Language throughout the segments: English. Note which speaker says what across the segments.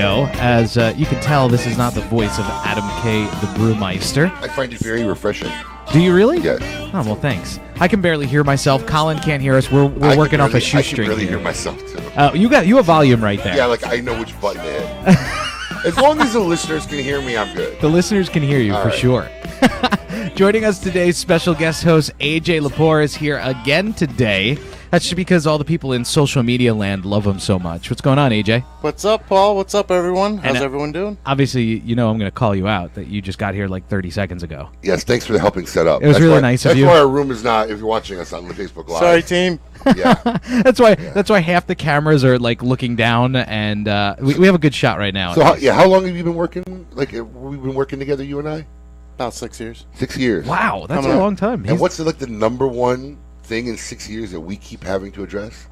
Speaker 1: Radio. As you can tell, this is not the voice of Adam K. the Brewmeister.
Speaker 2: I find it very refreshing.
Speaker 1: Do you really?
Speaker 2: Yes.
Speaker 1: Oh, well, thanks. I can barely hear myself. Colin can't hear us. We're working off a shoestring.
Speaker 2: I can barely
Speaker 1: here.
Speaker 2: hear myself, too.
Speaker 1: You have volume right there.
Speaker 2: Yeah, like I know which button to hit. As long as the listeners can hear me, I'm good.
Speaker 1: The listeners can hear you for sure. Joining us today, special guest host AJ Lepore is here again today. That's just because all the people in social media land love him so much. What's going on, AJ?
Speaker 3: What's up, Paul? What's up, everyone? How's everyone doing?
Speaker 1: Obviously, you know I'm going to call you out that you just got here like 30 seconds ago.
Speaker 2: Yes, thanks for helping set up.
Speaker 1: It was really nice of you.
Speaker 2: That's why our room is not, if you're watching us on the Facebook Live.
Speaker 3: Sorry, team.
Speaker 2: Yeah.
Speaker 1: That's why half the cameras are like looking down, and we have a good shot right now.
Speaker 2: So, how long have you been working? Like, we've been working together, you and I?
Speaker 3: About 6 years.
Speaker 2: 6 years.
Speaker 1: Wow, that's a long time.
Speaker 2: And what's the number one thing in 6 years that we keep having to address?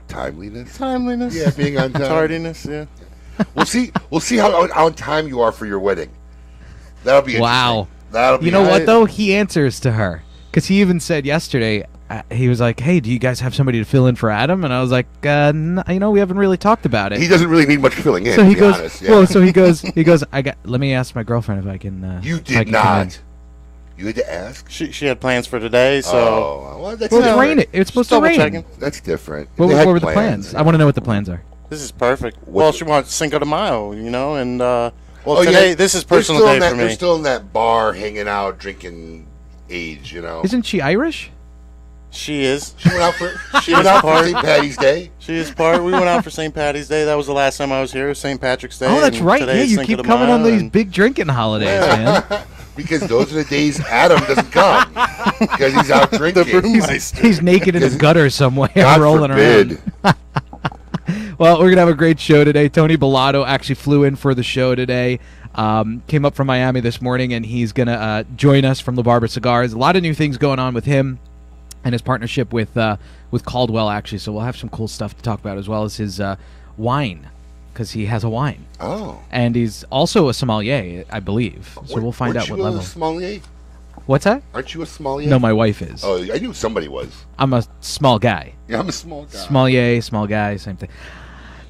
Speaker 2: Timeliness. Yeah, being on time.
Speaker 3: Tardiness. Yeah.
Speaker 2: We'll see how on time you are for your wedding. That'll be interesting.
Speaker 1: Wow.
Speaker 2: That'll be.
Speaker 1: You know what though? He answers to her because he even said yesterday. He was like, "Hey, do you guys have somebody to fill in for Adam?" And I was like, we haven't really talked about it."
Speaker 2: He doesn't really need much filling in.
Speaker 1: So he
Speaker 2: to be
Speaker 1: goes,
Speaker 2: honest. Yeah.
Speaker 1: well, so he goes. Let me ask my girlfriend if I can.
Speaker 2: You did not. You had to ask.
Speaker 3: She had plans for today, so.
Speaker 2: Well, that's
Speaker 1: it's raining. It's supposed to rain.
Speaker 3: Checking.
Speaker 2: That's different.
Speaker 1: What were the plans? I want to know what the plans are.
Speaker 3: This is perfect. Well, she wants Cinco de Mayo, and today this is personal day for me.
Speaker 2: They're still in that bar, hanging out, drinking age.
Speaker 1: Isn't she Irish?
Speaker 3: She is.
Speaker 2: She went out for St. Patty's Day.
Speaker 3: She is part. We went out for St. Patty's Day. That was the last time I was here. St. Patrick's Day.
Speaker 1: Oh, that's right. Yeah, you keep coming on these big drinking holidays, man.
Speaker 2: Because those are the days Adam doesn't come. Because he's out drinking.
Speaker 1: He's naked in the gutter somewhere,
Speaker 2: God
Speaker 1: rolling
Speaker 2: forbid.
Speaker 1: around. Well, we're going to have a great show today. Tony Bellato actually flew in for the show today. Came up from Miami this morning, and he's going to join us from the Barba Cigars. A lot of new things going on with him and his partnership with Caldwell, actually. So we'll have some cool stuff to talk about, as well as his wine, because he has a wine.
Speaker 2: Oh.
Speaker 1: And he's also a sommelier, I believe. So we'll find out what level.
Speaker 2: Aren't you a sommelier?
Speaker 1: What's that?
Speaker 2: Aren't you a sommelier?
Speaker 1: No, my wife is.
Speaker 2: Oh, I knew somebody was.
Speaker 1: I'm a small guy.
Speaker 2: Yeah, I'm a small guy.
Speaker 1: Sommelier, small guy, same thing.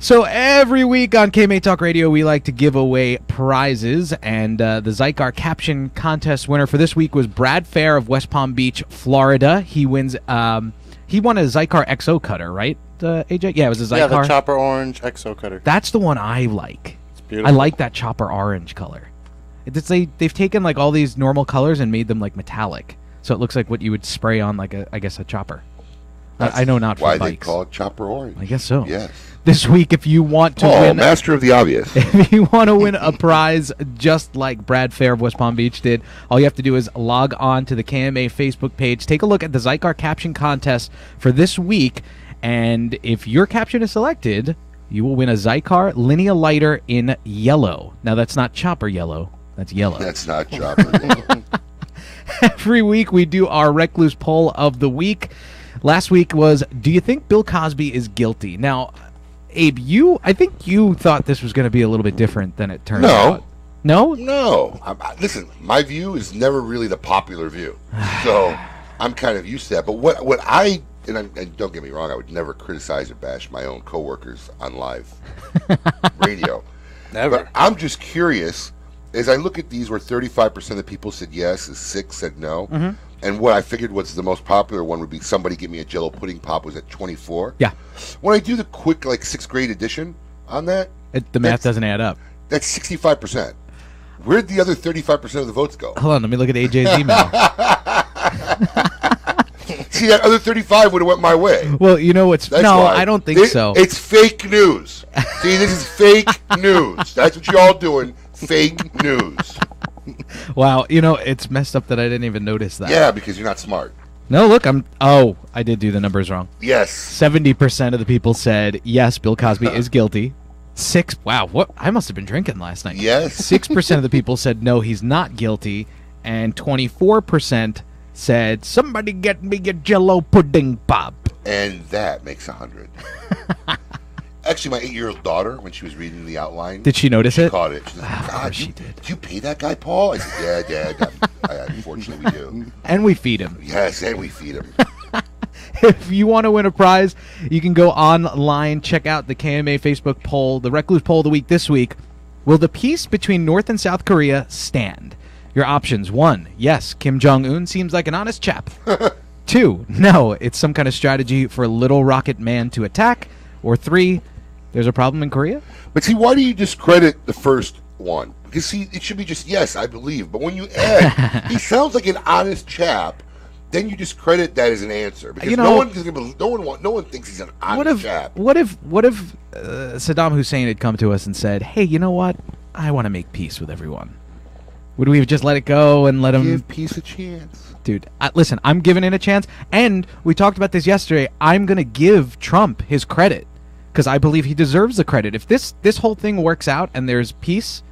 Speaker 1: So every week on KMA Talk Radio, we like to give away prizes, and the Zycar Caption Contest winner for this week was Brad Fair of West Palm Beach, Florida. He wins. He won a Zycar XO cutter, right, AJ? Yeah, it was a Zycar.
Speaker 3: Yeah, the Chopper Orange XO cutter.
Speaker 1: That's the one I like.
Speaker 3: It's beautiful.
Speaker 1: I like that Chopper Orange color. They've taken like all these normal colors and made them like metallic, so it looks like what you would spray on like a chopper. I know not for
Speaker 2: why
Speaker 1: bikes.
Speaker 2: They call it Chopper Orange.
Speaker 1: I guess so.
Speaker 2: Yes.
Speaker 1: This week, if you want to win...
Speaker 2: master of the obvious.
Speaker 1: If you want to win a prize just like Brad Fair of West Palm Beach did, all you have to do is log on to the KMA Facebook page, take a look at the Zycar Caption Contest for this week, and if your caption is selected, you will win a Zycar Linea Lighter in yellow. Now, that's not chopper yellow. That's yellow.
Speaker 2: That's not chopper yellow.
Speaker 1: Every week, we do our Recluse poll of the week. Last week was, do you think Bill Cosby is guilty? Now... Abe, I think you thought this was going to be a little bit different than it turned out. No?
Speaker 2: No. Listen, my view is never really the popular view. So I'm kind of used to that. But and don't get me wrong, I would never criticize or bash my own coworkers on live radio.
Speaker 3: Never.
Speaker 2: But I'm just curious, as I look at these where 35% of the people said yes, 6 said no. Mm-hmm. And what I figured was the most popular one would be somebody give me a Jell-O pudding pop was at 24.
Speaker 1: Yeah.
Speaker 2: When I do the quick 6th grade addition on that,
Speaker 1: the math doesn't add up.
Speaker 2: That's 65%. Where'd the other 35% of the votes go?
Speaker 1: Hold on, let me look at AJ's email.
Speaker 2: See, that other 35 would have went my way.
Speaker 1: Well, you know what's...
Speaker 2: That's
Speaker 1: no,
Speaker 2: why.
Speaker 1: I don't think so.
Speaker 2: It's fake news. See, this is fake news. That's what you're all doing. Fake news.
Speaker 1: Wow, it's messed up that I didn't even notice that.
Speaker 2: Yeah, because you're not smart.
Speaker 1: No, look, I did do the numbers wrong.
Speaker 2: Yes.
Speaker 1: 70% of the people said, yes, Bill Cosby is guilty. What? I must have been drinking last night.
Speaker 2: Yes.
Speaker 1: 6% of the people said, no, he's not guilty. And 24% said, somebody get me a Jell-O pudding pop.
Speaker 2: And that makes 100. Actually, my 8-year-old daughter, when she was reading the outline,
Speaker 1: did she notice it?
Speaker 2: She caught it. She said, God,
Speaker 1: she did.
Speaker 2: Do you pay that guy, Paul? I said, yeah, Dad. Unfortunately, we do.
Speaker 1: And we feed him.
Speaker 2: Yes, and we feed him.
Speaker 1: If you want to win a prize, you can go online, check out the KMA Facebook poll, the Recluse poll of the week this week. Will the peace between North and South Korea stand? Your options: 1, yes, Kim Jong-un seems like an honest chap. 2, no, it's some kind of strategy for Little Rocket Man to attack. Or 3, there's a problem in Korea.
Speaker 2: But see, why do you discredit the first one? Because see, it should be just yes, I believe. But when you add, he sounds like an honest chap, then you discredit that as an answer because no one thinks he's an honest chap.
Speaker 1: What if Saddam Hussein had come to us and said, "Hey, you know what? I want to make peace with everyone." Would we have just let it go and let him
Speaker 2: give peace a chance?
Speaker 1: Dude, listen, I'm giving it a chance, and we talked about this yesterday. I'm going to give Trump his credit because I believe he deserves the credit. If this whole thing works out and there's peace,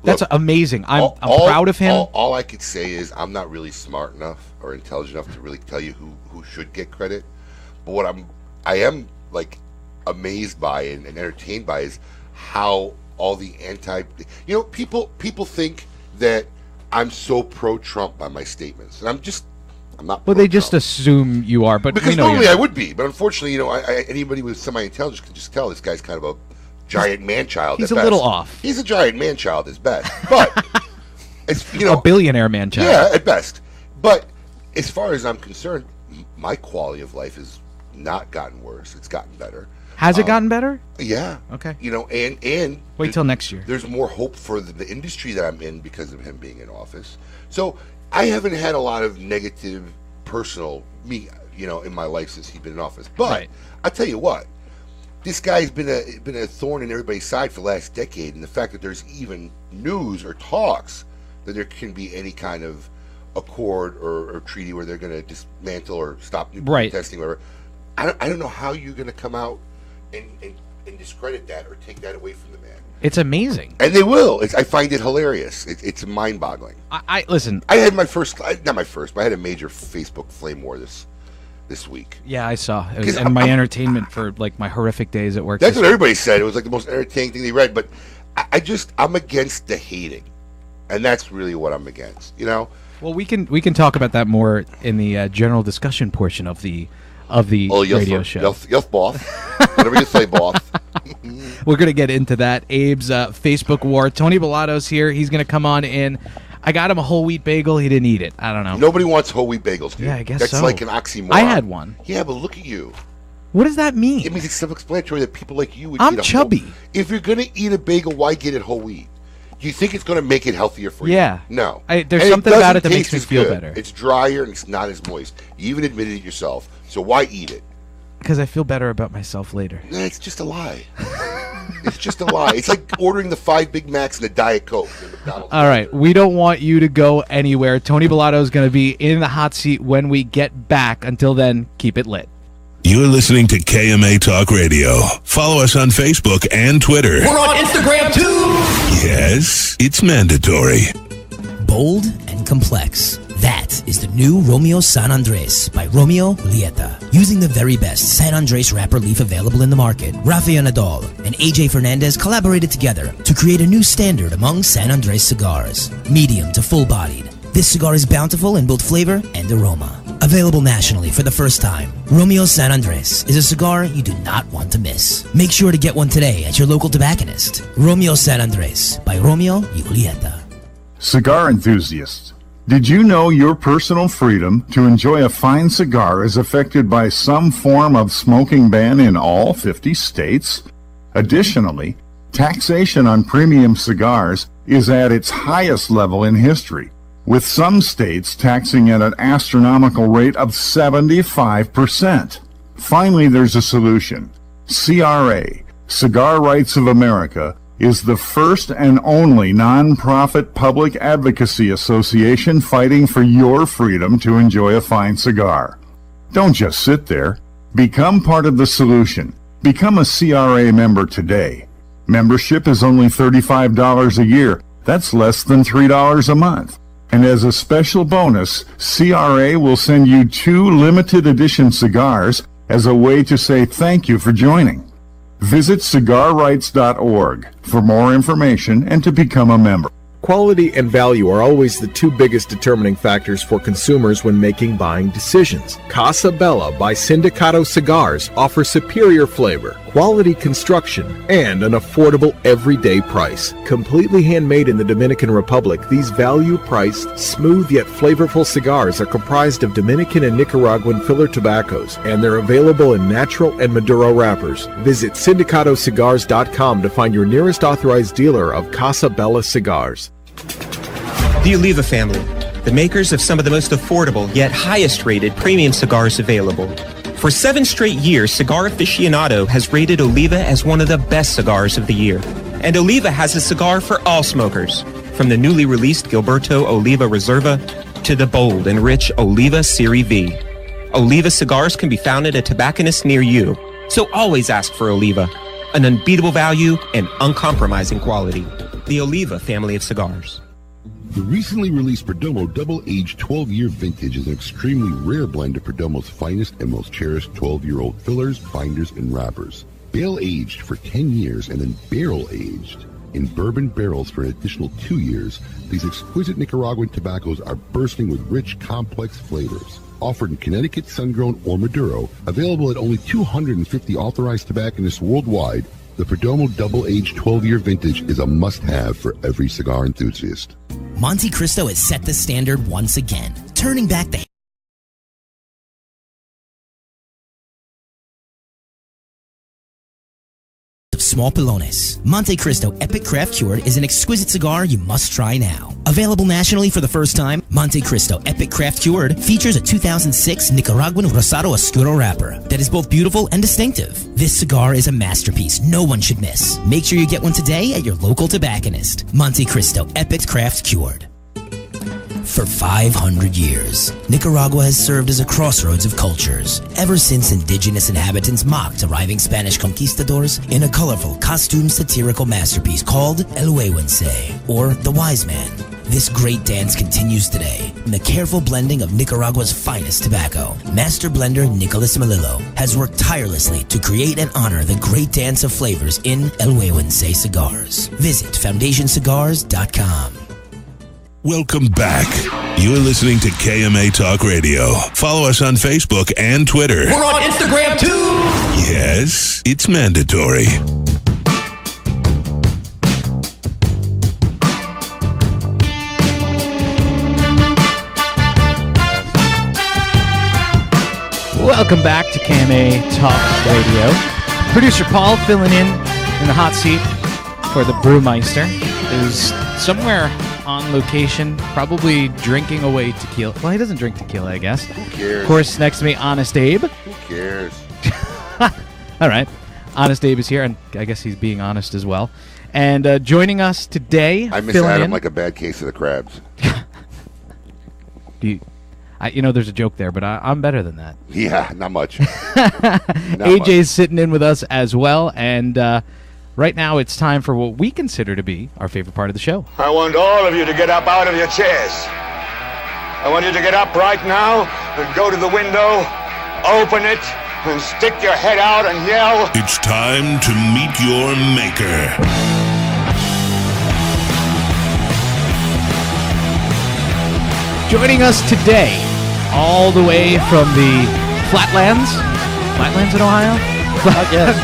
Speaker 1: that's amazing. I'm proud of him.
Speaker 2: All I could say is I'm not really smart enough or intelligent enough to really tell you who should get credit. But what I am like amazed by and entertained by is how all the people think that I'm so pro-Trump by my statements, and I'm not.
Speaker 1: Well, they just assume you are, but
Speaker 2: because normally I would be, but unfortunately, anybody with semi-intelligence can just tell this guy's kind of a giant man-child.
Speaker 1: He's a little off.
Speaker 2: He's a giant man-child at best, but it's
Speaker 1: a billionaire man-child.
Speaker 2: Yeah, at best. But as far as I'm concerned, my quality of life has not gotten worse; it's gotten better.
Speaker 1: Has it gotten better?
Speaker 2: Yeah.
Speaker 1: Okay.
Speaker 2: And
Speaker 1: wait till next year.
Speaker 2: There's more hope for the industry that I'm in because of him being in office. So I haven't had a lot of negative personal in my life since he's been in office. But I tell you what, this guy's been a thorn in everybody's side for the last decade, and the fact that there's even news or talks that there can be any kind of accord or treaty where they're going to dismantle or stop nuclear testing, whatever. I don't know how you're going to come out and discredit that or take that away from the man.
Speaker 1: It's amazing.
Speaker 2: And they will. I find it hilarious. It's mind-boggling.
Speaker 1: Listen.
Speaker 2: I had my first, not my first, but I had a major Facebook flame war this week.
Speaker 1: Yeah, I saw. It was my entertainment for like my horrific days at work.
Speaker 2: That's what everybody said. It was like the most entertaining thing they read. But I'm against the hating. And that's really what I'm against, Well,
Speaker 1: we can talk about that more in the general discussion portion of the radio show.
Speaker 2: Yes, boss. Whatever you say, boss.
Speaker 1: We're going to get into that. Abe's Facebook war. Tony Bellato's here. He's going to come on in. I got him a whole wheat bagel. He didn't eat it. I don't know.
Speaker 2: Nobody wants whole wheat bagels, dude.
Speaker 1: Yeah, I guess
Speaker 2: That's
Speaker 1: so.
Speaker 2: like an oxymoron.
Speaker 1: I had one.
Speaker 2: Yeah, but look at you.
Speaker 1: What does that mean?
Speaker 2: It means it's self-explanatory that people like you would
Speaker 1: I'm chubby.
Speaker 2: If you're going to eat a bagel, why get it whole wheat? Do you think it's going to make it healthier for you?
Speaker 1: Yeah.
Speaker 2: No.
Speaker 1: There's something about it that makes me feel better.
Speaker 2: It's drier and it's not as moist. You even admitted it yourself. So why eat it?
Speaker 1: Because I feel better about myself later.
Speaker 2: Nah, it's just a lie. It's just a lie. It's like ordering the 5 Big Macs and a Diet Coke.
Speaker 1: All right. We don't want you to go anywhere. Tony Bellato is going to be in the hot seat when we get back. Until then, keep it lit.
Speaker 4: You're listening to KMA Talk Radio. Follow us on Facebook and Twitter.
Speaker 5: We're on Instagram, too.
Speaker 4: Yes, it's mandatory.
Speaker 5: Bold and complex. That is the new Romeo San Andres by Romeo Julieta. Using the very best San Andres wrapper leaf available in the market, Rafael Nadal and AJ Fernandez collaborated together to create a new standard among San Andres cigars. Medium to full-bodied, this cigar is bountiful in both flavor and aroma. Available nationally for the first time, Romeo San Andres is a cigar you do not want to miss. Make sure to get one today at your local tobacconist. Romeo San Andres by Romeo Julieta.
Speaker 6: Cigar enthusiasts, did you know your personal freedom to enjoy a fine cigar is affected by some form of smoking ban in all 50 states? Additionally, taxation on premium cigars is at its highest level in history, with some states taxing at an astronomical rate of 75%. Finally, there's a solution. CRA, Cigar Rights of America, is the first and only non-profit public advocacy association fighting for your freedom to enjoy a fine cigar. Don't just sit there. Become part of the solution. Become a CRA member today. Membership is only $35 a year. That's less than $3 a month. And as a special bonus, CRA will send you 2 limited edition cigars as a way to say thank you for joining. Visit cigarrights.org for more information and to become a member.
Speaker 7: Quality and value are always the two biggest determining factors for consumers when making buying decisions. Casa Bella by Sindicato Cigars offers superior flavor, quality construction, and an affordable everyday price. Completely handmade in the Dominican Republic, these value-priced, smooth yet flavorful cigars are comprised of Dominican and Nicaraguan filler tobaccos, and they're available in natural and Maduro wrappers. Visit syndicatocigars.com to find your nearest authorized dealer of Casa Bella cigars.
Speaker 8: The Oliva family, the makers of some of the most affordable yet highest rated premium cigars available. For 7 straight years, Cigar Aficionado has rated Oliva as one of the best cigars of the year. And Oliva has a cigar for all smokers, from the newly released Gilberto Oliva Reserva to the bold and rich Oliva Serie V. Oliva cigars can be found at a tobacconist near you, so always ask for Oliva, an unbeatable value and uncompromising quality. The Oliva family of cigars.
Speaker 9: The recently released Perdomo Double-Aged 12-Year Vintage is an extremely rare blend of Perdomo's finest and most cherished 12-year-old fillers, binders, and wrappers. Bale-aged for 10 years and then barrel-aged in bourbon barrels for an additional 2 years, these exquisite Nicaraguan tobaccos are bursting with rich, complex flavors. Offered in Connecticut, sun-grown, or Maduro, available at only 250 authorized tobacconists worldwide, the Perdomo Double-Aged 12-Year Vintage is a must-have for every cigar enthusiast.
Speaker 5: Monte Cristo has set the standard once again, turning back the of small pilones. Monte Cristo Epic Craft Cured is an exquisite cigar you must try now. Available nationally for the first time, Monte Cristo Epic Craft Cured features a 2006 Nicaraguan Rosado Oscuro wrapper that is both beautiful and distinctive. This cigar is a masterpiece no one should miss. Make sure you get one today at your local tobacconist. Monte Cristo Epic Craft Cured. For 500 years, Nicaragua has served as a crossroads of cultures, ever since indigenous inhabitants mocked arriving Spanish conquistadors in a colorful, costumed satirical masterpiece called El Huehuense, or The Wise Man. This great dance continues today in the careful blending of Nicaragua's finest tobacco. Master blender Nicolas Melillo has worked tirelessly to create and honor the great dance of flavors in El Huehuense cigars. Visit foundationcigars.com.
Speaker 4: Welcome back. You're listening to KMA Talk Radio. Follow us on Facebook and Twitter.
Speaker 5: We're on Instagram too!
Speaker 4: Yes, it's mandatory.
Speaker 1: Welcome back to KMA Talk Radio. Producer Paul filling in the hot seat for the Brewmeister is somewhere on location, probably drinking away tequila. Well, he doesn't drink tequila, I guess.
Speaker 2: Who cares?
Speaker 1: Of course, next to me, Honest Abe.
Speaker 2: Who cares?
Speaker 1: All right. Honest Abe is here, and I guess he's being honest as well. And joining us today,
Speaker 2: I miss Adam like a bad case of the crabs.
Speaker 1: There's a joke there, but I'm better than that.
Speaker 2: Yeah, not much.
Speaker 1: AJ's sitting in with us as well, and right now it's time for what we consider to be our favorite part of the show.
Speaker 10: I want all of you to get up out of your chairs. I want you to get up right now and go to the window, open it, and stick your head out and yell.
Speaker 4: It's time to meet your maker.
Speaker 1: Joining us today, all the way from the Flatlands in Ohio?
Speaker 3: Yes.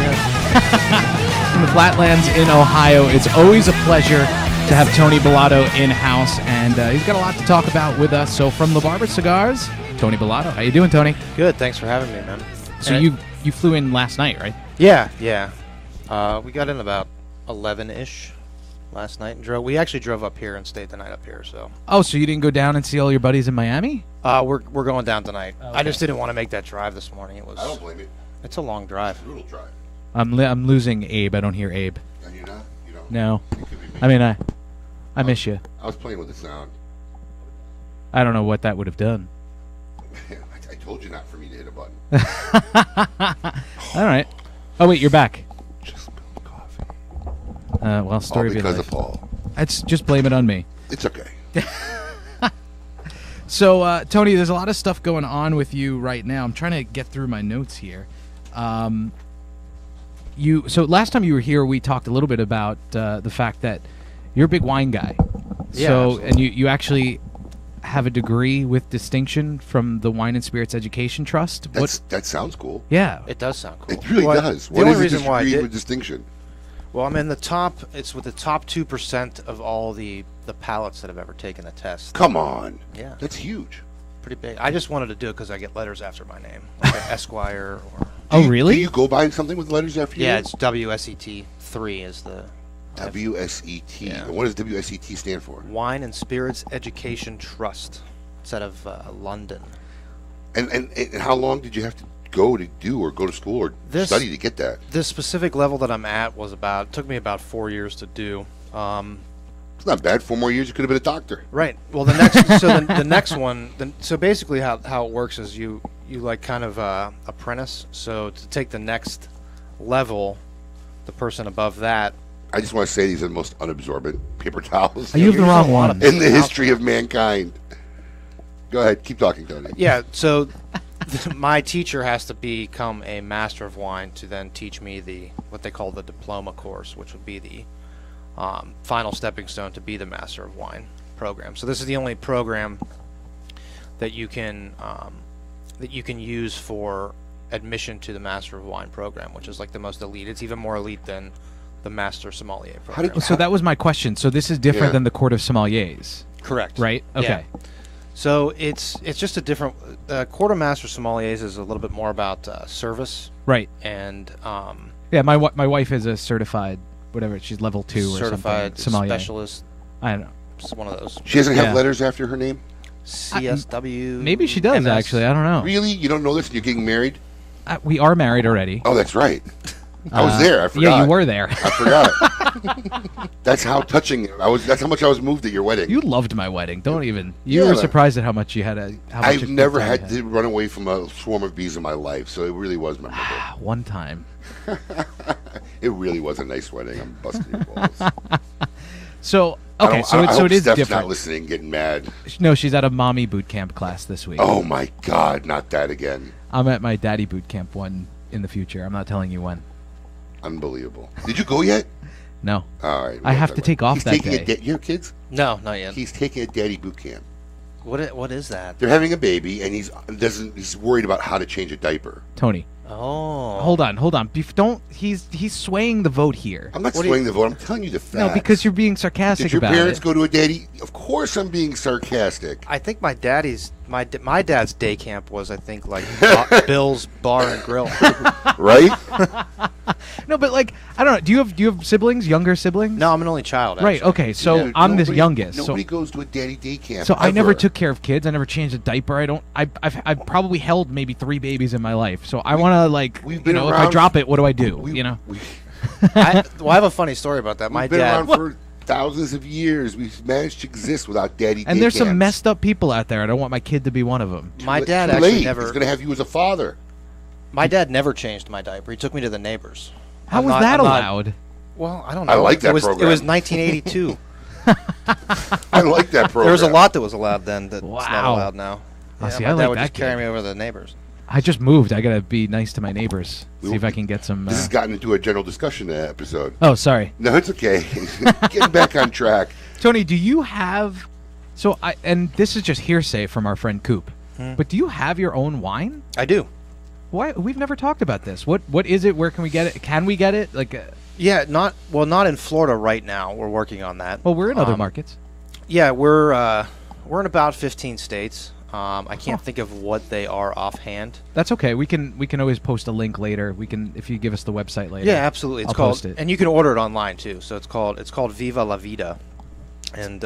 Speaker 1: From the Flatlands in Ohio. It's always a pleasure to have Tony Bellato in-house, and he's got a lot to talk about with us. So from the Barba Cigars, Tony Bellato. How you doing, Tony?
Speaker 3: Good. Thanks for having me, man.
Speaker 1: So you flew in last night, right?
Speaker 3: Yeah. We got in about 11-ish last night and we actually drove up here and stayed the night up here. So.
Speaker 1: Oh, so you didn't go down and see all your buddies in Miami?
Speaker 3: We're going down tonight.
Speaker 1: Okay.
Speaker 3: I just didn't want to make that drive this morning.
Speaker 2: I don't blame you.
Speaker 3: It's a long drive.
Speaker 2: It's a brutal drive.
Speaker 1: I'm losing Abe. I don't hear Abe.
Speaker 2: And you're not? You don't?
Speaker 1: No.
Speaker 2: It could be me.
Speaker 1: I mean, I miss you.
Speaker 2: I was playing with the sound.
Speaker 1: I don't know what that would have done.
Speaker 2: I told you not for me to hit a button.
Speaker 1: All right. Oh, wait, you're back.
Speaker 2: Just spilled coffee.
Speaker 1: Well, story
Speaker 2: All
Speaker 1: of your
Speaker 2: because
Speaker 1: life.
Speaker 2: of Paul.
Speaker 1: It's just blame it on me.
Speaker 2: It's okay.
Speaker 1: So, Tony, there's a lot of stuff going on with you right now. I'm trying to get through my notes here. So last time you were here, we talked a little bit about the fact that you're a big wine guy.
Speaker 3: Yeah,
Speaker 1: So,
Speaker 3: absolutely.
Speaker 1: and you actually have a degree with distinction from the Wine and Spirits Education Trust.
Speaker 2: That sounds cool.
Speaker 1: Yeah.
Speaker 3: It does sound cool.
Speaker 2: It really
Speaker 3: Well,
Speaker 2: does.
Speaker 3: The
Speaker 2: What
Speaker 3: only
Speaker 2: is
Speaker 3: reason
Speaker 2: this
Speaker 3: why I
Speaker 2: degree
Speaker 3: did,
Speaker 2: with distinction?
Speaker 3: well, I'm in the top. It's with the top 2% of all the palates that have ever taken the test.
Speaker 2: Come on.
Speaker 3: Yeah.
Speaker 2: That's huge.
Speaker 3: Pretty big. I just wanted to do it because I get letters after my name, like an Esquire or.
Speaker 1: Oh, really?
Speaker 2: Do you go by something with letters after you?
Speaker 3: Yeah, it's WSET 3 is the
Speaker 2: WSET.
Speaker 3: Yeah.
Speaker 2: And what does WSET stand for?
Speaker 3: Wine and Spirits Education Trust. It's out of London.
Speaker 2: And how long did you have to go to school or study to get that?
Speaker 3: This specific level that I'm at took me about 4 years to do.
Speaker 2: It's not bad. 4 more years, you could have been a doctor.
Speaker 3: Right. Well, the next one. So basically, how it works is you like kind of apprentice. So to take the next level, the person above that.
Speaker 2: I just want to say these are the most unabsorbent paper towels
Speaker 1: You have the wrong one.
Speaker 2: in the history of mankind. Go ahead. Keep talking, Tony.
Speaker 3: Yeah. So my teacher has to become a master of wine to then teach me what they call the diploma course, which would be the final stepping stone to be the master of wine program. So this is the only program that you can use for admission to the master of wine program, which is like the most elite. It's even more elite than the master sommelier program.
Speaker 1: So that was my question. So this is different
Speaker 2: Yeah.
Speaker 1: than the Court of Sommeliers,
Speaker 3: Correct.
Speaker 1: right? Okay.
Speaker 3: Yeah. So it's just a different. Court of Master Sommeliers is a little bit more about service,
Speaker 1: Right.
Speaker 3: and
Speaker 1: Yeah, my my wife is a certified whatever. She's level 2 or
Speaker 3: certified
Speaker 1: something. Sommelier.
Speaker 3: specialist.
Speaker 1: I don't know.
Speaker 3: It's one of those.
Speaker 2: She doesn't have
Speaker 1: Yeah.
Speaker 2: letters after her name?
Speaker 3: CSW.
Speaker 1: Maybe she does
Speaker 3: MS.
Speaker 1: actually. I don't know.
Speaker 2: Really? You don't know this and you're getting married?
Speaker 1: We are married already.
Speaker 2: Oh, that's right. I was there. I forgot.
Speaker 1: Yeah, you were there.
Speaker 2: I forgot. That's how touching I was. That's how much I was moved at your wedding.
Speaker 1: You loved my wedding. Don't even. You
Speaker 2: Yeah.
Speaker 1: were surprised at how much you had.
Speaker 2: I've never had to run away from a swarm of bees in my life, so it really was memorable.
Speaker 1: One time.
Speaker 2: It really was a nice wedding. I'm busting your balls.
Speaker 1: So
Speaker 2: I
Speaker 1: okay,
Speaker 2: don't-
Speaker 1: so
Speaker 2: I
Speaker 1: it, so
Speaker 2: hope
Speaker 1: it is
Speaker 2: Steph's
Speaker 1: different.
Speaker 2: not listening, getting mad.
Speaker 1: No, she's at a mommy boot camp class this week.
Speaker 2: Oh my God, not that again.
Speaker 1: I'm at my daddy boot camp one in the future. I'm not telling you when.
Speaker 2: Unbelievable. Did you go yet?
Speaker 1: No.
Speaker 2: All right.
Speaker 1: I have to take off
Speaker 2: He's
Speaker 1: that
Speaker 2: taking
Speaker 1: day.
Speaker 2: you have kids?
Speaker 3: No, not yet.
Speaker 2: He's taking a daddy boot camp.
Speaker 3: What is that?
Speaker 2: They're having a baby, and he's worried about how to change a diaper.
Speaker 1: Tony.
Speaker 3: Oh.
Speaker 1: Hold on. Don't. He's swaying the vote here.
Speaker 2: I'm not swaying the vote. I'm telling you the facts.
Speaker 1: No, because you're being sarcastic
Speaker 2: Did your
Speaker 1: about
Speaker 2: parents
Speaker 1: it.
Speaker 2: go to a daddy? Of course, I'm being sarcastic.
Speaker 3: I think my dad's day camp was like Bill's Bar and Grill.
Speaker 2: Right?
Speaker 1: No, but like I don't know. Do you have siblings? Younger siblings?
Speaker 3: No, I'm an only child.
Speaker 1: Right.
Speaker 3: Actually.
Speaker 1: Okay. So
Speaker 2: Yeah,
Speaker 1: I'm the
Speaker 2: nobody-
Speaker 1: youngest.
Speaker 2: Nobody
Speaker 1: So
Speaker 2: goes to a daddy day camp.
Speaker 1: so I never
Speaker 2: ever.
Speaker 1: took care of kids. I never changed a diaper. I've probably held maybe 3 babies in my life. So I want to
Speaker 2: we've been
Speaker 1: if I
Speaker 2: around-
Speaker 1: drop it, what do I do?
Speaker 2: We-
Speaker 1: you
Speaker 3: I have a funny story about that. My
Speaker 2: We've been
Speaker 3: dad.
Speaker 2: around for thousands of years. We've managed to exist without daddy day
Speaker 1: And there's
Speaker 2: camps.
Speaker 1: some messed up people out there. I don't want my kid to be one of them.
Speaker 3: My
Speaker 2: Too
Speaker 3: dad
Speaker 2: late.
Speaker 3: actually never.
Speaker 2: He's going to have you as a father.
Speaker 3: My dad never changed my diaper. He took me to the neighbors.
Speaker 1: How
Speaker 3: I'm
Speaker 1: was
Speaker 3: not-
Speaker 1: that
Speaker 3: I'm not-
Speaker 1: allowed?
Speaker 3: Well, I don't know.
Speaker 2: I like that
Speaker 3: it was,
Speaker 2: program.
Speaker 3: It was 1982.
Speaker 2: I like that program.
Speaker 3: There was a lot that was allowed then that's not
Speaker 1: Wow.
Speaker 3: allowed now.
Speaker 1: Oh, see,
Speaker 3: my
Speaker 1: I
Speaker 3: dad
Speaker 1: like
Speaker 3: would
Speaker 1: that
Speaker 3: just carry
Speaker 1: kid.
Speaker 3: me over to the neighbors.
Speaker 1: I just moved. I gotta be nice to my neighbors.
Speaker 2: We-
Speaker 1: See if I can get some.
Speaker 2: This has gotten into a general discussion episode.
Speaker 1: Oh, sorry,
Speaker 2: No, it's okay. Getting back on track.
Speaker 1: Tony. Do you have? So and this is just hearsay from our friend Coop. But do you have your own wine?
Speaker 3: I do.
Speaker 1: Why we've never talked about this? What is it? Where can we get it? Can we get it? Like,
Speaker 3: Yeah, not in Florida right now. We're working on that.
Speaker 1: well, we're in other markets.
Speaker 3: Yeah, we're in about 15 states. I can't think of what they are offhand.
Speaker 1: That's okay. We can always post a link later. We can if you give us the website later.
Speaker 3: Yeah, absolutely. It's
Speaker 1: I'll
Speaker 3: called,
Speaker 1: post it.
Speaker 3: and you can order it online too. So it's called Viva La Vida, and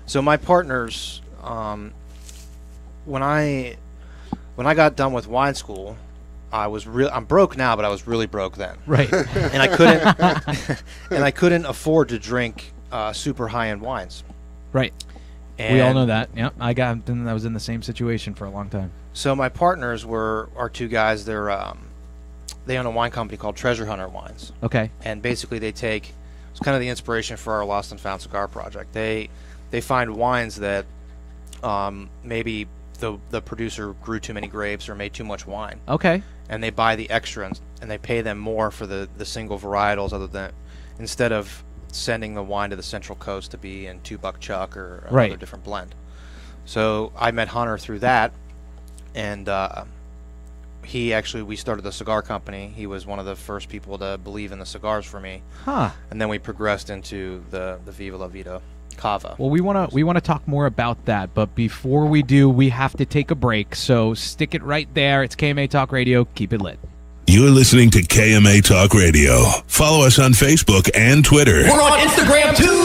Speaker 3: so my partners, when I got done with wine school, I'm broke now, but I was really broke then.
Speaker 1: Right.
Speaker 3: And I couldn't afford to drink super high end wines.
Speaker 1: Right.
Speaker 3: And
Speaker 1: We all know that. Yeah, I was in the same situation for a long time.
Speaker 3: So my partners are 2 guys. They own a wine company called Treasure Hunter Wines.
Speaker 1: Okay.
Speaker 3: And basically it's kind of the inspiration for our Lost and Found Cigar project. They find wines that maybe the producer grew too many grapes or made too much wine.
Speaker 1: Okay.
Speaker 3: And they buy the extra and they pay them more for the single varietals instead of sending the wine to the Central Coast to be in 2 Buck Chuck or
Speaker 1: Right.
Speaker 3: another different blend. So I met Hunter through that, and we started the cigar company. He was one of the first people to believe in the cigars for me.
Speaker 1: Huh.
Speaker 3: And then we progressed into the Viva La Vida Cava.
Speaker 1: Well, we want to talk more about that, but before we do, we have to take a break. So stick it right there. It's KMA Talk Radio. Keep it lit.
Speaker 4: You're listening to KMA Talk Radio. Follow us on Facebook and Twitter.
Speaker 5: We're on Instagram too!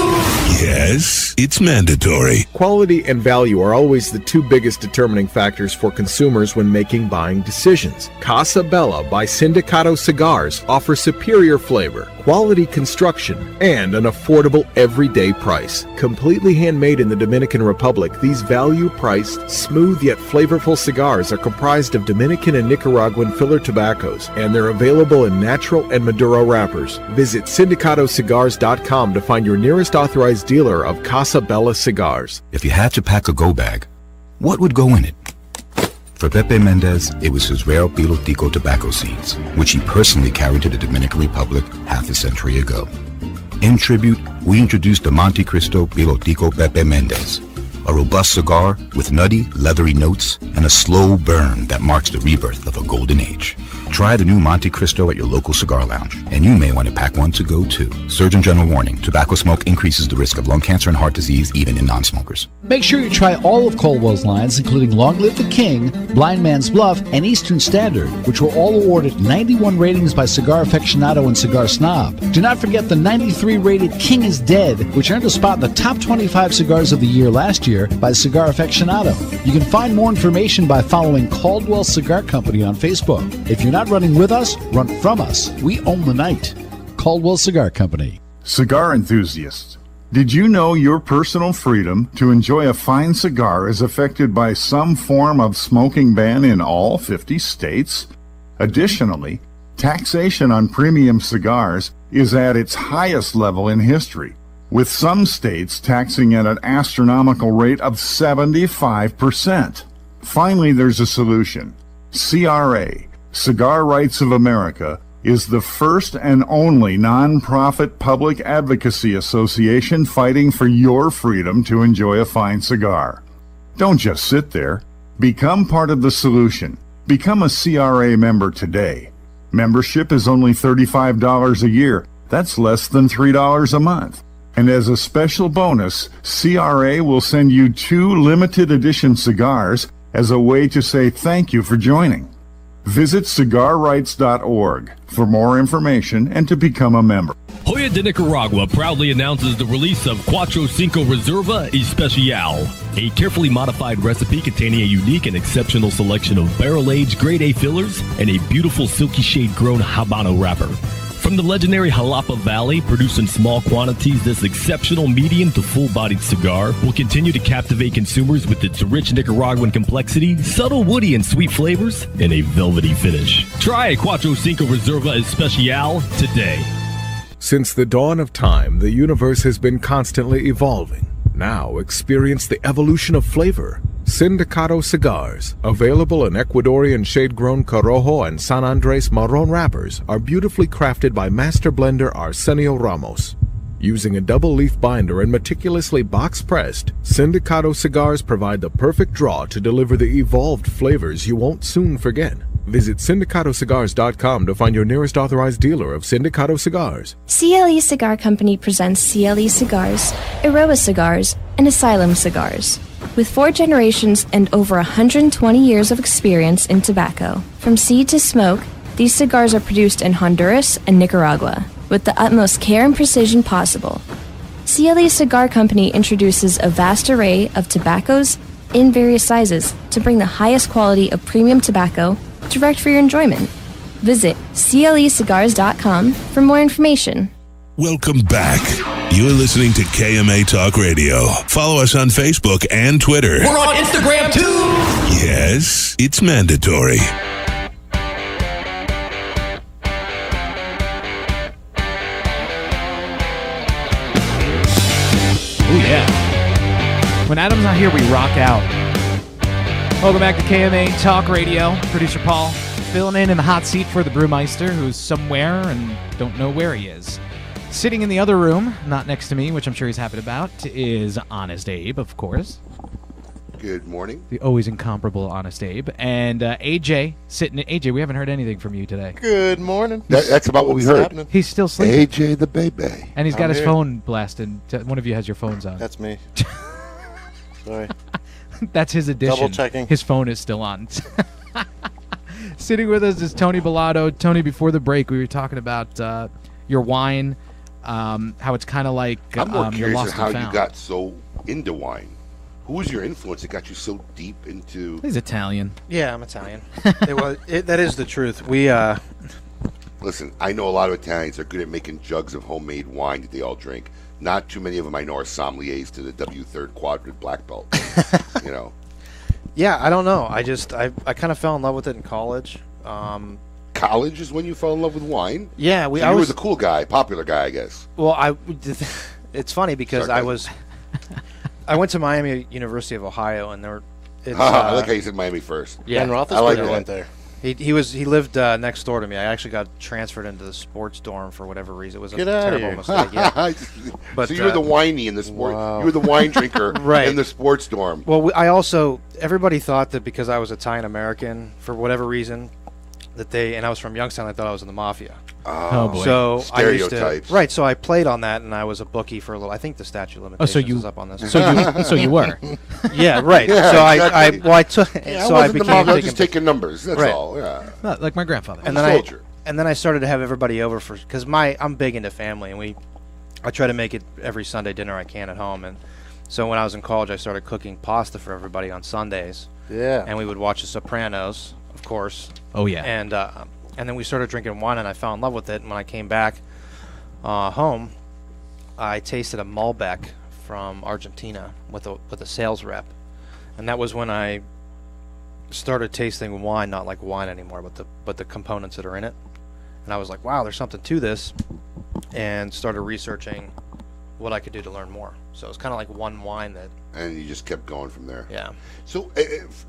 Speaker 4: Yes, it's mandatory.
Speaker 7: Quality and value are always the two biggest determining factors for consumers when making buying decisions. Casa Bella by Sindicato Cigars offers superior flavor, quality construction, and an affordable everyday price. Completely handmade in the Dominican Republic, these value-priced, smooth yet flavorful cigars are comprised of Dominican and Nicaraguan filler tobaccos, and they're available in natural and Maduro wrappers. Visit syndicatocigars.com to find your nearest authorized dealer of Casa Bella cigars.
Speaker 11: If you had to pack a go bag, what would go in it? For Pepe Mendez, it was his rare Bellato tobacco seeds, which he personally carried to the Dominican Republic half a century ago. In tribute, we introduced the Monte Cristo Bellato Pepe Mendez, a robust cigar with nutty, leathery notes and a slow burn that marks the rebirth of a golden age. Try the new Monte Cristo at your local cigar lounge, and you may want to pack one to go too. Surgeon General warning, tobacco smoke increases the risk of lung cancer and heart disease even in non-smokers.
Speaker 12: Make sure you try all of Caldwell's lines, including Long Live the King, Blind Man's Bluff, and Eastern Standard, which were all awarded 91 ratings by Cigar Aficionado and Cigar Snob. Do not forget the 93 rated King is Dead, which earned a spot in the top 25 cigars of the year last year by Cigar Aficionado. You can find more information by following Caldwell Cigar Company on Facebook. If you're not running with us, run from us. We own the night. Caldwell Cigar Company.
Speaker 6: Cigar enthusiasts, did you know your personal freedom to enjoy a fine cigar is affected by some form of smoking ban in all 50 states? Additionally, taxation on premium cigars is at its highest level in history, with some states taxing at an astronomical rate of 75%. Finally, there's a solution. CRA, Cigar Rights of America, is the first and only non-profit public advocacy association fighting for your freedom to enjoy a fine cigar. Don't just sit there. Become part of the solution. Become a CRA member today. Membership is only $35 a year. That's less than $3 a month. And as a special bonus, CRA will send you 2 limited edition cigars as a way to say thank you for joining. Visit cigarrights.org for more information and to become a member.
Speaker 13: Joya de Nicaragua proudly announces the release of Cuatro Cinco Reserva Especial, a carefully modified recipe containing a unique and exceptional selection of barrel-aged grade A fillers and a beautiful silky shade-grown Habano wrapper. From the legendary Jalapa Valley, produced in small quantities, this exceptional medium to full-bodied cigar will continue to captivate consumers with its rich Nicaraguan complexity, subtle woody and sweet flavors, and a velvety finish. Try a Cuatro Cinco Reserva Especial today.
Speaker 7: Since the dawn of time, the universe has been constantly evolving. Now experience the evolution of flavor. Sindicato Cigars, available in Ecuadorian shade-grown Corojo and San Andres Marron wrappers, are beautifully crafted by master blender Arsenio Ramos. Using a double-leaf binder and meticulously box-pressed, Sindicato Cigars provide the perfect draw to deliver the evolved flavors you won't soon forget. Visit syndicatocigars.com to find your nearest authorized dealer of Sindicato Cigars.
Speaker 14: CLE Cigar Company presents CLE Cigars, Aroa Cigars, and Asylum Cigars. With 4 generations and over 120 years of experience in tobacco. From seed to smoke, these cigars are produced in Honduras and Nicaragua with the utmost care and precision possible. CLE Cigar Company introduces a vast array of tobaccos in various sizes to bring the highest quality of premium tobacco direct for your enjoyment. Visit clecigars.com for more information.
Speaker 4: Welcome back. You're listening to KMA Talk Radio. Follow us on Facebook and Twitter.
Speaker 5: We're on Instagram too!
Speaker 4: Yes, it's mandatory.
Speaker 1: Oh, yeah. When Adam's not here, we rock out. Welcome back to KMA Talk Radio. Producer Paul filling in the hot seat for the Brewmeister, who's somewhere and don't know where he is. Sitting in the other room, not next to me, which I'm sure he's happy about, is Honest Abe, of course.
Speaker 2: Good morning.
Speaker 1: The always incomparable Honest Abe. And AJ, sitting. AJ, we haven't heard anything from you today.
Speaker 15: Good morning.
Speaker 2: That's about what we heard.
Speaker 15: happening?
Speaker 1: He's still sleeping.
Speaker 2: AJ the baby.
Speaker 1: And he's got
Speaker 15: I'm
Speaker 1: his
Speaker 15: here.
Speaker 1: phone blasted. One of you has your phones on.
Speaker 15: That's me. Sorry.
Speaker 1: That's his addition.
Speaker 15: Double checking.
Speaker 1: His phone is still on. Sitting with us is Tony Bellato. Tony, before the break, we were talking about your wine, how it's kind of like
Speaker 2: I'm more
Speaker 1: you're
Speaker 2: curious
Speaker 1: lost
Speaker 2: how
Speaker 1: and
Speaker 2: you
Speaker 1: found.
Speaker 2: got so into wine. Who was your influence that got you so deep into?
Speaker 1: He's Italian.
Speaker 3: Yeah, I'm Italian. That is the truth. We
Speaker 2: Listen, I know a lot of Italians are good at making jugs of homemade wine that they all drink. Not too many of them I know are sommeliers to the W3rd Quadrant black belt. You know.
Speaker 3: Yeah, I don't know. I kind of fell in love with it in college.
Speaker 2: College is when you fell in love with wine.
Speaker 3: Yeah,
Speaker 2: So
Speaker 3: I
Speaker 2: you were
Speaker 3: was
Speaker 2: the cool guy, popular guy, I guess.
Speaker 3: Well, it's funny because
Speaker 2: Sarcasm.
Speaker 3: I went to Miami University of Ohio, and
Speaker 2: I like how you said Miami first.
Speaker 3: Yeah,
Speaker 15: Ben
Speaker 2: I like
Speaker 15: Roethlisberger
Speaker 2: that.
Speaker 15: went there.
Speaker 3: He lived next door to me. I actually got transferred into the sports dorm for whatever reason. It was a
Speaker 15: Get outta
Speaker 3: terrible
Speaker 15: here.
Speaker 3: mistake. Yeah. But,
Speaker 2: so you were the whiny in the sport.
Speaker 15: Wow.
Speaker 2: You were the wine drinker
Speaker 3: Right.
Speaker 2: in the sports dorm.
Speaker 3: Well, everybody thought that because I was Italian American, for whatever reason, and I was from Youngstown, I thought I was in the mafia.
Speaker 1: Oh, boy.
Speaker 3: So
Speaker 2: Stereotypes.
Speaker 3: So I played on that, and I was a bookie for a little. I think the statute of limitations is up on this.
Speaker 1: So you were.
Speaker 3: Yeah, right.
Speaker 2: Yeah,
Speaker 3: so
Speaker 2: exactly.
Speaker 3: I took.
Speaker 2: Yeah,
Speaker 3: so
Speaker 2: I
Speaker 3: I
Speaker 2: wasn't the
Speaker 3: became
Speaker 2: mom, I was just taking numbers. That's
Speaker 3: Right.
Speaker 2: all. Yeah.
Speaker 1: Like my grandfather.
Speaker 3: And
Speaker 2: I'm
Speaker 3: then
Speaker 2: a soldier.
Speaker 3: and then I started to have everybody over because I'm big into family, and I try to make it every Sunday dinner I can at home. And so when I was in college, I started cooking pasta for everybody on Sundays.
Speaker 15: Yeah.
Speaker 3: And we would watch The Sopranos, of course.
Speaker 1: Oh, yeah.
Speaker 3: And then we started drinking wine, and I fell in love with it. And when I came back home, I tasted a Malbec from Argentina with a sales rep, and that was when I started tasting wine, not like wine anymore, but the components that are in it. And I was like, wow, there's something to this, and started researching what I could do to learn more. So it's kind of like one wine that.
Speaker 2: And you just kept going from there.
Speaker 3: Yeah.
Speaker 2: So,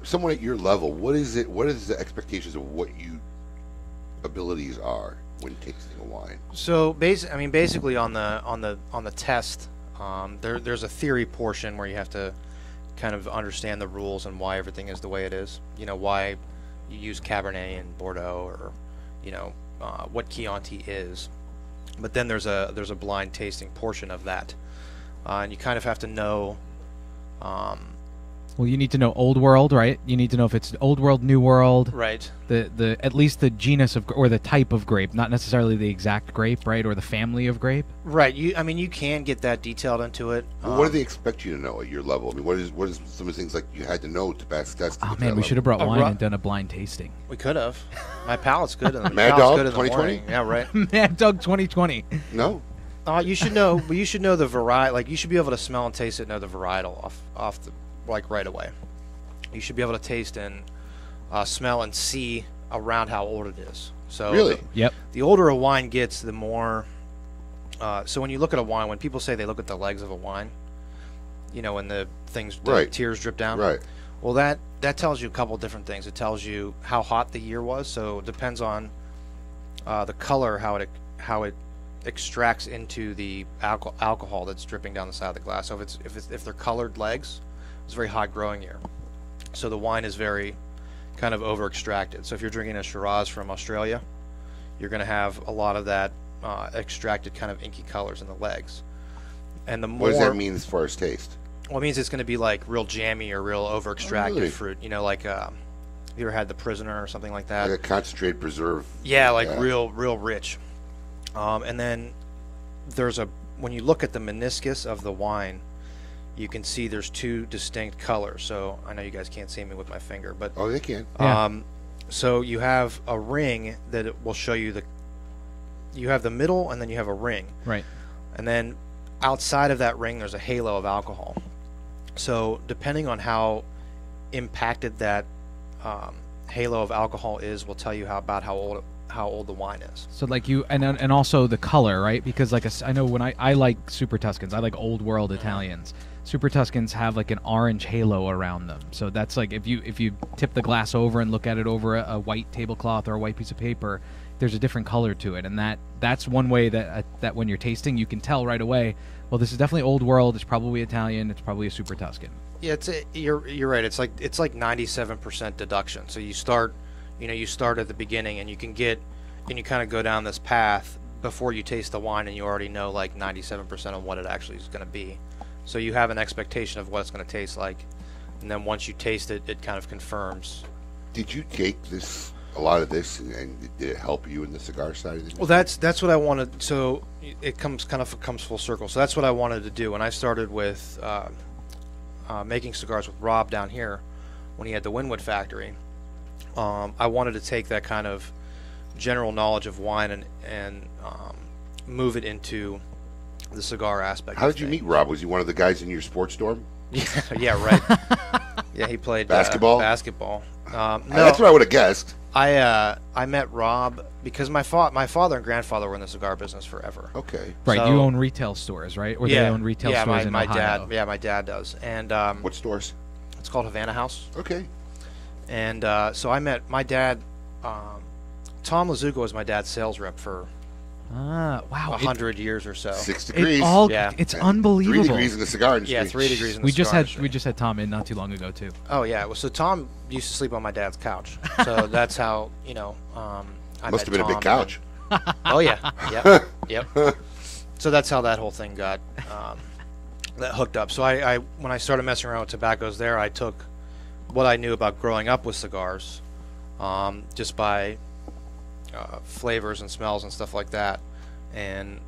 Speaker 2: someone at your level, what is the expectations of what you abilities are when tasting a wine?
Speaker 3: So basically on the test, there's a theory portion where you have to kind of understand the rules and why everything is the way it is. You know, why you use Cabernet and Bordeaux, or what Chianti is. But then there's a blind tasting portion of that, and you kind of have to know.
Speaker 1: Well, you need to know Old World, right? You need to know if it's Old World, New World.
Speaker 3: Right.
Speaker 1: The at least the genus of or the type of grape, not necessarily the exact grape, right, or the family of grape.
Speaker 3: Right. You can get that detailed into it.
Speaker 2: Well, what do they expect you to know at your level? I mean, what is some of the things like you had to know to pass the test?
Speaker 1: Oh man, we should have brought wine and done a blind tasting.
Speaker 3: We could have. My palate's good.
Speaker 2: Mad Dog 2020.
Speaker 3: Yeah, right.
Speaker 1: Mad Dog 2020.
Speaker 2: No.
Speaker 3: You should know. You should know the variety. Like, you should be able to smell and taste it, and know the varietal off the right away. You should be able to taste and smell and see around how old it is. So
Speaker 2: really,
Speaker 1: yep.
Speaker 3: The older a wine gets, the more. So when you look at a wine, when people say they look at the legs of a wine, when the tears drip down.
Speaker 2: Right.
Speaker 3: Well, that tells you a couple different things. It tells you how hot the year was. So it depends on the color, how it extracts into the alcohol that's dripping down the side of the glass. So if they're colored legs, it's a very hot growing year. So the wine is very kind of over extracted. So if you're drinking a Shiraz from Australia, you're going to have a lot of that extracted kind of inky colors in the legs. And the more,
Speaker 2: what does that mean as far as taste?
Speaker 3: Well, it means it's going to be like real jammy or real over extracted fruit. Like you ever had The Prisoner or something like that?
Speaker 2: Like a concentrated preserve.
Speaker 3: Yeah, real rich. And then when you look at the meniscus of the wine, you can see there's two distinct colors. So I know you guys can't see me with my finger, but
Speaker 2: oh, they can.
Speaker 3: So you have a ring that it will show you you have the middle, and then you have a ring.
Speaker 1: Right.
Speaker 3: And then outside of that ring, there's a halo of alcohol. So depending on how impacted that halo of alcohol is, will tell you about how old the wine is.
Speaker 1: So like and also the color, right? Because I know when I like Super Tuscans, I like Old World Italians. Super Tuscans have like an orange halo around them. So that's like if you tip the glass over and look at it over a white tablecloth or a white piece of paper, there's a different color to it, and that's one way that when you're tasting, you can tell right away. Well, this is definitely Old World. It's probably Italian. It's probably a Super Tuscan.
Speaker 3: Yeah, you're right. It's like 97% deduction. So you start at the beginning, and you kind of go down this path before you taste the wine, and you already know like 97% of what it actually is going to be. So you have an expectation of what it's going to taste like, and then once you taste it, it kind of confirms.
Speaker 2: Did you take a lot of this, and did it help you in the cigar side of things?
Speaker 3: Well, that's what I wanted. So it comes full circle. So that's what I wanted to do when I started with making cigars with Rob down here when he had the Wynwood factory. I wanted to take that kind of general knowledge of wine and move it into the cigar aspect.
Speaker 2: How did you meet Rob? Was he one of the guys in your sports dorm?
Speaker 3: Yeah, right. Yeah, he played
Speaker 2: basketball.
Speaker 3: No,
Speaker 2: that's what I would have guessed.
Speaker 3: I met Rob because my father and grandfather were in the cigar business forever.
Speaker 2: Okay.
Speaker 1: Right,
Speaker 3: so,
Speaker 1: you own retail stores, right? Or they own retail stores in Ohio.
Speaker 3: My dad does. And
Speaker 2: what stores?
Speaker 3: It's called Havana House.
Speaker 2: Okay.
Speaker 3: And so I met my dad. Tom Lazuka was my dad's sales rep for
Speaker 1: wow,
Speaker 3: 100 years or so.
Speaker 2: 6 degrees.
Speaker 1: It's unbelievable.
Speaker 2: 3 degrees in the cigar industry.
Speaker 3: Yeah, 3 degrees in the cigar industry.
Speaker 1: We just had Tom in not too long ago too.
Speaker 3: Oh yeah, well, so Tom used to sleep on my dad's couch. So that's how I
Speaker 2: must have been
Speaker 3: Tom
Speaker 2: a big couch.
Speaker 3: Oh yeah, yep. So that's how that whole thing got that hooked up. So I when I started messing around with tobaccos there, I took what I knew about growing up with cigars, just by flavors and smells and stuff like that, and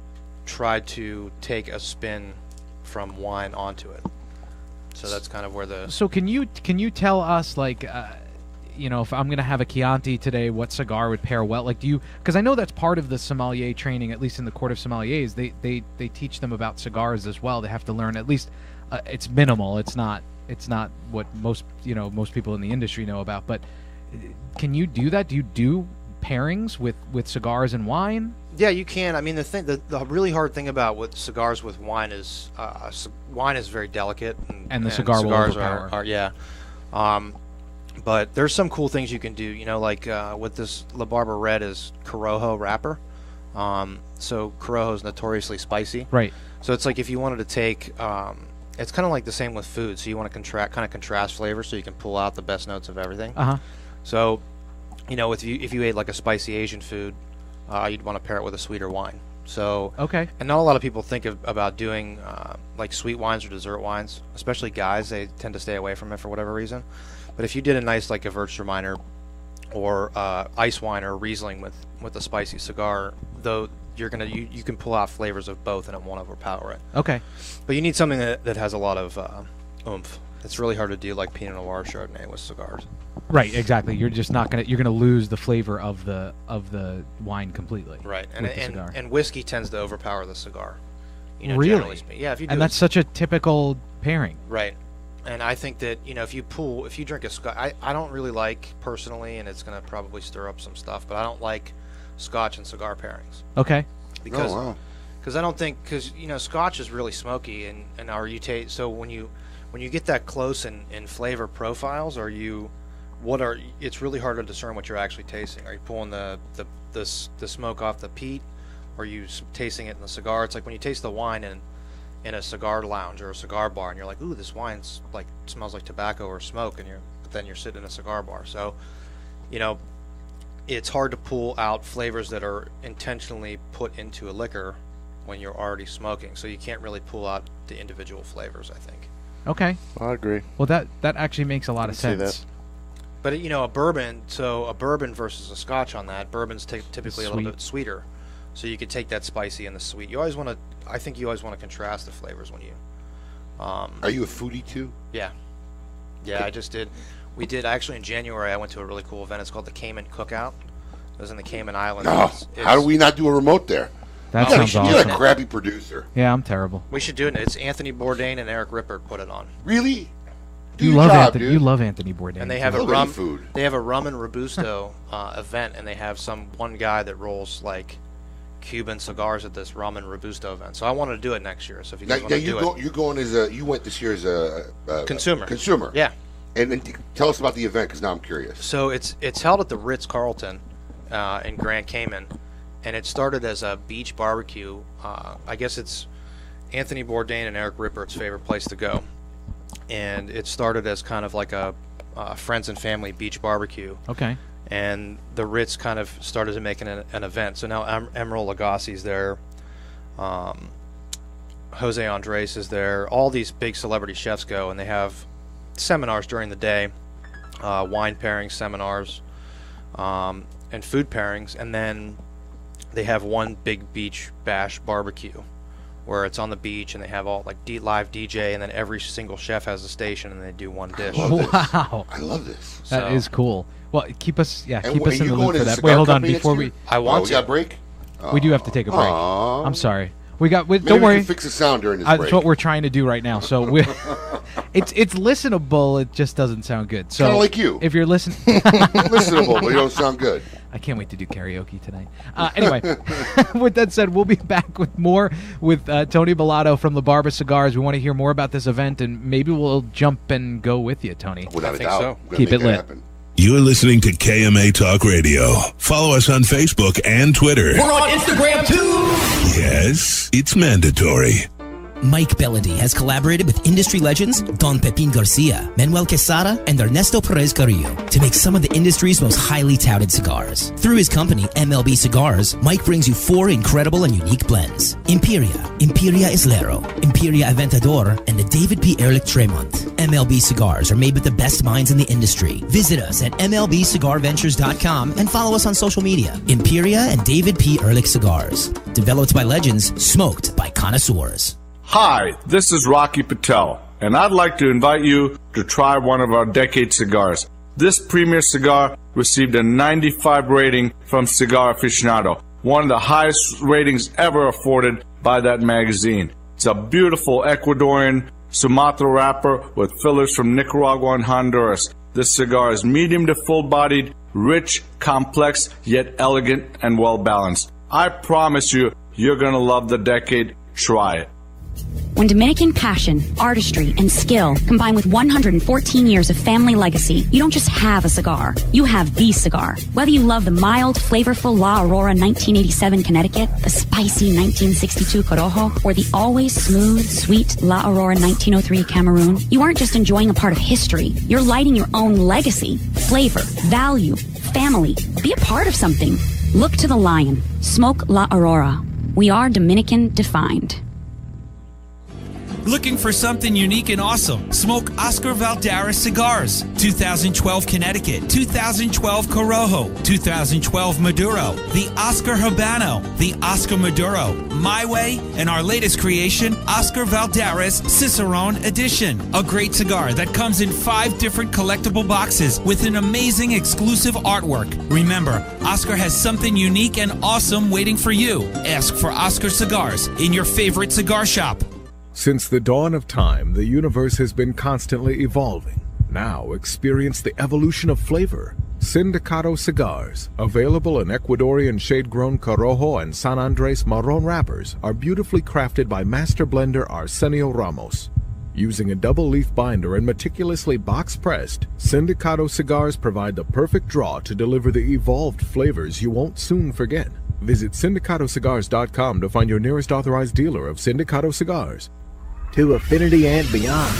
Speaker 3: tried to take a spin from wine onto it. So that's kind of where the.
Speaker 1: So can you tell us, like, if I'm gonna have a Chianti today, what cigar would pair well? Like, because I know that's part of the sommelier training, at least in the Court of Sommeliers. They teach them about cigars as well. They have to learn at least. It's minimal. It's not what most people in the industry know about. But can you do that? Do you do pairings with cigars and wine?
Speaker 3: Yeah, you can. I mean, the really hard thing about with cigars with wine is wine is very delicate,
Speaker 1: and the cigar will overpower.
Speaker 3: Yeah. But there's some cool things you can do. Like with this La Barba Red is Corojo wrapper. So Corojo is notoriously spicy.
Speaker 1: Right.
Speaker 3: So it's like if you wanted to take, it's kind of like the same with food. So you want to contrast flavors so you can pull out the best notes of everything. So, if you ate like a spicy Asian food, you'd want to pair it with a sweeter wine. So
Speaker 1: okay.
Speaker 3: And not a lot of people think about doing like sweet wines or dessert wines, especially guys. They tend to stay away from it for whatever reason. But if you did a nice like Gewürztraminer or ice wine or Riesling with a spicy cigar, though you can pull out flavors of both and it won't overpower it.
Speaker 1: Okay.
Speaker 3: But you need something that has a lot of oomph. It's really hard to do like Pinot Noir Chardonnay with cigars.
Speaker 1: Right, exactly. You're just not you're gonna lose the flavor of the wine completely.
Speaker 3: Right, and whiskey tends to overpower the cigar.
Speaker 1: Really?
Speaker 3: Yeah, if you do
Speaker 1: and that's such a typical pairing.
Speaker 3: Right, and I think that if you drink a Scotch, I don't really like personally, and it's gonna probably stir up some stuff, but I don't like Scotch and cigar pairings.
Speaker 1: Okay.
Speaker 3: Because I don't think Scotch is really smoky and so when you get that close in flavor profiles, it's really hard to discern what you're actually tasting. Are you pulling the smoke off the peat, or are you tasting it in the cigar? It's like when you taste the wine in a cigar lounge or a cigar bar, and you're like, ooh, this wine's like smells like tobacco or smoke, but then you're sitting in a cigar bar. So, it's hard to pull out flavors that are intentionally put into a liquor when you're already smoking. So you can't really pull out the individual flavors, I think.
Speaker 1: Okay.
Speaker 15: I agree.
Speaker 1: Well, that actually makes a lot of sense.
Speaker 3: But a bourbon versus a Scotch on that, bourbon's typically a little bit sweeter, so you could take that spicy and the sweet. I think you always want to contrast the flavors when you.
Speaker 2: Are you a foodie too?
Speaker 3: Yeah, I just did. We did actually in January. I went to a really cool event. It's called the Cayman Cookout. It was in the Cayman Islands.
Speaker 2: Oh, how do we not do a remote there?
Speaker 1: That sounds awesome.
Speaker 2: You're a crappy producer.
Speaker 1: Yeah, I'm terrible.
Speaker 3: We should do it. It's Anthony Bourdain and Eric Rippert put it on.
Speaker 2: Really?
Speaker 1: You love Anthony Bourdain.
Speaker 3: And they have a rum. They have a rum and robusto event, and they have one guy that rolls like Cuban cigars at this rum and robusto event. So I wanted to do it next year. So if you guys want to do it,
Speaker 2: you're going you went this year as a
Speaker 3: consumer.
Speaker 2: Consumer.
Speaker 3: Yeah.
Speaker 2: And tell us about the event because now I'm curious.
Speaker 3: So it's held at the Ritz-Carlton, in Grand Cayman, and it started as a beach barbecue. I guess it's Anthony Bourdain and Eric Rippert's favorite place to go, and it started as kind of like a friends and family beach barbecue.
Speaker 1: Okay.
Speaker 3: And the Ritz kind of started to make an event. So now Emeril Lagasse's there, Jose Andres is there. All these big celebrity chefs go, and they have seminars during the day, wine pairing seminars, and food pairings, and then they have one big beach bash barbecue where it's on the beach, and they have all like live DJ, and then every single chef has a station, and they do one dish.
Speaker 1: Wow,
Speaker 2: I love this.
Speaker 1: That is cool. Well, keep us in the
Speaker 2: you
Speaker 1: loop
Speaker 2: going
Speaker 1: for
Speaker 2: to
Speaker 1: that.
Speaker 2: the
Speaker 1: Wait, hold
Speaker 2: cigar
Speaker 1: on
Speaker 2: company
Speaker 1: before
Speaker 2: next
Speaker 1: we.
Speaker 2: year? We got a break.
Speaker 1: We do have to take a break.
Speaker 2: Aw.
Speaker 1: I'm sorry. Don't
Speaker 2: Maybe
Speaker 1: worry.
Speaker 2: we can fix the sound during this
Speaker 1: That's
Speaker 2: break.
Speaker 1: what we're trying to do right now. So it's listenable. It just doesn't sound good. So
Speaker 2: Kinda like you.
Speaker 1: If you're listening,
Speaker 2: Listenable, but you don't sound good.
Speaker 1: I can't wait to do karaoke tonight. Anyway, with that said, we'll be back with more with Tony Bellato from the Barba Cigars. We want to hear more about this event, and maybe we'll jump and go with you, Tony.
Speaker 2: Without a doubt. So.
Speaker 1: Keep it lit.
Speaker 2: Happen.
Speaker 4: You're listening to KMA Talk Radio. Follow us on Facebook and Twitter.
Speaker 5: We're on Instagram too!
Speaker 4: Yes, it's mandatory.
Speaker 5: Mike Bellady has collaborated with industry legends Don Pepin Garcia, Manuel Quesada, and Ernesto Perez Carrillo to make some of the industry's most highly touted cigars. Through his company, MLB Cigars, Mike brings you 4 incredible and unique blends. Imperia Islero, Imperia Aventador, and the David P. Ehrlich Tremont. MLB Cigars are made with the best minds in the industry. Visit us at MLBCigarVentures.com and follow us on social media. Imperia and David P. Ehrlich Cigars. Developed by legends, smoked by connoisseurs.
Speaker 16: Hi, this is Rocky Patel, and I'd like to invite you to try one of our decade cigars. This premier cigar received a 95 rating from Cigar Aficionado, one of the highest ratings ever afforded by that magazine. It's a beautiful Ecuadorian Sumatra wrapper with fillers from Nicaragua and Honduras. This cigar is medium to full-bodied, rich, complex, yet elegant and well-balanced. I promise you, you're going to love the decade. Try it.
Speaker 17: When Dominican passion, artistry, and skill combine with 114 years of family legacy, you don't just have a cigar, you have the cigar. Whether you love the mild, flavorful La Aurora 1987 Connecticut, the spicy 1962 Corojo, or the always smooth, sweet La Aurora 1903 Cameroon, you aren't just enjoying a part of history, you're lighting your own legacy, flavor, value, family. Be a part of something. Look to the lion. Smoke La Aurora. We are Dominican defined.
Speaker 18: Looking for something unique and awesome? Smoke Oscar Valderas cigars. 2012 Connecticut, 2012 Corojo, 2012 Maduro, the Oscar Habano, the Oscar Maduro, My Way, and our latest creation, Oscar Valderas Cicerone Edition. A great cigar that comes in 5 different collectible boxes with an amazing exclusive artwork. Remember, Oscar has something unique and awesome waiting for you. Ask for Oscar Cigars in your favorite cigar shop.
Speaker 7: Since the dawn of time, the universe has been constantly evolving. Now experience the evolution of flavor. Sindicato Cigars, available in Ecuadorian shade-grown Corojo and San Andres Marron wrappers, are beautifully crafted by master blender Arsenio Ramos. Using a double-leaf binder and meticulously box-pressed, Sindicato Cigars provide the perfect draw to deliver the evolved flavors you won't soon forget. Visit syndicatocigars.com to find your nearest authorized dealer of Sindicato Cigars.
Speaker 19: To affinity and beyond.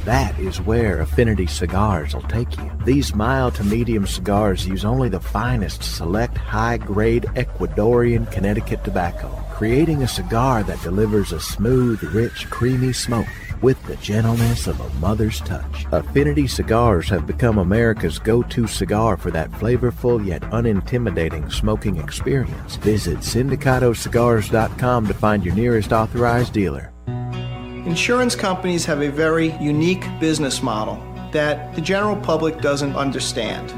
Speaker 19: That is where Affinity Cigars will take you. These mild to medium cigars use only the finest select high-grade Ecuadorian Connecticut tobacco, creating a cigar that delivers a smooth, rich, creamy smoke with the gentleness of a mother's touch. Affinity Cigars have become America's go-to cigar for that flavorful yet unintimidating smoking experience. Visit syndicatocigars.com to find your nearest authorized dealer.
Speaker 20: Insurance companies have a very unique business model that the general public doesn't understand.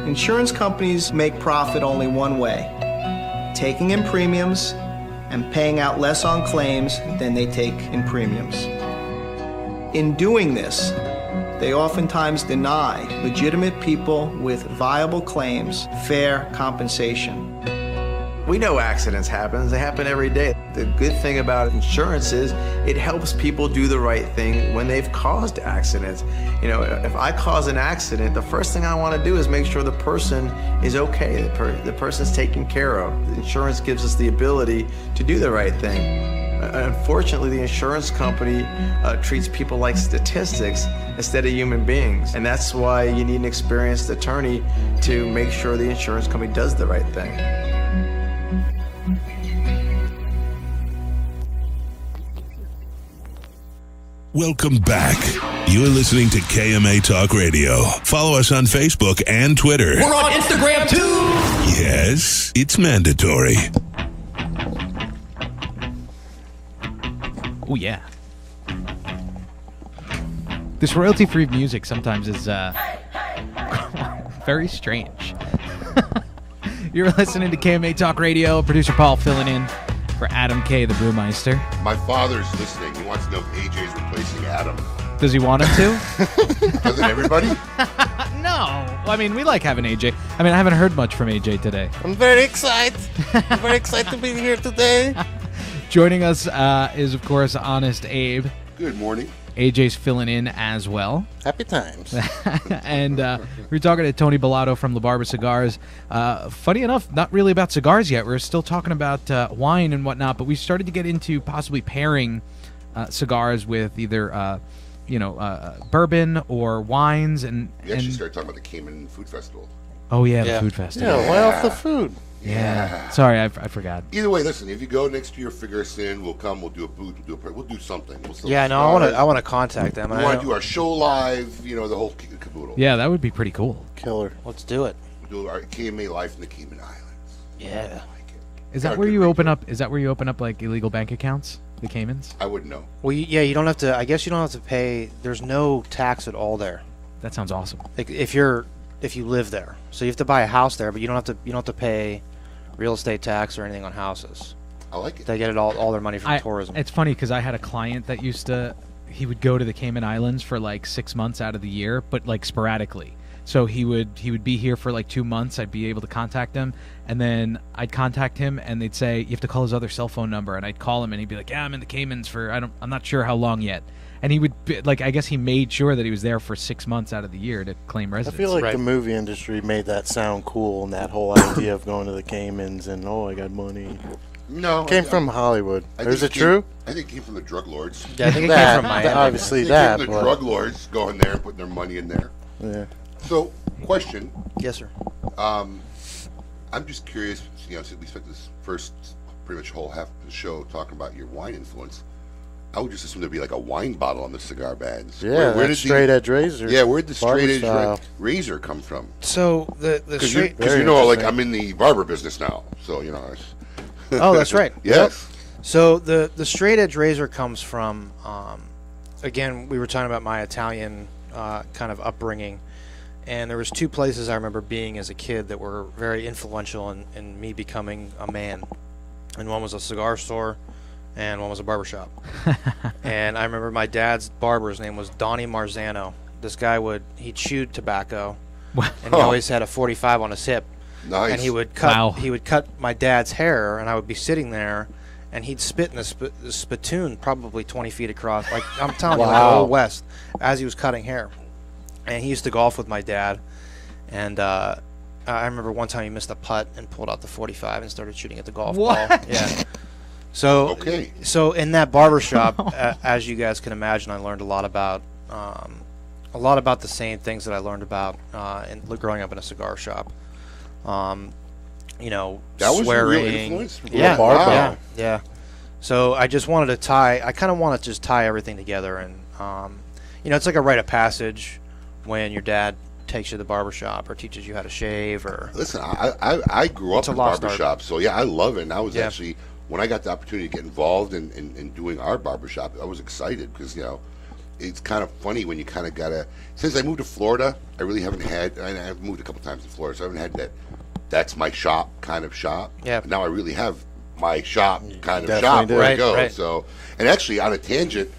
Speaker 20: Insurance companies make profit only one way, taking in premiums and paying out less on claims than they take in premiums. In doing this, they oftentimes deny legitimate people with viable claims fair compensation.
Speaker 21: We know accidents happen. They happen every day. The good thing about insurance is it helps people do the right thing when they've caused accidents. You know, if I cause an accident, the first thing I want to do is make sure the person is okay, the person's taken care of. Insurance gives us the ability to do the right thing. Unfortunately, the insurance company treats people like statistics instead of human beings. And that's why you need an experienced attorney to make sure the insurance company does the right thing.
Speaker 4: Welcome back. You're listening to KMA Talk Radio. Follow us on Facebook and Twitter.
Speaker 18: We're on Instagram too.
Speaker 4: Yes, it's mandatory.
Speaker 1: Oh, yeah. This royalty-free music sometimes is very strange. You're listening to KMA Talk Radio. Producer Paul filling in for Adam K., the Brewmeister.
Speaker 2: My father's listening. He wants to know if AJ's replacing Adam.
Speaker 1: Does he want him to?
Speaker 2: Doesn't everybody?
Speaker 1: No. Well, I mean, we like having AJ. I mean, I haven't heard much from AJ today.
Speaker 15: I'm very excited. I'm very excited to be here today.
Speaker 1: Joining us is, of course, Honest Abe.
Speaker 2: Good morning.
Speaker 1: AJ's filling in as well.
Speaker 15: Happy times.
Speaker 1: And we're talking to Tony Bellato from La Barba Cigars. Funny enough, not really about cigars yet. We're still talking about wine and whatnot, but we started to get into possibly pairing cigars with either, bourbon or wines. And
Speaker 2: We actually started talking about the Cayman Food Festival.
Speaker 1: Oh, yeah, the food festival.
Speaker 15: Yeah, why off the food?
Speaker 1: Yeah. Sorry, I forgot.
Speaker 2: Either way, listen. If you go next year, figure us in. We'll come. We'll do a booth. We'll do something. We'll sell
Speaker 3: Yeah, no,
Speaker 2: cigars.
Speaker 3: I want to contact them.
Speaker 2: We want to do our show live. You know, the whole caboodle.
Speaker 1: Yeah, that would be pretty cool.
Speaker 15: Killer.
Speaker 3: Let's do it.
Speaker 2: We'll do our KMA life in the Cayman Islands.
Speaker 3: Yeah.
Speaker 1: Is that where you open up? Is that where you open up like illegal bank accounts? The Caymans?
Speaker 2: I wouldn't know.
Speaker 3: Well, you don't have to. I guess you don't have to pay. There's no tax at all there.
Speaker 1: That sounds awesome.
Speaker 3: Like if you live there, so you have to buy a house there, but you don't have to pay real estate tax or anything on houses.
Speaker 2: I like it.
Speaker 3: They get all their money from tourism.
Speaker 1: It's funny because I had a client that he would go to the Cayman Islands for like 6 months out of the year, but like sporadically. So he would be here for like 2 months. I'd be able to contact him, and then I'd contact him, and they'd say you have to call his other cell phone number, and I'd call him, and he'd be like, "Yeah, I'm in the Caymans for I'm not sure how long yet." And he would I guess he made sure that he was there for 6 months out of the year to claim
Speaker 15: I
Speaker 1: residence.
Speaker 15: feel like the movie industry made that sound cool, and that whole idea of going to the Caymans and I got money.
Speaker 2: No,
Speaker 15: It came from Hollywood. Is it
Speaker 2: came-
Speaker 15: true?
Speaker 2: I think it came from the drug lords.
Speaker 3: Yeah, I think it
Speaker 15: That-
Speaker 3: came from Miami.
Speaker 15: obviously
Speaker 2: I think
Speaker 15: that,
Speaker 2: It came from the
Speaker 15: but-
Speaker 2: drug lords going there and putting their money in there.
Speaker 15: Yeah.
Speaker 2: So, question.
Speaker 3: Yes, sir.
Speaker 2: I'm just curious. Since we spent this first pretty much whole half of the show talking about your wine influence, I would just assume there'd be like a wine bottle on the cigar bands.
Speaker 15: Yeah,
Speaker 2: where
Speaker 15: that straight edge razor.
Speaker 2: Yeah, where did the
Speaker 15: Barber
Speaker 2: straight edge
Speaker 15: style.
Speaker 2: razor come from?
Speaker 3: So the
Speaker 2: Because
Speaker 3: straight.
Speaker 2: you know, like I'm in the barber business now, so you know.
Speaker 3: Oh, that's right.
Speaker 2: Yes.
Speaker 3: So the straight edge razor comes from, again, we were talking about my Italian kind of upbringing, and there was two places I remember being as a kid that were very influential in me becoming a man, and one was a cigar store, and one was a barbershop. And I remember my dad's barber's name was Donnie Marzano. This guy he chewed tobacco, and he always had a 45 on his hip.
Speaker 2: Nice.
Speaker 3: And he would cut my dad's hair, and I would be sitting there, and he'd spit in the spittoon probably 20 feet across. Like I'm telling you, like the
Speaker 15: Wow.
Speaker 3: whole West, as he was cutting hair. And he used to golf with my dad, and I remember one time he missed a putt and pulled out the 45 and started shooting at the golf ball. Yeah. So So in that barbershop, as you guys can imagine, I learned a lot about the same things that I learned about growing up in a cigar shop.
Speaker 2: That was your real
Speaker 3: swearing.
Speaker 2: influence?
Speaker 3: Yeah,
Speaker 2: Wow.
Speaker 3: yeah. So I just wanted to I kind of want to just tie everything together, and it's like a rite of passage when your dad takes you to the barbershop or teaches you how to shave. Or
Speaker 2: Listen, I grew up
Speaker 3: It's a
Speaker 2: in the
Speaker 3: lost
Speaker 2: barbershop, so yeah, I love it. And I was
Speaker 3: Yeah.
Speaker 2: actually, when I got the opportunity to get involved in doing our barbershop, I was excited because, it's kind of funny when you kind of got to, since I moved to Florida, I really haven't had, and I've moved a couple times to Florida, so I haven't had that's my shop kind of shop.
Speaker 3: Yeah.
Speaker 2: Now I really have my shop kind of
Speaker 15: definitely
Speaker 2: shop
Speaker 15: do.
Speaker 2: where I
Speaker 3: Right,
Speaker 2: go.
Speaker 3: right.
Speaker 2: So, and actually on a tangent,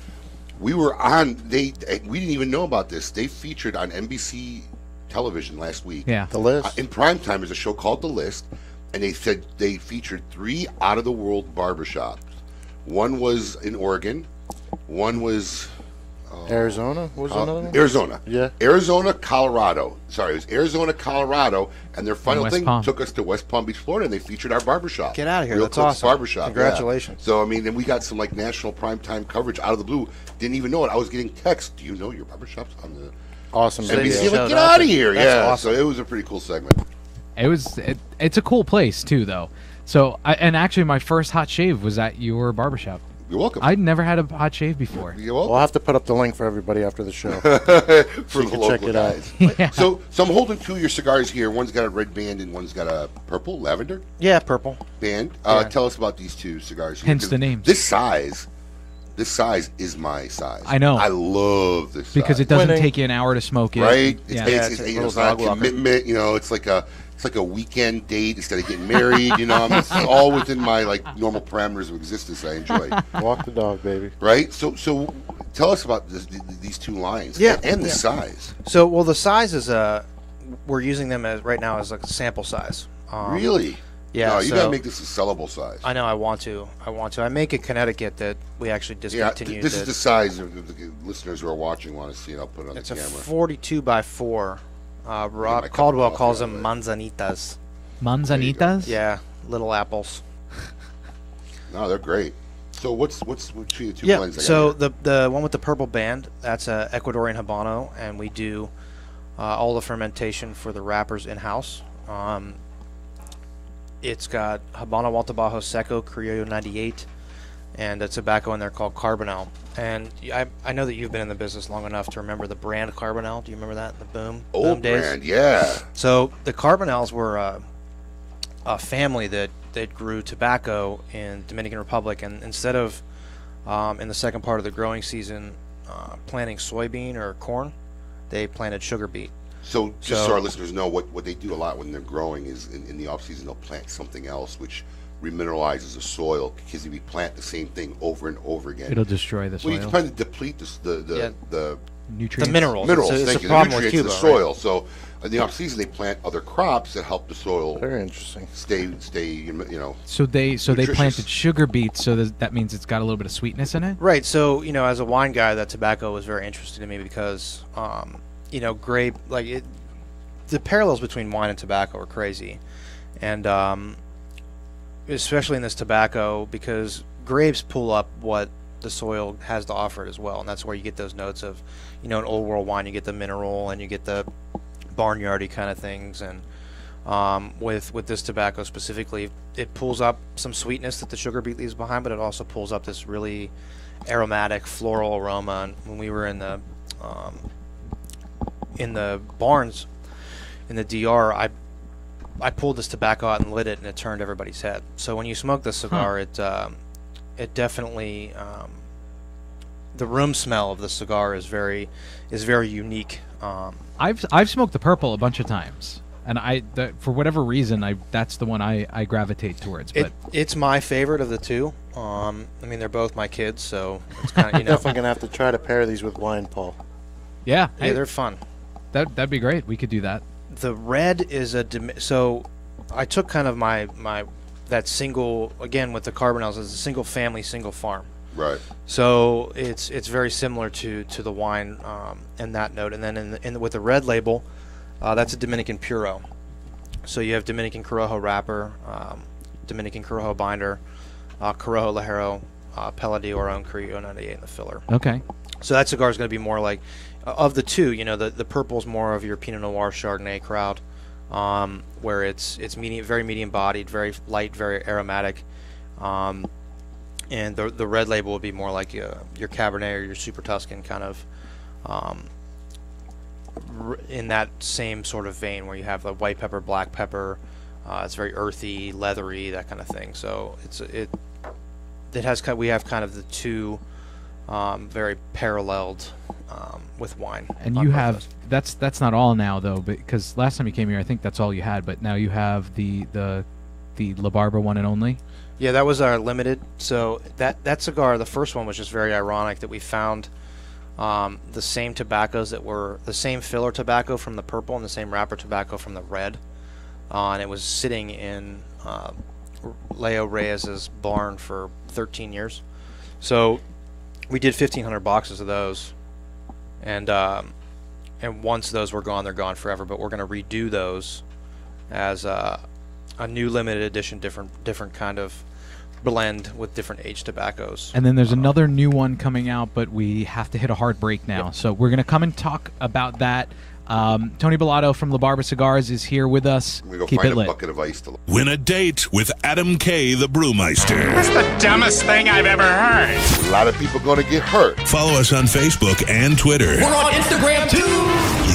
Speaker 2: we were on, we didn't even know about this. They featured on NBC television last week.
Speaker 1: Yeah.
Speaker 15: The List.
Speaker 2: In prime time, there's a show called The List, and they said they featured 3 out-of-the-world barbershops. One was in Oregon, one was
Speaker 15: Arizona? What was another one?
Speaker 2: Arizona.
Speaker 15: Yeah.
Speaker 2: Arizona, Colorado. Sorry, it was Arizona, Colorado, and their final
Speaker 1: West
Speaker 2: thing
Speaker 1: Palm.
Speaker 2: took us to West Palm Beach, Florida, and they featured our barbershop.
Speaker 3: Get out of here.
Speaker 2: Real
Speaker 3: That's
Speaker 2: Clips
Speaker 3: awesome.
Speaker 2: Barbershop.
Speaker 3: Congratulations.
Speaker 2: Yeah. So, I mean, then we got some, like, national primetime coverage out of the blue. Didn't even know it. I was getting texts. Do you know your barbershop's on the
Speaker 15: Awesome.
Speaker 2: NBC?
Speaker 3: Yeah.
Speaker 2: Like, get out of here.
Speaker 3: That's
Speaker 2: Yeah.
Speaker 3: awesome.
Speaker 2: So it was a pretty cool segment.
Speaker 1: It's a cool place too, though. So, and actually, my first hot shave was at your barbershop.
Speaker 2: You're welcome.
Speaker 1: I'd never had a hot shave before.
Speaker 2: You're welcome.
Speaker 15: We'll have to put up the link for everybody after the show.
Speaker 2: For
Speaker 15: you
Speaker 2: the
Speaker 15: can check
Speaker 2: local
Speaker 15: it out.
Speaker 2: guys.
Speaker 1: Yeah.
Speaker 2: So I'm holding 2 of your cigars here. One's got a red band and one's got a purple, lavender
Speaker 3: Yeah, purple.
Speaker 2: band.
Speaker 3: Yeah.
Speaker 2: Tell us about these 2 cigars here.
Speaker 1: Hence
Speaker 2: 'Cause
Speaker 1: the names.
Speaker 2: This size is my size.
Speaker 1: I know.
Speaker 2: I love this
Speaker 1: Because
Speaker 2: size.
Speaker 1: it doesn't
Speaker 15: Winning.
Speaker 1: take you an hour to smoke it.
Speaker 2: Right?
Speaker 1: Yeah.
Speaker 2: It's
Speaker 3: it's
Speaker 2: you know,
Speaker 3: a
Speaker 2: it's not
Speaker 3: little
Speaker 2: a
Speaker 3: dog walker.
Speaker 2: commitment. You know, it's like a weekend date instead of getting married. You know, I mean, it's all within my like normal parameters of existence. I enjoy.
Speaker 15: Walk the dog, baby.
Speaker 2: Right? So tell us about these 2 lines.
Speaker 3: Yeah.
Speaker 2: And the
Speaker 3: Yeah.
Speaker 2: size.
Speaker 3: So, well, the size is we're using them as right now as like a sample size.
Speaker 2: Really?
Speaker 3: Yeah.
Speaker 2: No, you
Speaker 3: so
Speaker 2: gotta make this a sellable size.
Speaker 3: I know. I want to. I make in Connecticut that we actually
Speaker 2: Yeah,
Speaker 3: discontinued.
Speaker 2: this is the size of the listeners who are watching want to see it. I'll put it on
Speaker 3: It's
Speaker 2: the
Speaker 3: a
Speaker 2: camera.
Speaker 3: 42 by 4.
Speaker 2: my
Speaker 3: Rob
Speaker 2: cup
Speaker 3: Caldwell
Speaker 2: of coffee
Speaker 3: calls
Speaker 2: on
Speaker 3: them
Speaker 2: that.
Speaker 3: manzanitas.
Speaker 1: Manzanitas?
Speaker 3: Yeah, little apples.
Speaker 2: No, they're great. So what's between the 2
Speaker 3: Yeah.
Speaker 2: blends? I got
Speaker 3: So
Speaker 2: here?
Speaker 3: the one with the purple band, that's a Ecuadorian Habano, and we do all the fermentation for the wrappers in house. It's got Habano Alto Bajo Seco Criollo 98, and a tobacco in there called Carbonell. And I know that you've been in the business long enough to remember the brand Carbonell. Do you remember that in the boom
Speaker 2: Old
Speaker 3: days?
Speaker 2: brand, yeah.
Speaker 3: So the Carbonells were a family that grew tobacco in Dominican Republic, and instead of in the second part of the growing season planting soybean or corn, they planted sugar beet.
Speaker 2: So just so our listeners know, what they do a lot when they're growing is in the off season they'll plant something else which remineralizes the soil, because if you plant the same thing over and over again,
Speaker 1: It'll destroy the soil.
Speaker 2: Well, you kind of deplete the
Speaker 1: nutrients.
Speaker 3: The minerals.
Speaker 2: Minerals,
Speaker 3: It's
Speaker 2: thank
Speaker 3: a
Speaker 2: you.
Speaker 3: problem
Speaker 2: The
Speaker 3: with
Speaker 2: nutrients
Speaker 3: Cuba,
Speaker 2: in the soil. So in the off season they plant other crops that help the soil.
Speaker 15: Very interesting.
Speaker 2: Stay you know.
Speaker 1: So they
Speaker 2: nutritious.
Speaker 1: planted sugar beets, so that means it's got a little bit of sweetness in it.
Speaker 3: Right. So as a wine guy, that tobacco was very interesting to me because grape the parallels between wine and tobacco are crazy, and especially in this tobacco because grapes pull up what the soil has to offer it as well, and that's where you get those notes of an old world wine. You get the mineral and you get the barnyardy kind of things, and with this tobacco specifically, it pulls up some sweetness that the sugar beet leaves behind, but it also pulls up this really aromatic floral aroma. And when we were in the barns in the DR, I pulled this tobacco out and lit it, and it turned everybody's head. So when you smoke this cigar, it definitely the room smell of the cigar is very unique.
Speaker 1: I've smoked the purple a bunch of times, and for whatever reason that's the one I gravitate towards. But
Speaker 3: it's my favorite of the 2. I mean, they're both my kids, so it's kind of
Speaker 15: Definitely gonna have to try to pair these with wine, Paul.
Speaker 1: yeah,
Speaker 3: they're fun.
Speaker 1: That'd be great. We could do that.
Speaker 3: The red is so I took kind of my that single, again with the Carbonells, as a single family, single farm.
Speaker 2: Right.
Speaker 3: So it's very similar to the wine in that note. And then with the red label, that's a Dominican Puro. So you have Dominican Corojo wrapper, Dominican Corojo binder, Corojo Ligero, Pela de Oro, and Criollo 98 in the filler.
Speaker 1: Okay.
Speaker 3: So that cigar is going to be more like, of the 2, the purple's more of your Pinot Noir Chardonnay crowd, where it's medium, very medium bodied, very light, very aromatic, and the red label would be more like your Cabernet or your Super Tuscan kind of, in that same sort of vein where you have the white pepper, black pepper. It's very earthy, leathery, that kind of thing. So we have kind of the 2 very paralleled with wine.
Speaker 1: And you have that's not all now though, because last time you came here, I think that's all you had. But now you have the La Barba one and only.
Speaker 3: Yeah, that was our limited. So that cigar, the first one, was just very ironic that we found the same tobaccos that were the same filler tobacco from the purple and the same wrapper tobacco from the red. and it was sitting in Leo Reyes's barn for 13 years. So we did 1,500 boxes of those, and once those were gone, they're gone forever. But we're going to redo those as a new limited edition, different kind of blend with different aged tobaccos.
Speaker 1: And then there's another new one coming out, but we have to hit a hard break now.
Speaker 3: Yep.
Speaker 1: So we're going to come and talk about that. Tony Bellato from La Barba Cigars is here with us.
Speaker 2: We go
Speaker 1: Keep
Speaker 2: find
Speaker 1: it
Speaker 2: a
Speaker 1: lit.
Speaker 2: bucket of ice to
Speaker 4: Win a date with Adam K., the Brewmeister.
Speaker 10: That's the dumbest thing I've ever heard.
Speaker 2: A lot of people going to get hurt.
Speaker 4: Follow us on Facebook and Twitter.
Speaker 5: We're on Instagram too.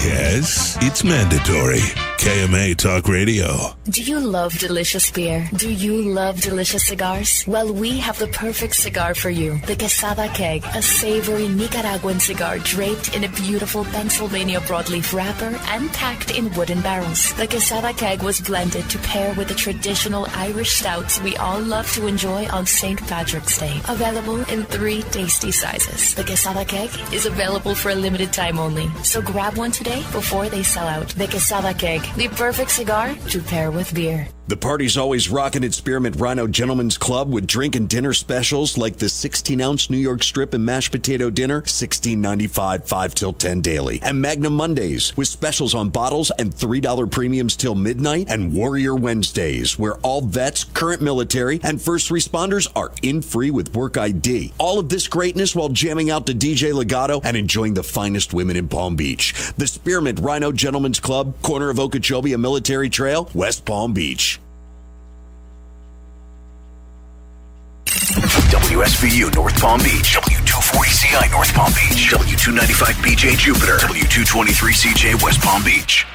Speaker 4: Yes, it's mandatory. KMA Talk Radio.
Speaker 8: Do you love delicious beer? Do you love delicious cigars? Well, we have the perfect cigar for you. The Quesada Keg, a savory Nicaraguan cigar draped in a beautiful Pennsylvania broadleaf wrapper and packed in wooden barrels. The Quesada Keg was blended to pair with the traditional Irish stouts we all love to enjoy on St. Patrick's Day. Available in 3 tasty sizes. The Quesada Keg is available for a limited time only, so grab one today before they sell out. The Quesada Keg, the perfect cigar to pair with beer.
Speaker 22: The party's always rocking at Spearmint Rhino Gentlemen's Club with drink and dinner specials like the 16-ounce New York strip and mashed potato dinner, $16.95, 5 till 10 daily. And Magnum Mondays with specials on bottles and $3 premiums till midnight. And Warrior Wednesdays, where all vets, current military, and first responders are in free with work ID. All of this greatness while jamming out to DJ Legato and enjoying the finest women in Palm Beach. The Spearmint Rhino Gentlemen's Club, corner of Okeechobee and Military Trail, West Palm Beach.
Speaker 23: WSVU North Palm Beach, W240CI North Palm Beach, W295BJ Jupiter, W223CJ West Palm Beach.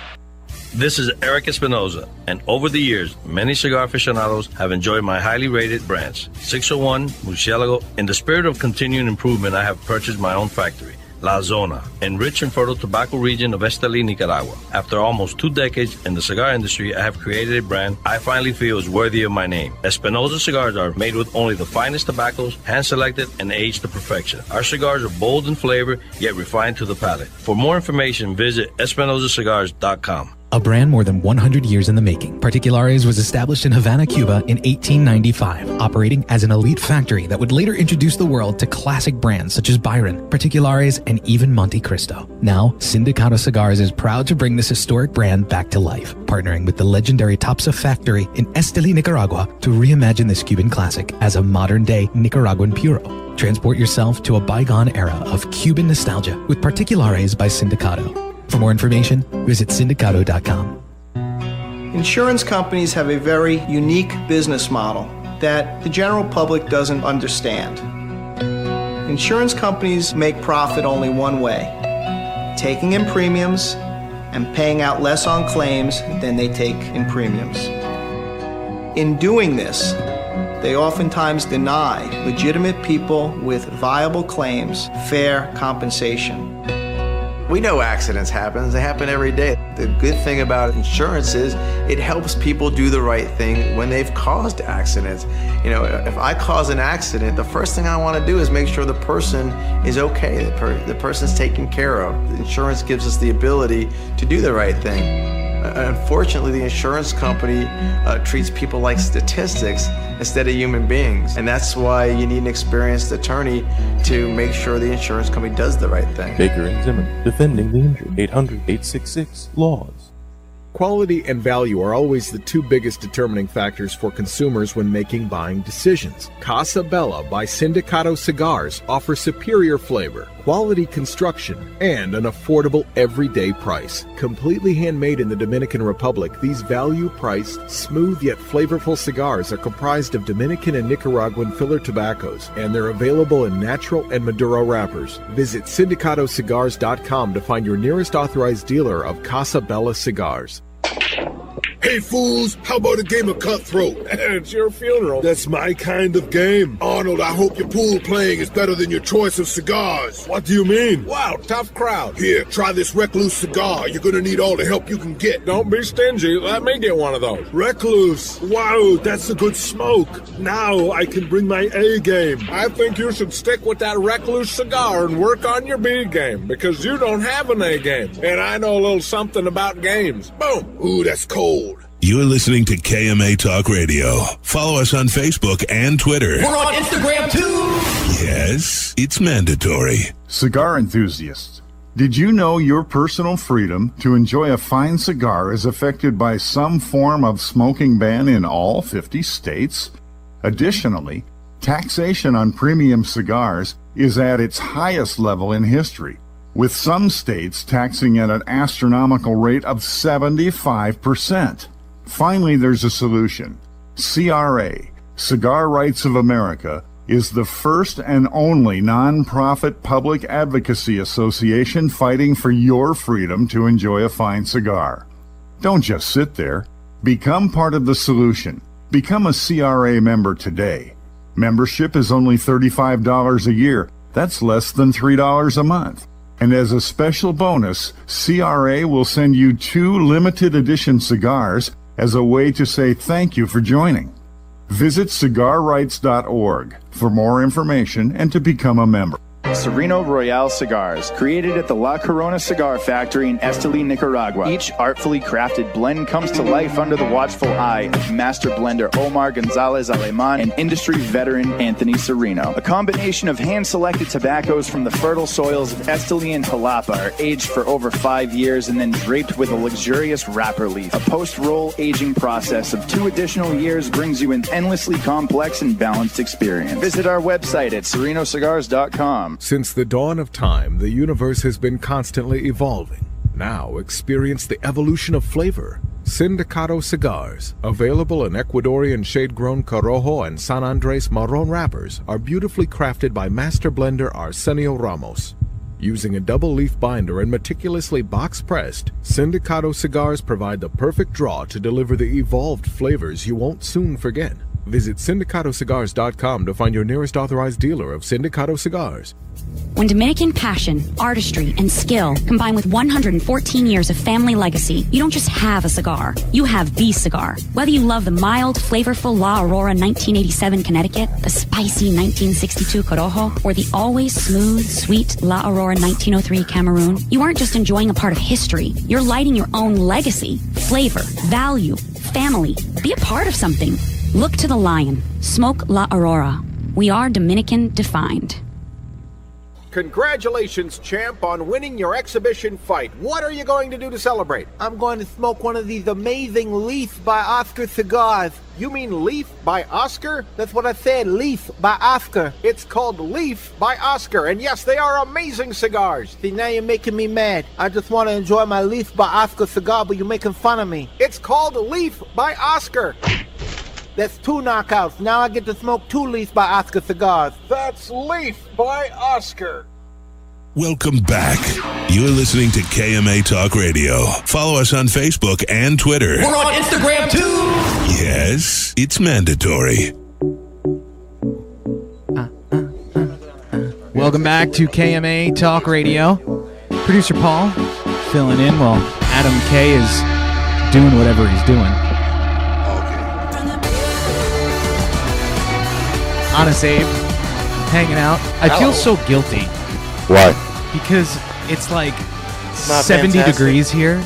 Speaker 24: This is Eric Espinoza, and over the years, many cigar aficionados have enjoyed my highly rated brands, 601, Murcielago. In the spirit of continuing improvement, I have purchased my own factory, La Zona, in rich and fertile tobacco region of Estelí, Nicaragua. After almost 2 decades in the cigar industry, I have created a brand I finally feel is worthy of my name. Espinoza cigars are made with only the finest tobaccos, hand-selected and aged to perfection. Our cigars are bold in flavor, yet refined to the palate. For more information, visit EspinozaCigars.com.
Speaker 25: A brand more than 100 years in the making, Particulares was established in Havana, Cuba in 1895, operating as an elite factory that would later introduce the world to classic brands such as Byron, Particulares, and even Monte Cristo. Now, Sindicato Cigars is proud to bring this historic brand back to life, partnering with the legendary Topsa factory in Estelí, Nicaragua to reimagine this Cuban classic as a modern-day Nicaraguan puro. Transport yourself to a bygone era of Cuban nostalgia with Particulares by Sindicato. For more information, visit Sindicato.com.
Speaker 20: Insurance companies have a very unique business model that the general public doesn't understand. Insurance companies make profit only one way, taking in premiums and paying out less on claims than they take in premiums. In doing this, they oftentimes deny legitimate people with viable claims fair compensation.
Speaker 21: We know accidents happen. They happen every day. The good thing about insurance is it helps people do the right thing when they've caused accidents. You know, if I cause an accident, the first thing I want to do is make sure the person is okay, the person's taken care of. Insurance gives us the ability to do the right thing. Unfortunately, the insurance company treats people like statistics instead of human beings. And that's why you need an experienced attorney to make sure the insurance company does the right thing.
Speaker 26: Baker and Zimmerman, defending the injured. 800-866-LAWS.
Speaker 7: Quality and value are always the 2 biggest determining factors for consumers when making buying decisions. Casa Bella by Sindicato Cigars offers superior flavor, quality construction, and an affordable everyday price. Completely handmade in the Dominican Republic, these value-priced, smooth yet flavorful cigars are comprised of Dominican and Nicaraguan filler tobaccos, and they're available in natural and Maduro wrappers. Visit SindicatoCigars.com to find your nearest authorized dealer of Casa Bella cigars.
Speaker 27: Hey fools, how about a game of Cutthroat? It's your funeral. That's my kind of game. Arnold, I hope your pool playing is better than your choice of cigars. What do you mean? Wow, tough crowd. Here, try this Recluse cigar. You're gonna need all the help you can get. Don't be stingy. Let me get one of those. Recluse. Wow, that's a good smoke. Now I can bring my A game. I think you should stick with that Recluse cigar and work on your B game, because you don't have an A game. And I know a little something about games. Boom. Ooh, that's cold.
Speaker 4: You're listening to KMA Talk Radio. Follow us on Facebook and Twitter.
Speaker 6: We're on Instagram too.
Speaker 4: Yes, it's mandatory.
Speaker 9: Cigar enthusiasts, did you know your personal freedom to enjoy a fine cigar is affected by some form of smoking ban in all 50 states? Additionally, taxation on premium cigars is at its highest level in history, with some states taxing at an astronomical rate of 75%. Finally, there's a solution. CRA, Cigar Rights of America, is the first and only nonprofit public advocacy association fighting for your freedom to enjoy a fine cigar. Don't just sit there. Become part of the solution. Become a CRA member today. Membership is only $35 a year. That's less than $3 a month. And as a special bonus, CRA will send you 2 limited edition cigars as a way to say thank you for joining. Visit cigarrights.org for more information and to become a member.
Speaker 11: Sereno Royale Cigars, created at the La Corona Cigar Factory in Esteli, Nicaragua. Each artfully crafted blend comes to life under the watchful eye of master blender Omar Gonzalez Aleman and industry veteran Anthony Sereno. A combination of hand-selected tobaccos from the fertile soils of Esteli and Jalapa are aged for over 5 years and then draped with a luxurious wrapper leaf. A post-roll aging process of 2 additional years brings you an endlessly complex and balanced experience. Visit our website at serenocigars.com.
Speaker 7: Since the dawn of time, the universe has been constantly evolving. Now experience the evolution of flavor. Sindicato Cigars, available in Ecuadorian shade-grown Corojo and San Andres Marron wrappers, are beautifully crafted by master blender Arsenio Ramos. Using a double-leaf binder and meticulously box-pressed, Sindicato Cigars provide the perfect draw to deliver the evolved flavors you won't soon forget. Visit syndicatocigars.com to find your nearest authorized dealer of Sindicato Cigars.
Speaker 17: When Dominican passion, artistry, and skill combine with 114 years of family legacy, you don't just have a cigar, you have the cigar. Whether you love the mild, flavorful La Aurora 1987 Connecticut, the spicy 1962 Corojo, or the always smooth, sweet La Aurora 1903 Cameroon, you aren't just enjoying a part of history, you're lighting your own legacy, flavor, value, family. Be a part of something. Look to the lion. Smoke La Aurora. We are Dominican defined.
Speaker 12: Congratulations, champ, on winning your exhibition fight. What are you going to do to celebrate?
Speaker 13: I'm going to smoke one of these amazing Leaf by Oscar cigars.
Speaker 12: You mean Leaf by Oscar?
Speaker 13: That's what I said, Leaf by Oscar.
Speaker 12: It's called Leaf by Oscar, and yes, they are amazing cigars.
Speaker 13: See, now you're making me mad. I just want to enjoy my Leaf by Oscar cigar, but you're making fun of me.
Speaker 12: It's called Leaf by Oscar.
Speaker 13: That's 2 knockouts. Now I get to smoke 2 Leaf by Oscar cigars.
Speaker 12: That's Leaf by Oscar.
Speaker 4: Welcome back. You're listening to KMA Talk Radio. Follow us on Facebook and Twitter.
Speaker 6: We're on Instagram too.
Speaker 4: Yes, it's mandatory.
Speaker 1: Welcome back to KMA Talk Radio. Producer Paul filling in while Adam K is doing whatever he's doing. Honest Abe, hanging out. I feel so guilty.
Speaker 2: Why?
Speaker 1: Because it's like
Speaker 15: not
Speaker 1: 70
Speaker 15: fantastic.
Speaker 1: degrees here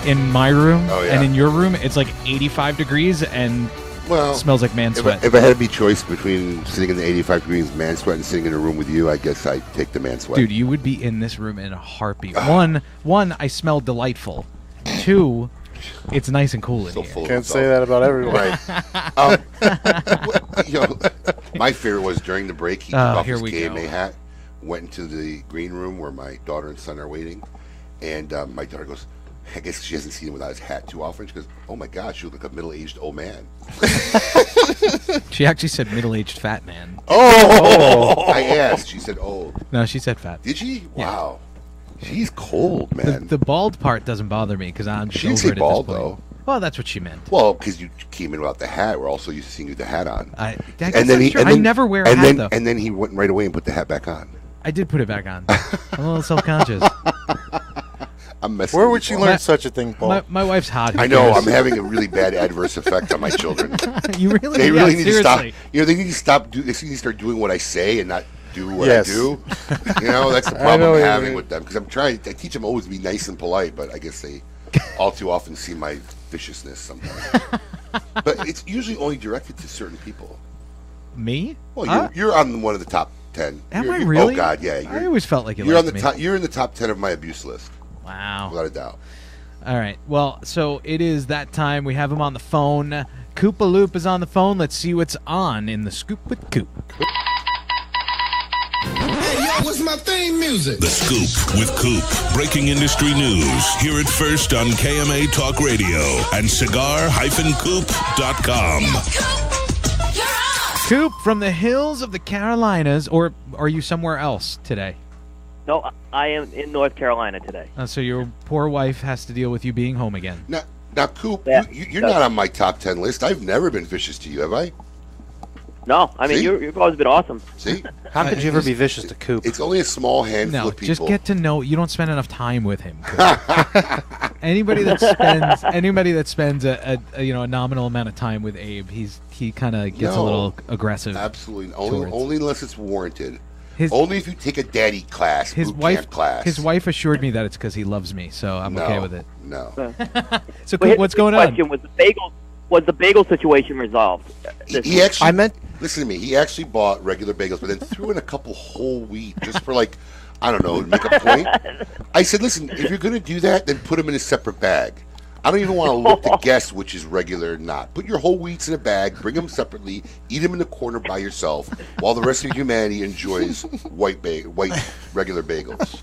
Speaker 1: in my room,
Speaker 2: Oh, yeah.
Speaker 1: and in your room it's like 85 degrees and
Speaker 2: Well,
Speaker 1: smells like man sweat.
Speaker 2: If I had to be choice between sitting in the 85 degrees man sweat and sitting in a room with you, I guess I'd take the man sweat.
Speaker 1: Dude, you would be in this room in a heartbeat. One, I smell delightful. 2, it's nice and cool in here.
Speaker 15: Can't say that about everyone.
Speaker 2: Right. You know, my favorite was during the break, he took off
Speaker 1: here
Speaker 2: his
Speaker 1: we
Speaker 2: KMA
Speaker 1: go.
Speaker 2: hat, went into the green room where my daughter and son are waiting, and my daughter goes, I guess she hasn't seen him without his hat too often. She goes, oh my gosh, you look like a middle-aged old man.
Speaker 1: She actually said middle-aged fat man.
Speaker 2: Oh! I asked. She said old.
Speaker 1: No, she said fat.
Speaker 2: Did she?
Speaker 1: Yeah.
Speaker 2: Wow. She's cold, man.
Speaker 1: The bald part doesn't bother me because I'm
Speaker 2: She didn't
Speaker 1: over
Speaker 2: say
Speaker 1: it
Speaker 2: bald,
Speaker 1: at this
Speaker 2: though.
Speaker 1: point. Well, that's what she meant.
Speaker 2: Well, because you came in without the hat. We're also used to seeing you with the hat on.
Speaker 1: I guess that's true. I never wear a hat, though.
Speaker 2: And then he went right away and put the hat back on.
Speaker 1: I did put it back on. I'm a little self-conscious.
Speaker 2: I'm messing
Speaker 15: Where
Speaker 2: with
Speaker 15: would
Speaker 2: you,
Speaker 15: she
Speaker 2: Paul.
Speaker 15: learn such a thing, Paul?
Speaker 1: My wife's hot.
Speaker 2: I know. I'm having a really bad adverse effect on my children.
Speaker 1: You really?
Speaker 2: They really need
Speaker 1: seriously.
Speaker 2: to stop. You know, they need to stop. They need to start doing what I say and not do what
Speaker 15: Yes.
Speaker 2: I do. You know, that's the
Speaker 15: I know
Speaker 2: problem
Speaker 15: what
Speaker 2: I'm
Speaker 15: you
Speaker 2: having
Speaker 15: mean.
Speaker 2: with them because I teach them always to be nice and polite, but I guess they all too often see my viciousness sometimes. But it's usually only directed to certain people.
Speaker 1: Me?
Speaker 2: Well, you're on one of the top 10.
Speaker 1: Am I really?
Speaker 2: Oh God, yeah.
Speaker 1: I always felt like
Speaker 2: you're on the
Speaker 1: me.
Speaker 2: top. You're in the top 10 of my abuse list.
Speaker 1: Wow,
Speaker 2: without a doubt.
Speaker 1: All right. Well, so it is that time. We have him on the phone. Koopa Loop is on the phone. Let's see what's on in the Scoop with Coop.
Speaker 27: Hey, yo, what's my theme music?
Speaker 4: The Scoop with Coop. Breaking industry news. Hear it first on KMA Talk Radio and cigar-coop.com.
Speaker 1: Coop, from the hills of the Carolinas, or are you somewhere else today?
Speaker 3: No, I am in North Carolina today.
Speaker 1: So your poor wife has to deal with you being home again.
Speaker 2: Now, Coop, you're not on my top 10 list. I've never been vicious to you, have I?
Speaker 3: No, I mean, you've always been awesome.
Speaker 2: See?
Speaker 5: How could you ever be vicious to Coop?
Speaker 2: It's only a small handful of people.
Speaker 1: Just get to know. You don't spend enough time with him. Anybody that spends a nominal amount of time with Abe, he kind of gets a little aggressive.
Speaker 2: Absolutely, only unless it's warranted.
Speaker 1: His,
Speaker 2: Only if you take a daddy class,
Speaker 1: his
Speaker 2: boot
Speaker 1: wife
Speaker 2: camp class.
Speaker 1: His wife assured me that it's because he loves me, so I'm okay with it.
Speaker 2: No.
Speaker 1: So what's going on?
Speaker 3: Was the bagel situation resolved?
Speaker 2: He actually, listen to me. He actually bought regular bagels, but then threw in a couple whole wheat just for like, I don't know, to make a point. I said, listen, if you're going to do that, then put them in a separate bag. I don't even want to look to guess which is regular or not. Put your whole wheats in a bag, bring them separately, eat them in the corner by yourself, while the rest of humanity enjoys white regular bagels.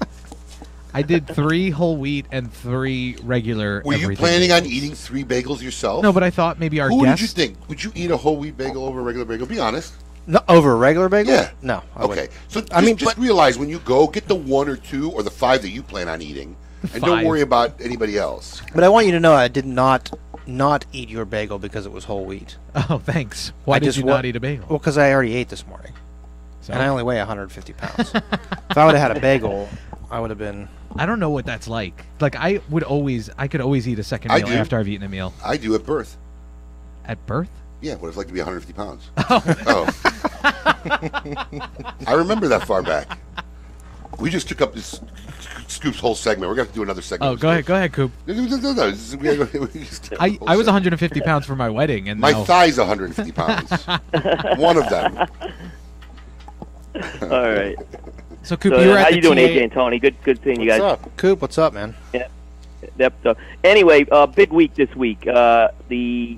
Speaker 1: I did 3 whole wheat and 3 regular.
Speaker 2: Were you planning on eating 3 bagels yourself?
Speaker 1: No, but I thought maybe our
Speaker 2: Who
Speaker 1: guest.
Speaker 2: did you think? Would you eat a whole wheat bagel over a regular bagel? Be honest.
Speaker 5: No, over a regular bagel?
Speaker 2: Yeah.
Speaker 5: No.
Speaker 2: Okay. So just realize when you go, get the 1 or 2 or the 5 that you plan on eating, and don't worry about anybody else.
Speaker 5: But I want you to know I did not eat your bagel because it was whole wheat.
Speaker 1: Oh, thanks. Why did you not eat a bagel?
Speaker 5: Well, because I already ate this morning.
Speaker 1: So?
Speaker 5: And I only weigh 150 pounds. If I would have had a bagel, I would have been...
Speaker 1: I don't know what that's like. Like, I could always eat a second meal after I've eaten a meal.
Speaker 2: I do at birth.
Speaker 1: At birth?
Speaker 2: Yeah, what it's like to be 150 pounds. Oh. I remember that far back. We just took up this Scoop's whole segment. We're going to have to do another segment.
Speaker 1: Oh, go ahead, Coop.
Speaker 2: No.
Speaker 1: I was 150 pounds for my wedding, and
Speaker 2: my thigh's 150 pounds. One of them.
Speaker 3: All right.
Speaker 1: So Coop, you were at
Speaker 3: how
Speaker 1: the
Speaker 3: you doing,
Speaker 1: TA?
Speaker 3: AJ and Tony? Good seeing you guys.
Speaker 5: What's up, Coop? What's up, man?
Speaker 3: Yeah. Yep. So anyway, big week this week. The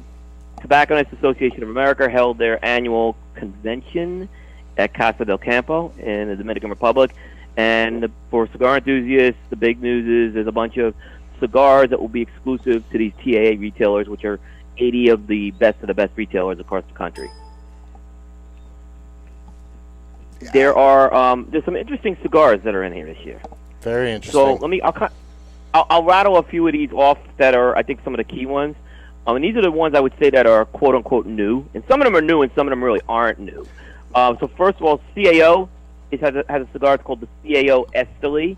Speaker 3: Tobacconists Association of America held their annual convention at Casa del Campo in the Dominican Republic. And for cigar enthusiasts, the big news is there's a bunch of cigars that will be exclusive to these TAA retailers, which are 80 of the best retailers across the country. There are there's some interesting cigars that are in here this year.
Speaker 15: Very interesting.
Speaker 3: So I'll rattle a few of these off that are, I think, some of the key ones. And these are the ones I would say that are quote unquote new, and some of them are new, and some of them really aren't new. So first of all, CAO has a cigar called the CAO Esteli.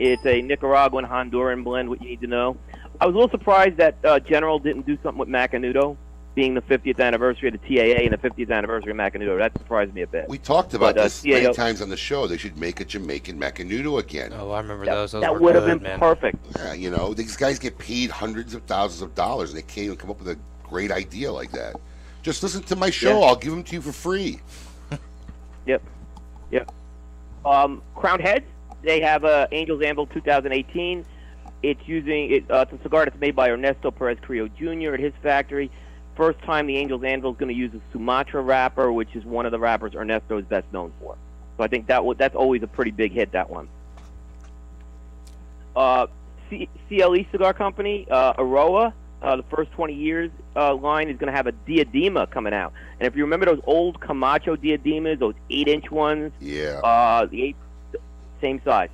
Speaker 3: It's a Nicaraguan Honduran blend. What you need to know. I was a little surprised that General didn't do something with Macanudo, being the 50th anniversary of the TAA and the 50th anniversary of Macanudo. That surprised me a bit.
Speaker 2: We talked about this many times on the show. They should make a Jamaican Macanudo again.
Speaker 5: Oh, I remember those.
Speaker 3: That would have been perfect.
Speaker 2: Yeah, these guys get paid hundreds of thousands of dollars, and they can't even come up with a great idea like that. Just listen to my show. I'll give them to you for free.
Speaker 3: Yep. Crowned Heads, they have Angel's Anvil 2018. It's it's a cigar that's made by Ernesto Perez Carrillo Jr. at his factory. First time the Angel's Anvil is going to use a Sumatra wrapper, which is one of the wrappers Ernesto is best known for. So I think that's always a pretty big hit, that one. CLE Cigar Company, Aroa, the first 20 years line is going to have a Diadema coming out. And if you remember those old Camacho Diademas, those 8-inch ones, the same size.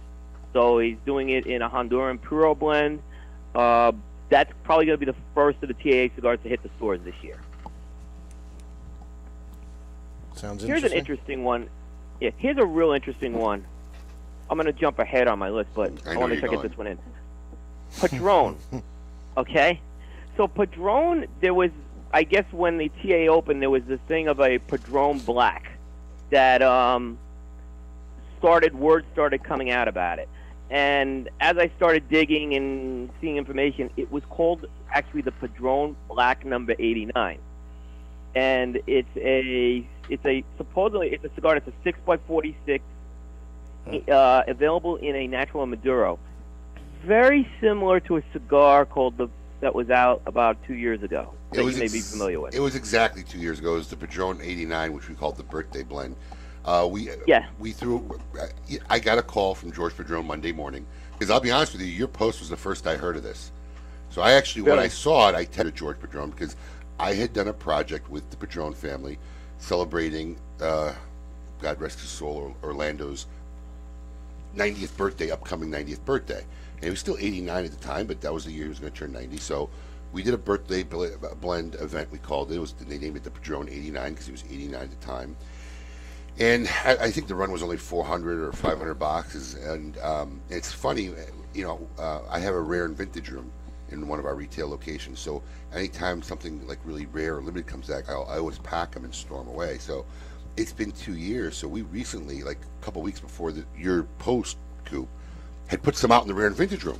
Speaker 3: So he's doing it in a Honduran Puro blend. That's probably going to be the first of the TAA cigars to hit the stores this year.
Speaker 15: Sounds
Speaker 3: Here's an interesting one. Yeah, here's a real interesting one. I'm going to jump ahead on my list, but I want to make sure I get this one in. Padron. Okay? So Padron, there was, I guess when the TA opened, there was this thing of a Padron Black that word started coming out about it. And as I started digging and seeing information, it was called actually the Padron Black Number 89. And supposedly it's a cigar that's a 6x46, available in a natural Maduro. Very similar to a cigar that was out about 2 years ago. That you may be familiar with.
Speaker 2: It was exactly 2 years ago. It was the Padron 89, which we called the birthday blend. I got a call from George Padron Monday morning, because I'll be honest with you, your post was the first I heard of this. So I actually, when I saw it, I texted George Padron, because I had done a project with the Padron family celebrating, God rest his soul, Orlando's 90th birthday, upcoming 90th birthday. And he was still 89 at the time, but that was the year he was going to turn 90. So we did a birthday blend event, we called it. They named it the Padron 89 because he was 89 at the time. And I think the run was only 400 or 500 boxes. And it's funny, I have a rare and vintage room in one of our retail locations. So anytime something like really rare or limited comes back, I always pack them and store them away. So it's been 2 years. So we recently, like a couple weeks before your post, Coop, had put some out in the rare and vintage room.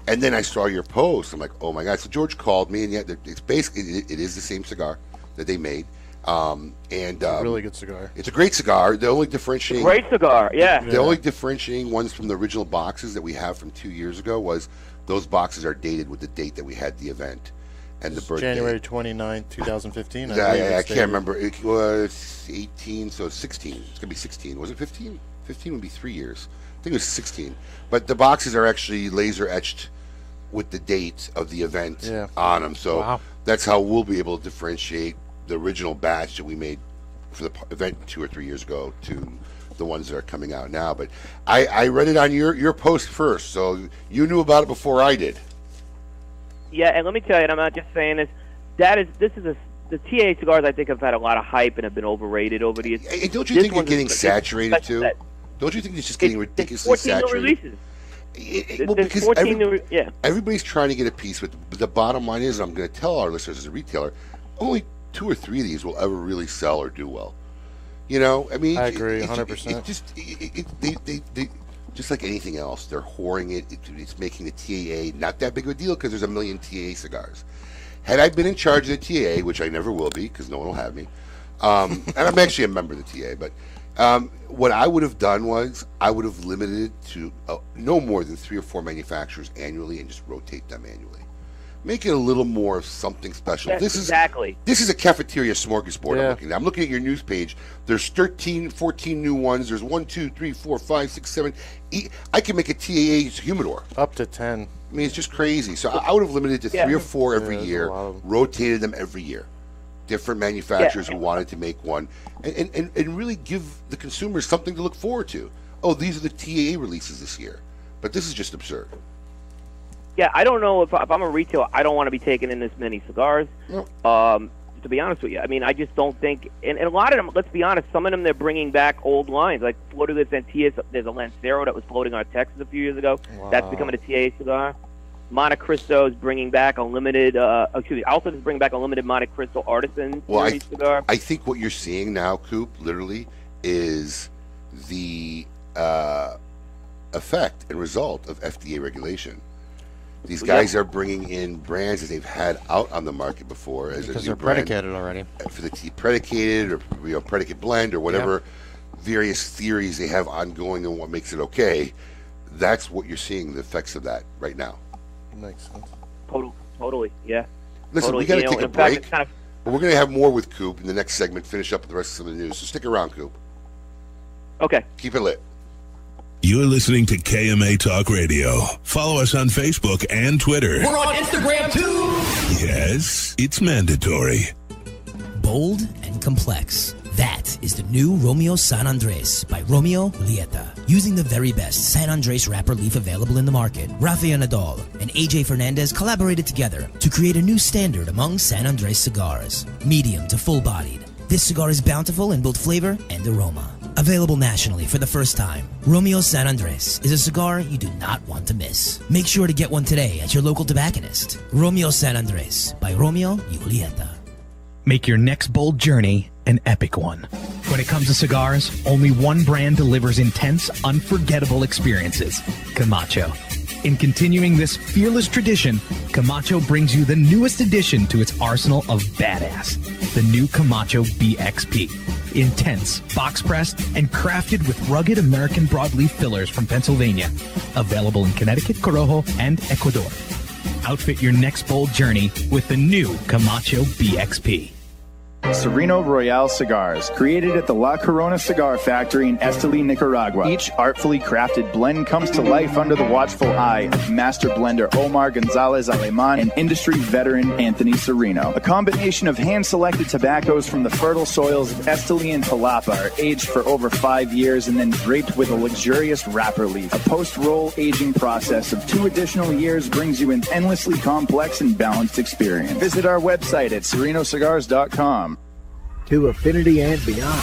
Speaker 2: And then I saw your post. I'm like, oh my God. So George called me, and it's basically, it is the same cigar that they made. It's
Speaker 5: a really good cigar.
Speaker 2: It's a great cigar. The only differentiating...
Speaker 3: Great cigar, yeah.
Speaker 2: The only differentiating ones from the original boxes that we have from 2 years ago was those boxes are dated with the date that we had the event and the birthday.
Speaker 15: January 29, 2015.
Speaker 2: I can't remember. It was 18, so 16. It's going to be 16. Was it 15? 15 would be 3 years. I think it was 16. But the boxes are actually laser etched with the date of the event on them. So that's how we'll be able to differentiate the original batch that we made for the event 2 or 3 years ago to the ones that are coming out now. But I read it on your post first, so you knew about it before I did.
Speaker 3: Yeah, and let me tell you, and I'm not just saying this. The TA cigars I think have had a lot of hype and have been overrated over the years.
Speaker 2: And don't you think they're getting saturated too? Don't you think it's just getting ridiculously saturated? Because everybody's trying to get a piece, but the bottom line is, I'm going to tell our listeners as a retailer, only 2 or 3 of these will ever really sell or do well. I mean,
Speaker 15: I agree 100%.
Speaker 2: They just like anything else, they're whoring it. It's making the TAA not that big of a deal because there's a million TAA cigars. Had I been in charge of the TAA, which I never will be because no one will have me, and I'm actually a member of the TAA, but what I would have done was I would have limited it to no more than 3 or 4 manufacturers annually and just rotate them annually. Make it a little more of something special.
Speaker 3: Yes,
Speaker 2: This is a cafeteria smorgasbord. I'm looking at your news page. There's 13, 14 new ones. There's 1, 2, 3, 4, 5, 6, 7. I can make a TAA humidor.
Speaker 15: Up to 10.
Speaker 2: I mean, it's just crazy. So I would have limited it to 3 or 4 every year, rotated them every year. Different manufacturers who wanted to make one, and really give the consumers something to look forward to. Oh, these are the TAA releases this year. But this is just absurd.
Speaker 3: Yeah, I don't know if I'm a retailer, I don't want to be taking in this many cigars.
Speaker 2: No.
Speaker 3: To be honest with you, I mean, I just don't think. And a lot of them, let's be honest, some of them they're bringing back old lines. Like Flor de Antillas, there's a Lancero that was floating out of Texas a few years ago.
Speaker 15: Wow.
Speaker 3: That's becoming a TAA cigar. Monte Cristo is bringing back a limited. Alton is bringing back a limited Monte Cristo Artisan series cigar.
Speaker 2: I think what you're seeing now, Coop, literally, is the effect and result of FDA regulation. These guys are bringing in brands that they've had out on the market before as
Speaker 5: because
Speaker 2: a new
Speaker 5: they're
Speaker 2: brand
Speaker 5: predicated already
Speaker 2: for the predicated or predicate blend or whatever various theories they have ongoing on what makes it okay. That's what you're seeing, the effects of that right now.
Speaker 15: Makes sense.
Speaker 3: Totally, yeah.
Speaker 2: Listen, we got to take a break, but we're going to have more with Coop in the next segment. Finish up with the rest of some of the news. So stick around, Coop.
Speaker 3: Okay.
Speaker 2: Keep it lit.
Speaker 4: You're listening to KMA Talk Radio. Follow us on Facebook and Twitter.
Speaker 6: We're on Instagram too.
Speaker 4: Yes, it's mandatory.
Speaker 8: Bold and complex. That is the new Romeo San Andres by Romeo Julieta. Using the very best San Andres wrapper leaf available in the market, Rafael Nadal and AJ Fernandez collaborated together to create a new standard among San Andres cigars. Medium to full-bodied, this cigar is bountiful in both flavor and aroma. Available nationally for the first time, Romeo San Andres is a cigar you do not want to miss. Make sure to get one today at your local tobacconist. Romeo San Andres by Romeo Julieta.
Speaker 25: Make your next bold journey an epic one. When it comes to cigars, only one brand delivers intense, unforgettable experiences: Camacho. In continuing this fearless tradition, Camacho brings you the newest addition to its arsenal of badass, the new Camacho BXP. Intense, box-pressed, and crafted with rugged American broadleaf fillers from Pennsylvania. Available in Connecticut, Corojo, and Ecuador. Outfit your next bold journey with the new Camacho BXP.
Speaker 11: Sereno Royale Cigars, created at the La Corona Cigar Factory in Esteli, Nicaragua. Each artfully crafted blend comes to life under the watchful eye of master blender Omar Gonzalez Aleman and industry veteran Anthony Sereno. A combination of hand-selected tobaccos from the fertile soils of Esteli and Jalapa are aged for over 5 years and then draped with a luxurious wrapper leaf. A post-roll aging process of 2 additional years brings you an endlessly complex and balanced experience. Visit our website at serenocigars.com.
Speaker 7: To affinity and beyond.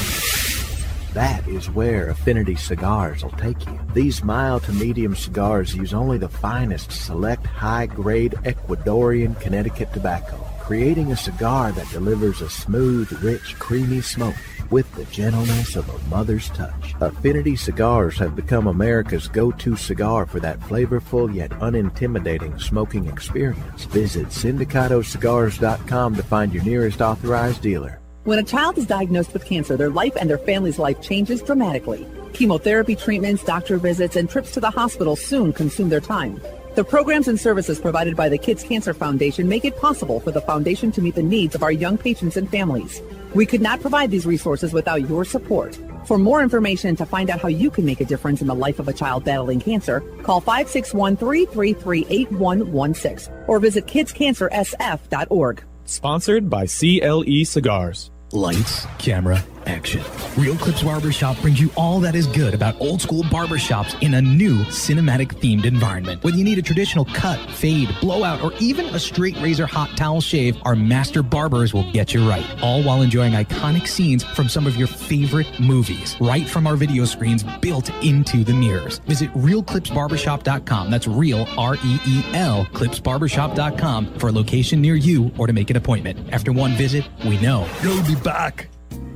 Speaker 7: That is where Affinity Cigars will take you. These mild to medium cigars use only the finest select high-grade Ecuadorian Connecticut tobacco, creating a cigar that delivers a smooth, rich, creamy smoke with the gentleness of a mother's touch. Affinity Cigars have become America's go-to cigar for that flavorful yet unintimidating smoking experience. Visit syndicatocigars.com to find your nearest authorized dealer.
Speaker 10: When a child is diagnosed with cancer, their life and their family's life changes dramatically. Chemotherapy treatments, doctor visits, and trips to the hospital soon consume their time. The programs and services provided by the Kids Cancer Foundation make it possible for the foundation to meet the needs of our young patients and families. We could not provide these resources without your support. For more information and to find out how you can make a difference in the life of a child battling cancer, call 561-333-8116 or visit kidscancersf.org.
Speaker 26: Sponsored by CLE Cigars.
Speaker 25: Lights, camera, action. Real Clips Barbershop brings you all that is good about old school barbershops in a new cinematic themed environment. Whether you need a traditional cut, fade, blowout, or even a straight razor hot towel shave, our master barbers will get you right. All while enjoying iconic scenes from some of your favorite movies, right from our video screens built into the mirrors. Visit realclipsbarbershop.com. That's real, R-E-E-L, clipsbarbershop.com for a location near you or to make an appointment. After one visit, we know you'll be back.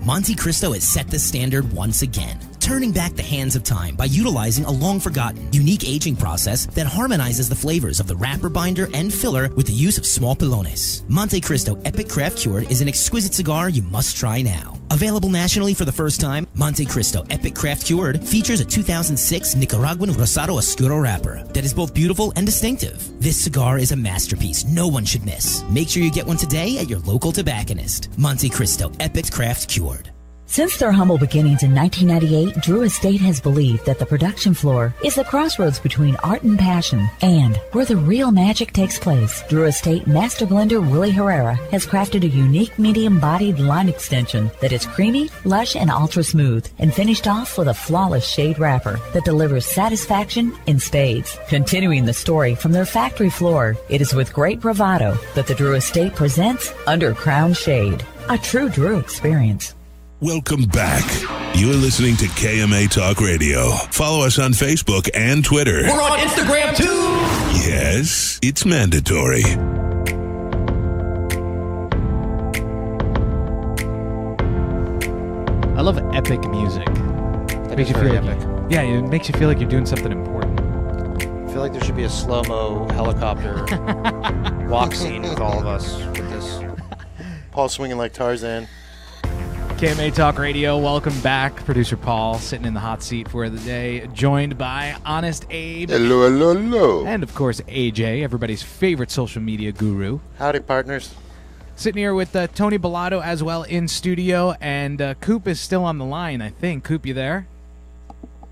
Speaker 8: Monte Cristo has set the standard once again, turning back the hands of time by utilizing a long-forgotten, unique aging process that harmonizes the flavors of the wrapper binder and filler with the use of small pilones. Monte Cristo Epic Craft Cured is an exquisite cigar you must try now. Available nationally for the first time, Monte Cristo Epic Craft Cured features a 2006 Nicaraguan Rosado Oscuro wrapper that is both beautiful and distinctive. This cigar is a masterpiece no one should miss. Make sure you get one today at your local tobacconist. Monte Cristo Epic Craft Cured.
Speaker 14: Since their humble beginnings in 1998, Drew Estate has believed that the production floor is the crossroads between art and passion, and where the real magic takes place. Drew Estate Master Blender Willie Herrera has crafted a unique medium-bodied line extension that is creamy, lush, and ultra-smooth, and finished off with a flawless shade wrapper that delivers satisfaction in spades. Continuing the story from their factory floor, it is with great bravado that the Drew Estate presents Under Crown Shade, a true Drew experience.
Speaker 4: Welcome back. You're listening to KMA Talk Radio. Follow us on Facebook and Twitter.
Speaker 6: We're on Instagram too.
Speaker 4: Yes, it's mandatory.
Speaker 1: I love epic music.
Speaker 5: That
Speaker 1: makes
Speaker 5: is
Speaker 1: you feel
Speaker 5: very
Speaker 1: like
Speaker 5: epic.
Speaker 1: Yeah, it makes you feel like you're doing something important.
Speaker 5: I feel like there should be a slow-mo helicopter walk scene with all of us with this.
Speaker 15: Paul swinging like Tarzan.
Speaker 1: KMA Talk Radio, welcome back. Producer Paul sitting in the hot seat for the day, joined by Honest Abe.
Speaker 2: Hello, hello, hello.
Speaker 1: And, of course, AJ, everybody's favorite social media guru.
Speaker 15: Howdy, partners.
Speaker 1: Sitting here with Tony Bellato as well in studio, and Coop is still on the line, I think. Coop, you there?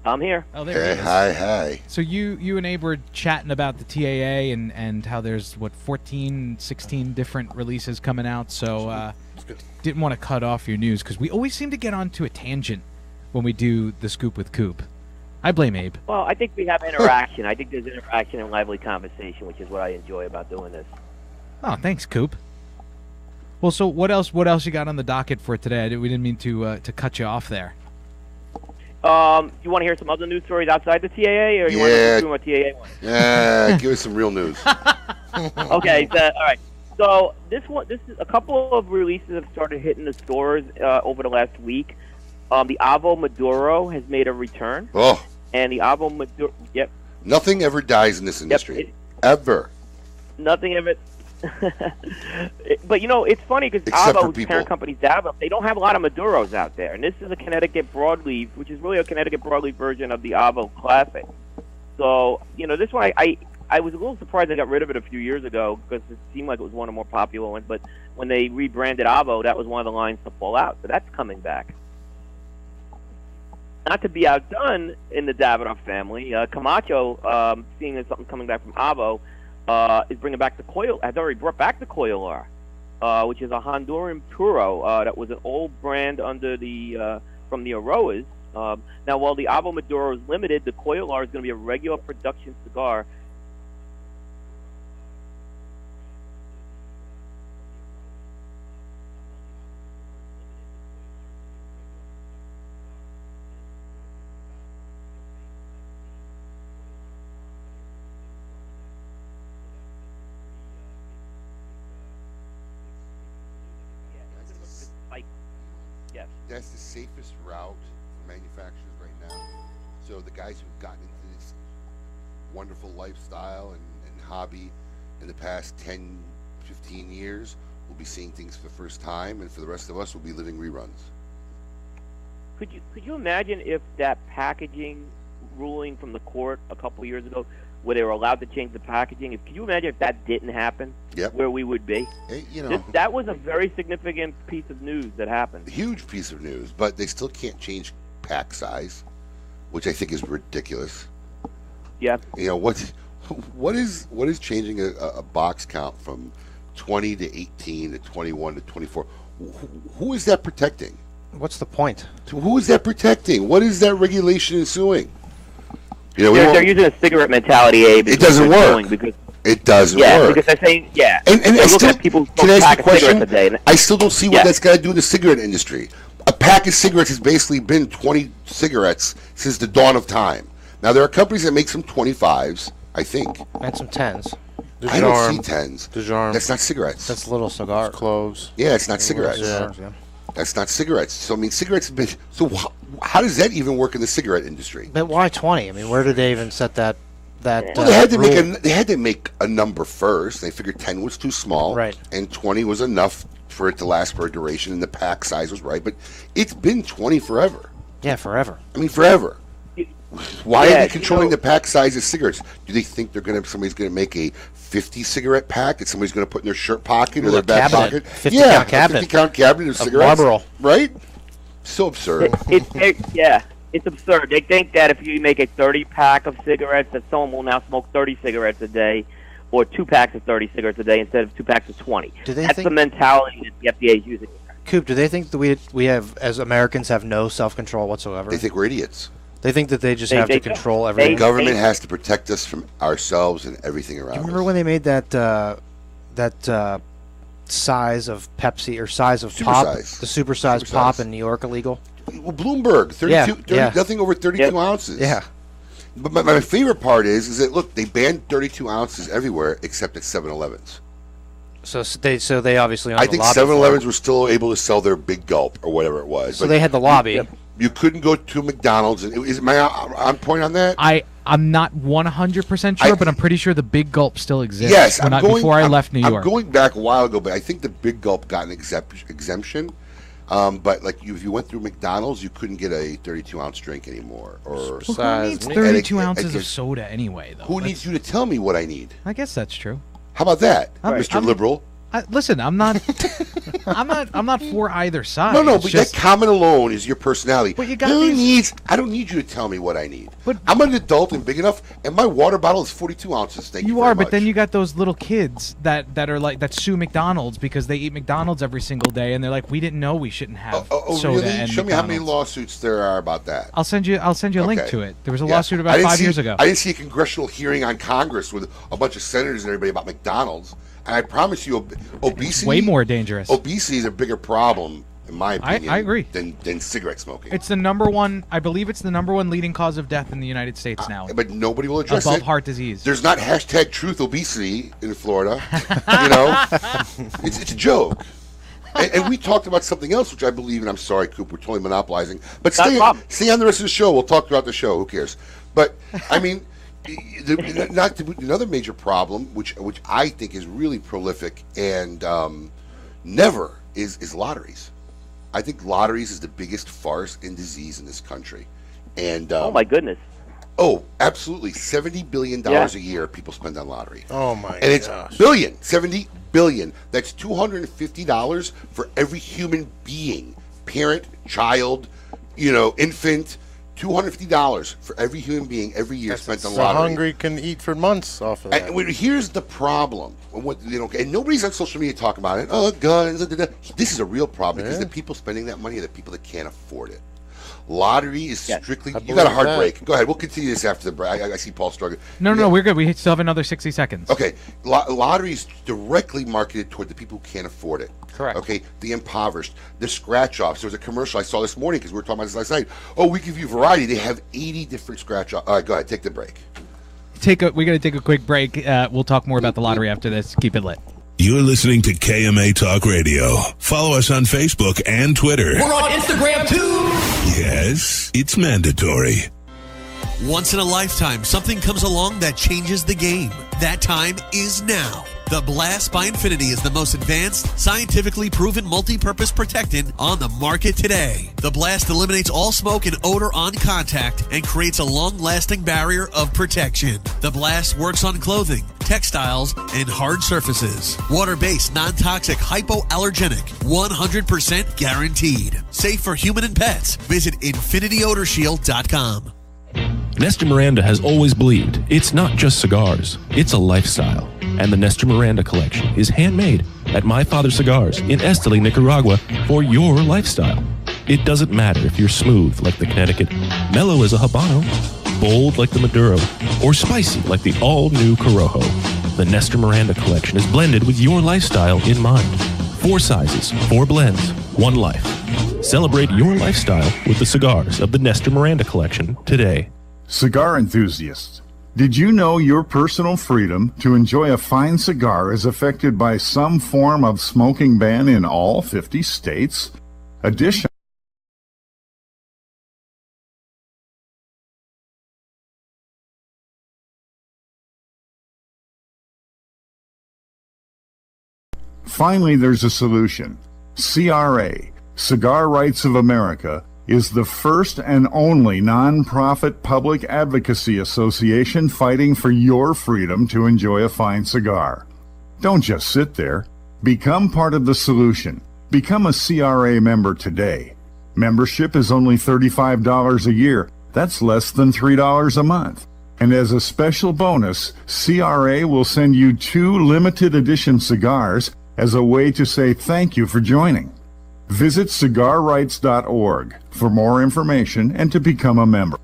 Speaker 3: I'm here.
Speaker 1: Oh, there he is.
Speaker 2: Hi.
Speaker 1: So you and Abe were chatting about the TAA and how there's, 14, 16 different releases coming out, so didn't want to cut off your news because we always seem to get onto a tangent when we do the Scoop with Coop. I blame Abe.
Speaker 3: Well, I think we have interaction. I think there's interaction and lively conversation, which is what I enjoy about doing this.
Speaker 1: Oh, thanks, Coop. Well, so what else you got on the docket for today? We didn't mean to cut you off there.
Speaker 3: You want to hear some other news stories outside the TAA, or you want to do a TAA one?
Speaker 2: Yeah, give us some real news.
Speaker 3: Okay, all right. So this is a couple of releases have started hitting the stores over the last week. The Avo Maduro has made a return.
Speaker 2: Oh.
Speaker 3: And the Avo Maduro, yep.
Speaker 2: Nothing ever dies in this industry. Ever.
Speaker 3: Nothing ever. But, it's funny because Avo's parent company, Davidoff, they don't have a lot of Maduros out there. And this is a Connecticut broadleaf, which is really a Connecticut broadleaf version of the Avo Classic. So, this one, I was a little surprised they got rid of it a few years ago because it seemed like it was one of the more popular ones. But when they rebranded Avo, that was one of the lines to fall out. So that's coming back. Not to be outdone in the Davidoff family, Camacho, seeing there's something coming back from Avo, is bringing back the Coil. Has already brought back the Coilar, which is a Honduran Puro that was an old brand under the from the Aroas. Now, while the Avo Maduro is limited, the Coilar is going to be a regular production cigar.
Speaker 2: That's the safest route for manufacturers right now. So the guys who've gotten into this wonderful lifestyle and hobby in the past 10, 15 years will be seeing things for the first time, and for the rest of us, we'll be living reruns.
Speaker 3: Could you imagine if that packaging ruling from the court a couple of years ago, where they were allowed to change the packaging, could you imagine if that didn't happen?
Speaker 2: Yep.
Speaker 3: Where we would be? That was a very significant piece of news that happened.
Speaker 2: A huge piece of news, but they still can't change pack size, which I think is ridiculous.
Speaker 3: Yeah.
Speaker 2: What is changing a box count from 20 to 18 to 21 to 24? Who is that protecting?
Speaker 5: What's the point?
Speaker 2: Who is that protecting? What is that regulation ensuing?
Speaker 3: They're using a cigarette mentality, Abe.
Speaker 2: It doesn't work. It doesn't work.
Speaker 3: Yeah, because they're saying,
Speaker 2: And I still,
Speaker 3: people
Speaker 2: can I ask you a question?
Speaker 3: A day.
Speaker 2: I still don't see what that's got to do with the cigarette industry. A pack of cigarettes has basically been 20 cigarettes since the dawn of time. Now, there are companies that make some 25s, I think.
Speaker 5: And some 10s.
Speaker 2: I don't see 10s.
Speaker 15: DeJarm.
Speaker 2: That's not cigarettes.
Speaker 5: That's little cigars.
Speaker 15: Cloves.
Speaker 2: Yeah, it's not cigarettes.
Speaker 5: Yeah.
Speaker 2: That's not cigarettes. So, cigarettes have been... So, how does that even work in the cigarette industry?
Speaker 5: But why 20? Where did they even set that
Speaker 2: Well, they had to make a number first. They figured 10 was too small.
Speaker 5: Right.
Speaker 2: And 20 was enough for it to last for a duration, and the pack size was right. But it's been 20 forever.
Speaker 5: Yeah, forever.
Speaker 2: Forever. Why are they controlling the pack size of cigarettes? Do they think somebody's gonna make a 50 cigarette pack that somebody's gonna put in their shirt pocket or their back pocket?
Speaker 5: 50 count cabinet.
Speaker 2: A 50 count cabinet of cigarettes.
Speaker 5: Marlboro.
Speaker 2: Right? So absurd.
Speaker 3: It's absurd. They think that if you make a 30 pack of cigarettes, that someone will now smoke 30 cigarettes a day, or 2 packs of 30 cigarettes a day instead of 2 packs of 20. That's the mentality that the FDA is using.
Speaker 5: Coop, do they think that we have, as Americans, have no self-control whatsoever?
Speaker 2: They think we're idiots.
Speaker 5: They think that they just have to control everything.
Speaker 2: The government has to protect us from ourselves and everything around us.
Speaker 5: Do you remember when they made that size of Pepsi or size of pop, the supersized pop in New York illegal?
Speaker 2: Well, Bloomberg, 32, nothing over 32 ounces.
Speaker 5: Yeah.
Speaker 2: But my favorite part is that, look, they banned 32 ounces everywhere except at 7-Elevens.
Speaker 5: So they obviously
Speaker 2: I think 7-Elevens were still able to sell their Big Gulp or whatever it was.
Speaker 5: So they had the lobby.
Speaker 2: You couldn't go to McDonald's. And am I on point on that?
Speaker 1: I'm not 100% sure, but I'm pretty sure the Big Gulp still exists.
Speaker 2: Yes,
Speaker 1: before I left New York.
Speaker 2: I'm going back a while ago, but I think the Big Gulp got an exemption. But if you went through McDonald's, you couldn't get a 32-ounce drink anymore. Or
Speaker 1: who needs 32 ounces of soda anyway, though?
Speaker 2: Who needs you to tell me what I need?
Speaker 1: I guess that's true.
Speaker 2: How about that, Mr. Liberal?
Speaker 1: Listen, I'm not for either side.
Speaker 2: No, but that comment alone is your personality.
Speaker 1: But you got
Speaker 2: I don't need you to tell me what I need. But I'm an adult and big enough, and my water bottle is 42 ounces. Thank you very much.
Speaker 1: But then you got those little kids that are like that sue McDonald's because they eat McDonald's every single day, and they're like, we didn't know we shouldn't have soda.
Speaker 2: Really?
Speaker 1: And
Speaker 2: Show me how many lawsuits there are about that.
Speaker 1: I'll send you a link to it. There was a lawsuit about 5 years ago.
Speaker 2: I didn't see a congressional hearing on Congress with a bunch of senators and everybody about McDonald's. And I promise you, obesity
Speaker 1: way more dangerous.
Speaker 2: Obesity is a bigger problem, in my opinion.
Speaker 1: I agree.
Speaker 2: Than cigarette smoking.
Speaker 1: It's the number one. I believe it's the number one leading cause of death in the United States now.
Speaker 2: But nobody will address
Speaker 1: above
Speaker 2: it.
Speaker 1: Heart disease.
Speaker 2: There's not #truth obesity in Florida. It's a joke. and we talked about something else, which I believe, and I'm sorry, Coop, we're totally monopolizing. But stay on the rest of the show. We'll talk throughout the show. Who cares? But, I mean, another major problem, which I think is really prolific and never is lotteries. I think lotteries is the biggest farce and disease in this country. And
Speaker 3: oh, my goodness.
Speaker 2: Oh, absolutely. $70 billion a year people spend on lottery.
Speaker 15: Oh, my gosh.
Speaker 2: And it's billion, $70 billion. That's $250 for every human being, parent, child, infant. $250 for every human being every year spent on lottery.
Speaker 15: The hungry can eat for months off of that.
Speaker 2: And here's the problem. And nobody's on social media talking about it. Oh, guns. This is a real problem because the people spending that money are the people that can't afford it. Lottery is strictly. You got a hard break. Go ahead. We'll continue this after the break. I see Paul struggling.
Speaker 1: No, we're good. We still have another 60 seconds.
Speaker 2: Okay. Lottery is directly marketed toward the people who can't afford it.
Speaker 5: Correct.
Speaker 2: Okay. The impoverished. The scratch-offs. There was a commercial I saw this morning because we were talking about this last night. Oh, we give you variety. They have 80 different scratch-offs. All right. Go ahead. Take the break.
Speaker 1: We got to take a quick break. We'll talk more about the lottery after this. Keep it lit.
Speaker 4: You're listening to KMA Talk Radio. Follow us on Facebook and Twitter.
Speaker 6: We're on Instagram, too.
Speaker 4: Yes, it's mandatory.
Speaker 16: Once in a lifetime, something comes along that changes the game. That time is now. The Blast by Infinity is the most advanced, scientifically proven multi-purpose protectant on the market today. The Blast eliminates all smoke and odor on contact and creates a long-lasting barrier of protection. The Blast works on clothing, textiles, and hard surfaces. Water-based, non-toxic, hypoallergenic, 100% guaranteed. Safe for human and pets. Visit InfinityOdorShield.com.
Speaker 26: Nestor Miranda has always believed it's not just cigars, it's a lifestyle. And the Nestor Miranda collection is handmade at My Father Cigars in Esteli, Nicaragua for your lifestyle. It doesn't matter if you're smooth like the Connecticut, mellow as a Habano, bold like the Maduro, or spicy like the all-new Corojo. The Nestor Miranda collection is blended with your lifestyle in mind. 4 sizes, 4 blends, 1 life. Celebrate your lifestyle with the cigars of the Nestor Miranda collection today.
Speaker 9: Cigar enthusiasts, did you know your personal freedom to enjoy a fine cigar is affected by some form of smoking ban in all 50 states? Additionally, finally, there's a solution. CRA, Cigar Rights of America, is the first and only non-profit public advocacy association fighting for your freedom to enjoy a fine cigar. Don't just sit there. Become part of the solution. Become a CRA member today. Membership is only $35 a year. That's less than $3 a month. And as a special bonus, CRA will send you 2 limited edition cigars as a way to say thank you for joining. Visit cigarrights.org for more information and to become a member.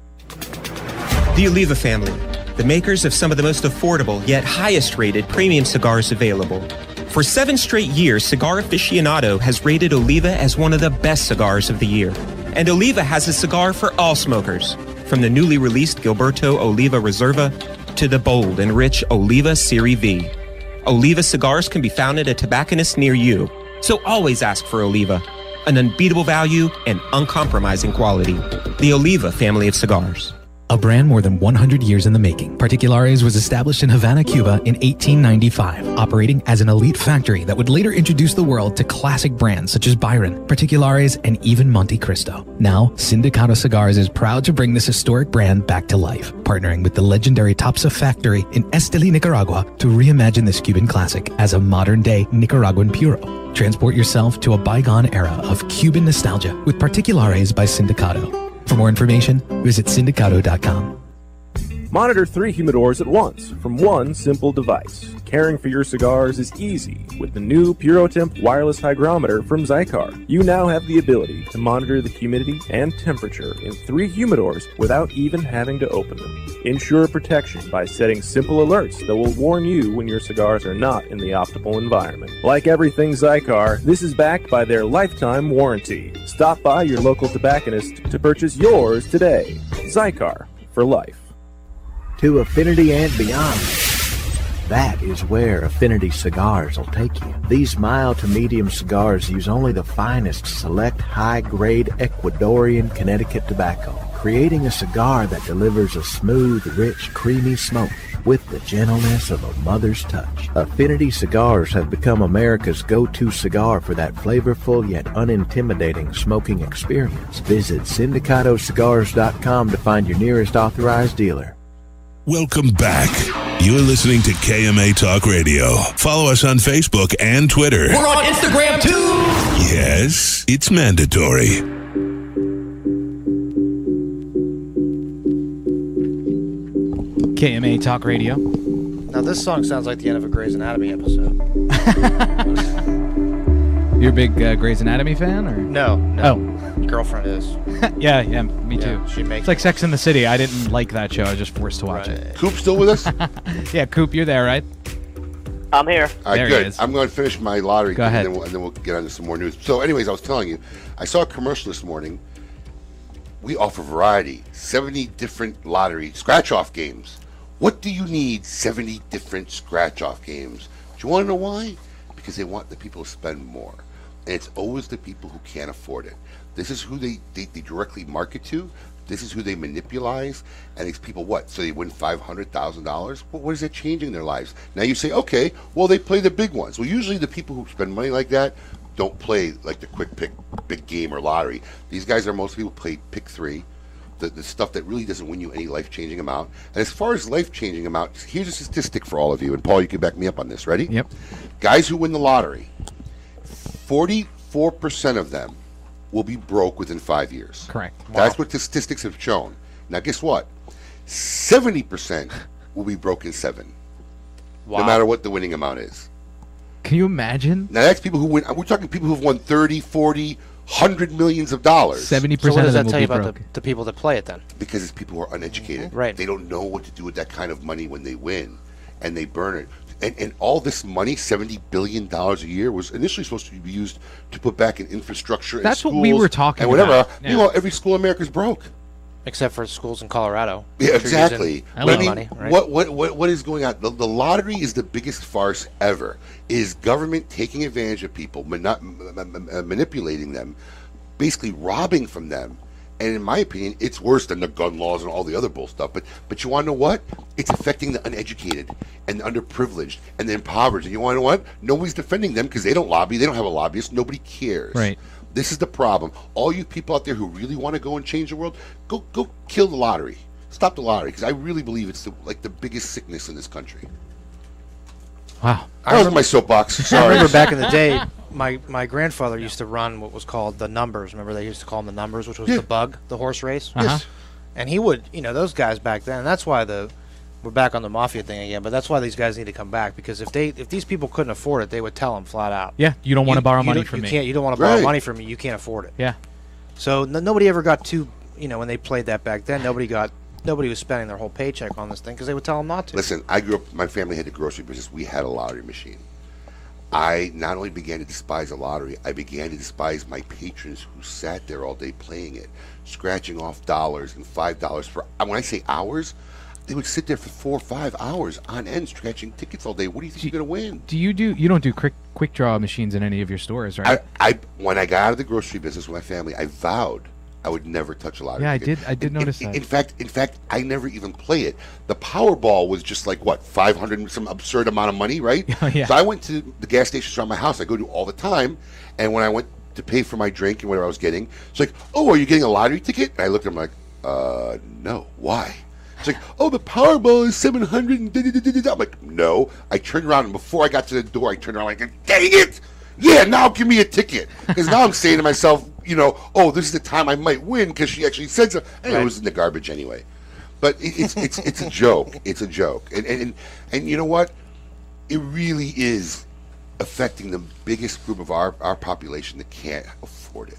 Speaker 18: The Oliva family, the makers of some of the most affordable yet highest rated premium cigars available. For 7 straight years, Cigar Aficionado has rated Oliva as one of the best cigars of the year. And Oliva has a cigar for all smokers, from the newly released Gilberto Oliva Reserva to the bold and rich Oliva Serie V. Oliva cigars can be found at a tobacconist near you, so always ask for Oliva, an unbeatable value and uncompromising quality. The Oliva family of cigars.
Speaker 25: A brand more than 100 years in the making, Particulares was established in Havana, Cuba in 1895, operating as an elite factory that would later introduce the world to classic brands such as Byron, Particulares, and even Monte Cristo. Now, Sindicato Cigars is proud to bring this historic brand back to life, partnering with the legendary Topsa factory in Esteli, Nicaragua, to reimagine this Cuban classic as a modern-day Nicaraguan puro. Transport yourself to a bygone era of Cuban nostalgia with Particulares by Sindicato. For more information, visit Sindicato.com.
Speaker 26: Monitor 3 humidors at once from one simple device. Caring for your cigars is easy with the new PuroTemp wireless hygrometer from Cigars. You now have the ability to monitor the humidity and temperature in 3 humidors without even having to open them. Ensure protection by setting simple alerts that will warn you when your cigars are not in the optimal environment. Like everything Cigars, this is backed by their lifetime warranty. Stop by your local tobacconist to purchase yours today. Cigars for life.
Speaker 13: To affinity and beyond.
Speaker 17: That is where Affinity Cigars will take you. These mild to medium cigars use only the finest select high-grade Ecuadorian Connecticut tobacco, creating a cigar that delivers a smooth, rich, creamy smoke with the gentleness of a mother's touch. Affinity Cigars have become America's go-to cigar for that flavorful yet unintimidating smoking experience. Visit syndicatocigars.com to find your nearest authorized dealer.
Speaker 4: Welcome back. You're listening to KMA Talk Radio. Follow us on Facebook and Twitter.
Speaker 6: We're on Instagram too.
Speaker 4: Yes, it's mandatory.
Speaker 1: KMA Talk Radio.
Speaker 5: Now this song sounds like the end of a Grey's Anatomy episode.
Speaker 1: You're a big Grey's Anatomy fan, or
Speaker 5: No.
Speaker 1: Oh,
Speaker 5: Girlfriend is.
Speaker 1: yeah, me too.
Speaker 5: She makes.
Speaker 1: It's like Sex in the City. I didn't like that show. I was just forced to watch it.
Speaker 2: Coop still with us?
Speaker 1: Yeah, Coop, you're there, right?
Speaker 3: I'm here.
Speaker 2: All right,
Speaker 1: There he
Speaker 2: good.
Speaker 1: is.
Speaker 2: I'm going to finish my lottery
Speaker 1: Go
Speaker 2: thing,
Speaker 1: ahead.
Speaker 2: and then we'll get on to some more news. So, anyways, I was telling you, I saw a commercial this morning. We offer variety, 70 different lottery scratch-off games. What do you need 70 different scratch-off games? Do you want to know why? Because they want the people to spend more. And it's always the people who can't afford it. This is who they directly market to. This is who they manipulate. And these people, what? So they win $500,000? Well, what is that changing in their lives? Now you say, okay, well, they play the big ones. Well, usually the people who spend money like that don't play like the quick pick, big game or lottery. These guys are most people play pick three. The stuff that really doesn't win you any life-changing amount. And as far as life-changing amount, here's a statistic for all of you. And Paul, you can back me up on this. Ready?
Speaker 1: Yep.
Speaker 2: Guys who win the lottery, 44% of them will be broke within 5 years.
Speaker 1: Correct.
Speaker 2: That's what the statistics have shown. Now, guess what? 70% will be broke in 7.
Speaker 5: Wow.
Speaker 2: No matter what the winning amount is.
Speaker 1: Can you imagine?
Speaker 2: Now, that's people who win. We're talking people who've won 30, 40, 100 millions of dollars.
Speaker 1: 70%
Speaker 5: So what
Speaker 1: of
Speaker 5: does
Speaker 1: them
Speaker 5: that
Speaker 1: will
Speaker 5: tell
Speaker 1: be
Speaker 5: you about
Speaker 1: broke.
Speaker 5: the people that play it then?
Speaker 2: Because it's people who are uneducated.
Speaker 5: Right.
Speaker 2: They don't know what to do with that kind of money when they win, and they burn it. And all this money, $70 billion a year, was initially supposed to be used to put back in infrastructure.
Speaker 1: That's
Speaker 2: and
Speaker 1: what we
Speaker 2: schools
Speaker 1: were talking
Speaker 2: and whatever.
Speaker 1: about. Yeah.
Speaker 2: Meanwhile, every school in America is broke.
Speaker 5: Except for schools in Colorado.
Speaker 2: Yeah,
Speaker 5: which are
Speaker 2: exactly.
Speaker 5: using
Speaker 2: But I mean,
Speaker 5: money, right?
Speaker 2: what is going on? The lottery is the biggest farce ever. Is government taking advantage of people, manipulating them, basically robbing from them. And in my opinion, it's worse than the gun laws and all the other bull stuff. But you want to know what? It's affecting the uneducated and the underprivileged and the impoverished. And you want to know what? Nobody's defending them because they don't lobby. They don't have a lobbyist. Nobody cares.
Speaker 1: Right.
Speaker 2: This is the problem. All you people out there who really want to go and change the world, go kill the lottery. Stop the lottery, because I really believe it's the biggest sickness in this country.
Speaker 1: Wow.
Speaker 2: That was my soapbox.
Speaker 5: I
Speaker 2: Sorry.
Speaker 5: remember back in the day, my grandfather used to run what was called the numbers. Remember they used to call them the numbers, which was the bug, the horse race.
Speaker 2: Yes.
Speaker 5: And he would, those guys back then. That's why we're back on the mafia thing again. But that's why these guys need to come back, because if these people couldn't afford it, they would tell them flat out.
Speaker 1: Yeah, you don't want to borrow money from me.
Speaker 5: You don't want to borrow money from me. You can't afford it.
Speaker 1: Yeah.
Speaker 5: So nobody ever got too. When they played that back then, nobody was spending their whole paycheck on this thing because they would tell them not to.
Speaker 2: Listen, I grew up. My family had the grocery business. We had a lottery machine. I not only began to despise the lottery, I began to despise my patrons who sat there all day playing it, scratching off dollars and $5 for. When I say hours, they would sit there for 4 or 5 hours on end, scratching tickets all day. What do you think you're going to win?
Speaker 1: You don't do quick draw machines in any of your stores, right?
Speaker 2: When I got out of the grocery business with my family, I vowed I would never touch a lottery.
Speaker 1: Yeah, I did notice that.
Speaker 2: In fact, I never even play it. The Powerball was just like what, 500, some absurd amount of money, right?
Speaker 1: Yeah.
Speaker 2: So I went to the gas stations around my house. I go to all the time, and when I went to pay for my drink and whatever I was getting, it's like, oh, are you getting a lottery ticket? And I looked at them like, no. Why? It's like, oh, the Powerball is 700. And I'm like, no. I turned around, and before I got to the door, I turned around like, dang it! Yeah, now give me a ticket. Because now I'm saying to myself, oh, this is the time I might win because she actually said so. And it was in the garbage anyway. But it's a joke. It's a joke. And you know what? It really is affecting the biggest group of our population that can't afford it.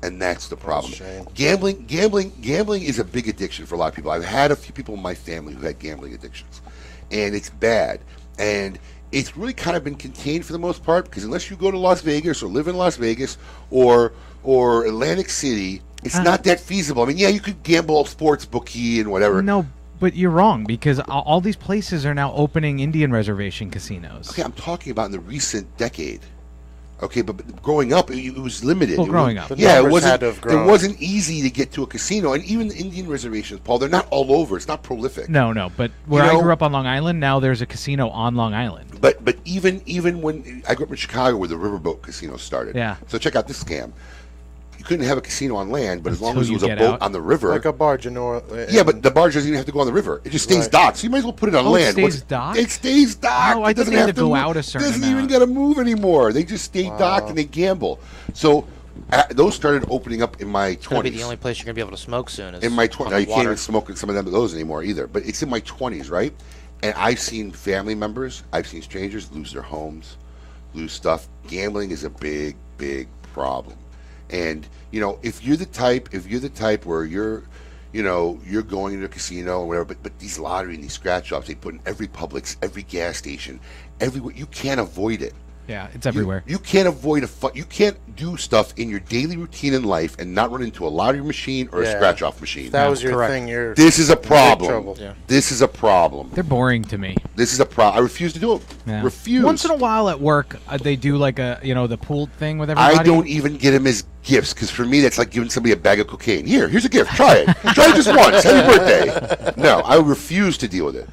Speaker 2: And that's the problem. Gambling is a big addiction for a lot of people. I've had a few people in my family who had gambling addictions. And it's bad. And it's really kind of been contained for the most part, because unless you go to Las Vegas or live in Las Vegas or Atlantic City, it's not that feasible. I mean, yeah, you could gamble sports bookie and whatever.
Speaker 1: No, But you're wrong, because all these places are now opening Indian reservation casinos.
Speaker 2: Okay, I'm talking about in the recent decade. Okay, but growing up, it was limited.
Speaker 1: Well, growing up.
Speaker 2: Yeah, it wasn't easy to get to a casino. And even the Indian reservations, Paul, they're not all over. It's not prolific.
Speaker 1: No, but where I grew up on Long Island, now there's a casino on Long Island.
Speaker 2: But even when I grew up in Chicago where the riverboat casino started.
Speaker 1: Yeah.
Speaker 2: So check out this scam. You couldn't have a casino on land, but as long as
Speaker 1: Until
Speaker 2: it was
Speaker 1: you
Speaker 2: a
Speaker 1: get
Speaker 2: boat
Speaker 1: out.
Speaker 2: on the river.
Speaker 15: Like a barge,
Speaker 2: Yeah, but the barge doesn't even have to go on the river. It just stays docked. So you might as well put it on land.
Speaker 1: It stays docked?
Speaker 2: It stays docked.
Speaker 1: Oh, I
Speaker 2: It
Speaker 1: thought
Speaker 2: doesn't
Speaker 1: they had
Speaker 2: have
Speaker 1: to go out a certain
Speaker 2: doesn't
Speaker 1: amount.
Speaker 2: even got to move anymore. They just stay docked and they gamble. So those started opening up in my 20s.
Speaker 5: It's going to be the only place you're going to be able to smoke soon. Is
Speaker 2: In my
Speaker 5: on
Speaker 2: 20s.
Speaker 5: the
Speaker 2: Now, you can't
Speaker 5: water.
Speaker 2: even smoke in some of those anymore either. But it's in my 20s, right? And I've seen family members, I've seen strangers lose their homes, lose stuff. Gambling is a big, big problem. And if you're the type where you're going into a casino or whatever, but these lottery and these scratch offs, they put in every Publix, every gas station, everywhere. You can't avoid it.
Speaker 1: Yeah, it's everywhere.
Speaker 2: You can't avoid you can't do stuff in your daily routine in life and not run into a lottery machine or a scratch off machine.
Speaker 15: If that was your thing, you're
Speaker 2: This is a
Speaker 15: in big
Speaker 2: problem.
Speaker 15: trouble.
Speaker 5: Yeah.
Speaker 2: This is a problem.
Speaker 1: They're boring to me.
Speaker 2: This is a problem. I refuse to do it.
Speaker 1: Yeah.
Speaker 2: Refuse.
Speaker 1: Once in a while at work, they do like the pooled thing with everybody.
Speaker 2: I don't even get them as gifts because for me that's like giving somebody a bag of cocaine. Here's a gift. Try it. Try it just once. Happy birthday. No, I refuse to deal with it.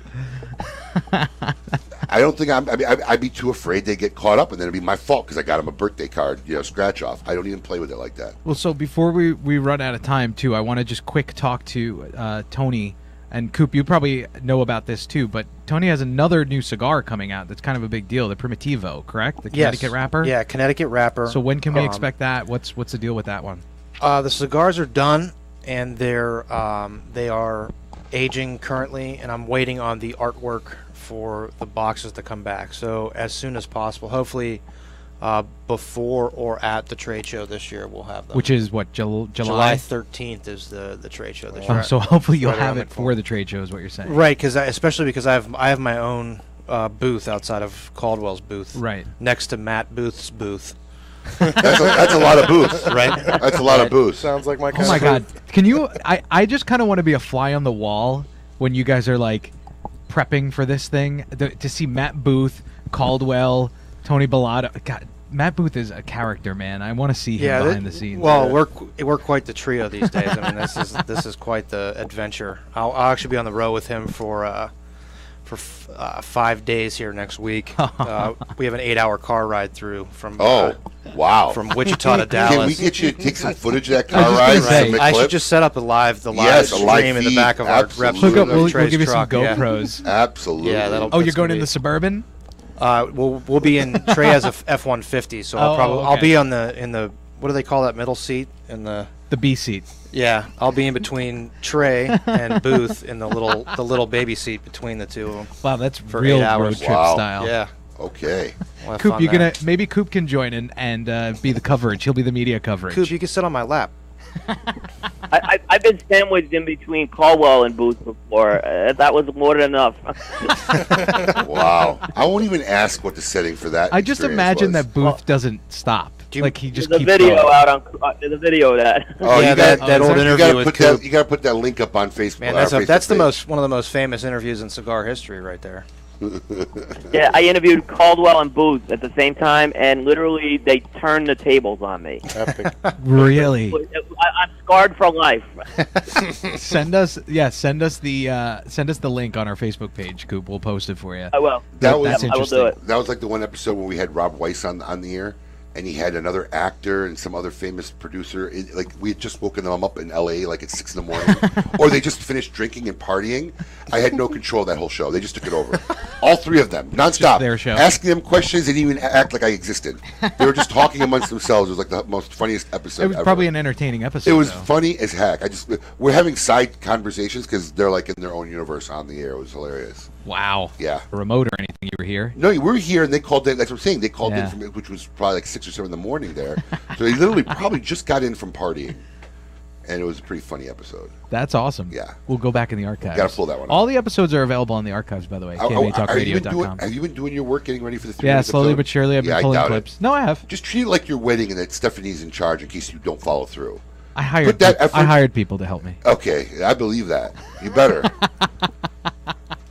Speaker 2: I don't think I'd be too afraid they get caught up, and then it'd be my fault because I got them a birthday card, scratch off. I don't even play with it like that.
Speaker 1: Well, so before we run out of time, too, I want to just quick talk to Tony. And Coop, you probably know about this, too, but Tony has another new cigar coming out that's kind of a big deal, the Primitivo, correct? The Connecticut wrapper?
Speaker 5: Yeah, Connecticut wrapper.
Speaker 1: So when can we expect that? What's the deal with that one?
Speaker 5: The cigars are done, and they are aging currently, and I'm waiting on the artwork for the boxes to come back. So as soon as possible, hopefully before or at the trade show this year, we'll have them.
Speaker 1: Which is what, July?
Speaker 5: July 13th is the trade show this year.
Speaker 1: So hopefully you'll
Speaker 5: Right
Speaker 1: have
Speaker 5: around
Speaker 1: it for the trade show is what you're saying.
Speaker 5: Right, especially because I have my own booth outside of Caldwell's booth.
Speaker 1: Right.
Speaker 5: Next to Matt Booth's booth.
Speaker 2: That's a lot of booths.
Speaker 5: Right?
Speaker 2: That's a lot of booths.
Speaker 15: Sounds like my kind
Speaker 1: Oh my
Speaker 15: of
Speaker 1: God! Can you? I just kind of want to be a fly on the wall when you guys are like prepping for this thing to see Matt Booth, Caldwell, Tony Bellato. God, Matt Booth is a character, man. I want to see him behind the scenes.
Speaker 5: Well, we're quite the trio these days. I mean, this is quite the adventure. I'll actually be on the road with him for 5 days here next week. We have an 8-hour car ride through from
Speaker 2: wow,
Speaker 5: from Wichita to Dallas.
Speaker 2: Can we get you to take some footage of that car ride?
Speaker 5: I should just set up the live stream in the back of our reps.
Speaker 1: We'll give you some GoPros.
Speaker 2: Absolutely.
Speaker 5: Yeah,
Speaker 1: you're going in the Suburban?
Speaker 5: We'll be in Trey has a F-150, so I'll be on the what do they call that middle seat in the
Speaker 1: B seat.
Speaker 5: Yeah, I'll be in between Trey and Booth in the little baby seat between the two of them.
Speaker 1: Wow, that's
Speaker 5: for
Speaker 1: real
Speaker 5: 8 hours.
Speaker 1: road trip style.
Speaker 5: Yeah.
Speaker 2: Okay.
Speaker 5: We'll
Speaker 1: Coop, maybe Coop can join and be the coverage. He'll be the media coverage.
Speaker 5: Coop, you can sit on my lap.
Speaker 3: I've been sandwiched in between Caldwell and Booth before. That was more than enough.
Speaker 2: Wow. I won't even ask what the setting for that.
Speaker 1: I just imagine that Booth doesn't stop. Like he just
Speaker 3: there's
Speaker 1: keeps
Speaker 3: a video
Speaker 1: going.
Speaker 3: out on there's a video of that.
Speaker 2: Oh,
Speaker 5: yeah, that old interview with Coop.
Speaker 2: You got to put that link up on Facebook.
Speaker 5: Man, that's one of the most famous interviews in cigar history, right there.
Speaker 3: Yeah, I interviewed Caldwell and Booth at the same time, and literally they turned the tables on me.
Speaker 15: Epic.
Speaker 1: Really?
Speaker 3: I'm scarred for life.
Speaker 1: Send us the link on our Facebook page, Coop. We'll post it for you.
Speaker 3: I will.
Speaker 1: That's
Speaker 3: I will do it.
Speaker 2: That was like the one episode where we had Rob Weiss on the air, and he had another actor and some other famous producer. Like we had just woken them up in L.A. like at 6 in the morning, or they just finished drinking and partying. I had no control of that whole show. They just took it over. All three of them, nonstop,
Speaker 1: their show.
Speaker 2: Asking them questions. They didn't even act like I existed. They were just talking amongst themselves. It was like the most funniest episode.
Speaker 1: It was
Speaker 2: ever.
Speaker 1: probably an entertaining episode.
Speaker 2: It was
Speaker 1: though.
Speaker 2: funny as heck. We're having side conversations because they're like in their own universe on the air. It was hilarious.
Speaker 1: Wow.
Speaker 2: Yeah.
Speaker 1: A remote or anything? You were here?
Speaker 2: No, we were here, and they called in. That's what I'm saying. They called
Speaker 1: Yeah.
Speaker 2: in from which was probably like 6 or 7 in the morning there. So they literally probably just got in from partying, and it was a pretty funny episode.
Speaker 1: That's awesome.
Speaker 2: Yeah.
Speaker 1: We'll go back in the archives.
Speaker 2: Gotta pull that one up.
Speaker 1: All the episodes are available on the archives, by the way. KMATalkradio.com.
Speaker 2: Have you been doing your work getting ready for the 3
Speaker 1: Yeah,
Speaker 2: minutes
Speaker 1: slowly
Speaker 2: episode?
Speaker 1: but surely I've been
Speaker 2: I
Speaker 1: pulling
Speaker 2: doubt
Speaker 1: clips.
Speaker 2: it.
Speaker 1: No, I have.
Speaker 2: Just treat it like your wedding and that Stephanie's in charge in case you don't follow through.
Speaker 1: I hired
Speaker 2: Put that effort.
Speaker 1: I hired people to help me.
Speaker 2: Okay, I believe that. You better.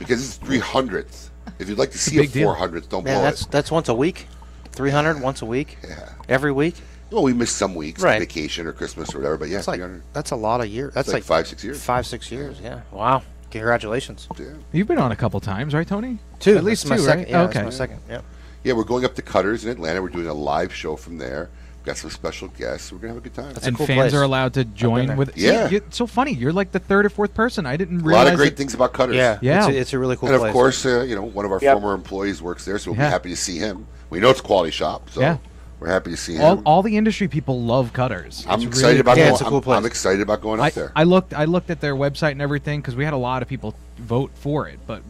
Speaker 2: because it's 300th. If you'd like to see
Speaker 1: big deal.
Speaker 2: 400th, don't
Speaker 5: Man,
Speaker 2: blow
Speaker 5: that's once a week. 300 once a week.
Speaker 2: Yeah.
Speaker 5: Every week.
Speaker 2: Well, we missed some weeks,
Speaker 5: Right.
Speaker 2: vacation or Christmas or whatever, but yeah,
Speaker 5: That's like
Speaker 2: 300.
Speaker 5: that's a lot of years. That's
Speaker 2: like 5-6 years.
Speaker 5: 5-6 years. Yeah. Wow. Congratulations.
Speaker 2: Yeah.
Speaker 1: You've been on a couple times, right, Tony?
Speaker 5: Two.
Speaker 1: At least
Speaker 5: That's my
Speaker 1: two,
Speaker 5: second,
Speaker 1: right?
Speaker 5: Yeah,
Speaker 1: Okay.
Speaker 5: that's my second. Yep.
Speaker 2: Yeah, we're going up to Cutters in Atlanta. We're doing a live show from there. We've got some special guests. We're going to have a good time.
Speaker 5: That's a
Speaker 1: And
Speaker 5: cool
Speaker 1: fans
Speaker 5: place.
Speaker 1: are allowed to
Speaker 5: I've been
Speaker 1: join
Speaker 5: there.
Speaker 1: with.
Speaker 2: Yeah.
Speaker 1: See, it's so funny. You're like the third or fourth person. I didn't
Speaker 2: A
Speaker 1: realize.
Speaker 2: lot of great
Speaker 1: that-
Speaker 2: things about Cutters.
Speaker 5: Yeah.
Speaker 1: Yeah.
Speaker 5: It's a really cool
Speaker 2: And
Speaker 5: place.
Speaker 2: of course, one of our
Speaker 3: Yep.
Speaker 2: former employees works there, so we'll
Speaker 1: Yeah.
Speaker 2: be happy to see him. We know it's a quality shop, so
Speaker 1: Yeah.
Speaker 2: we're happy to see him.
Speaker 1: all the industry people love Cutters.
Speaker 2: I'm
Speaker 1: It's
Speaker 2: excited
Speaker 1: really
Speaker 2: about
Speaker 1: cool.
Speaker 5: Yeah,
Speaker 2: going.
Speaker 5: it's a cool place.
Speaker 2: I'm excited about going up there.
Speaker 1: I looked at their website and everything because we had a lot of people vote for it, but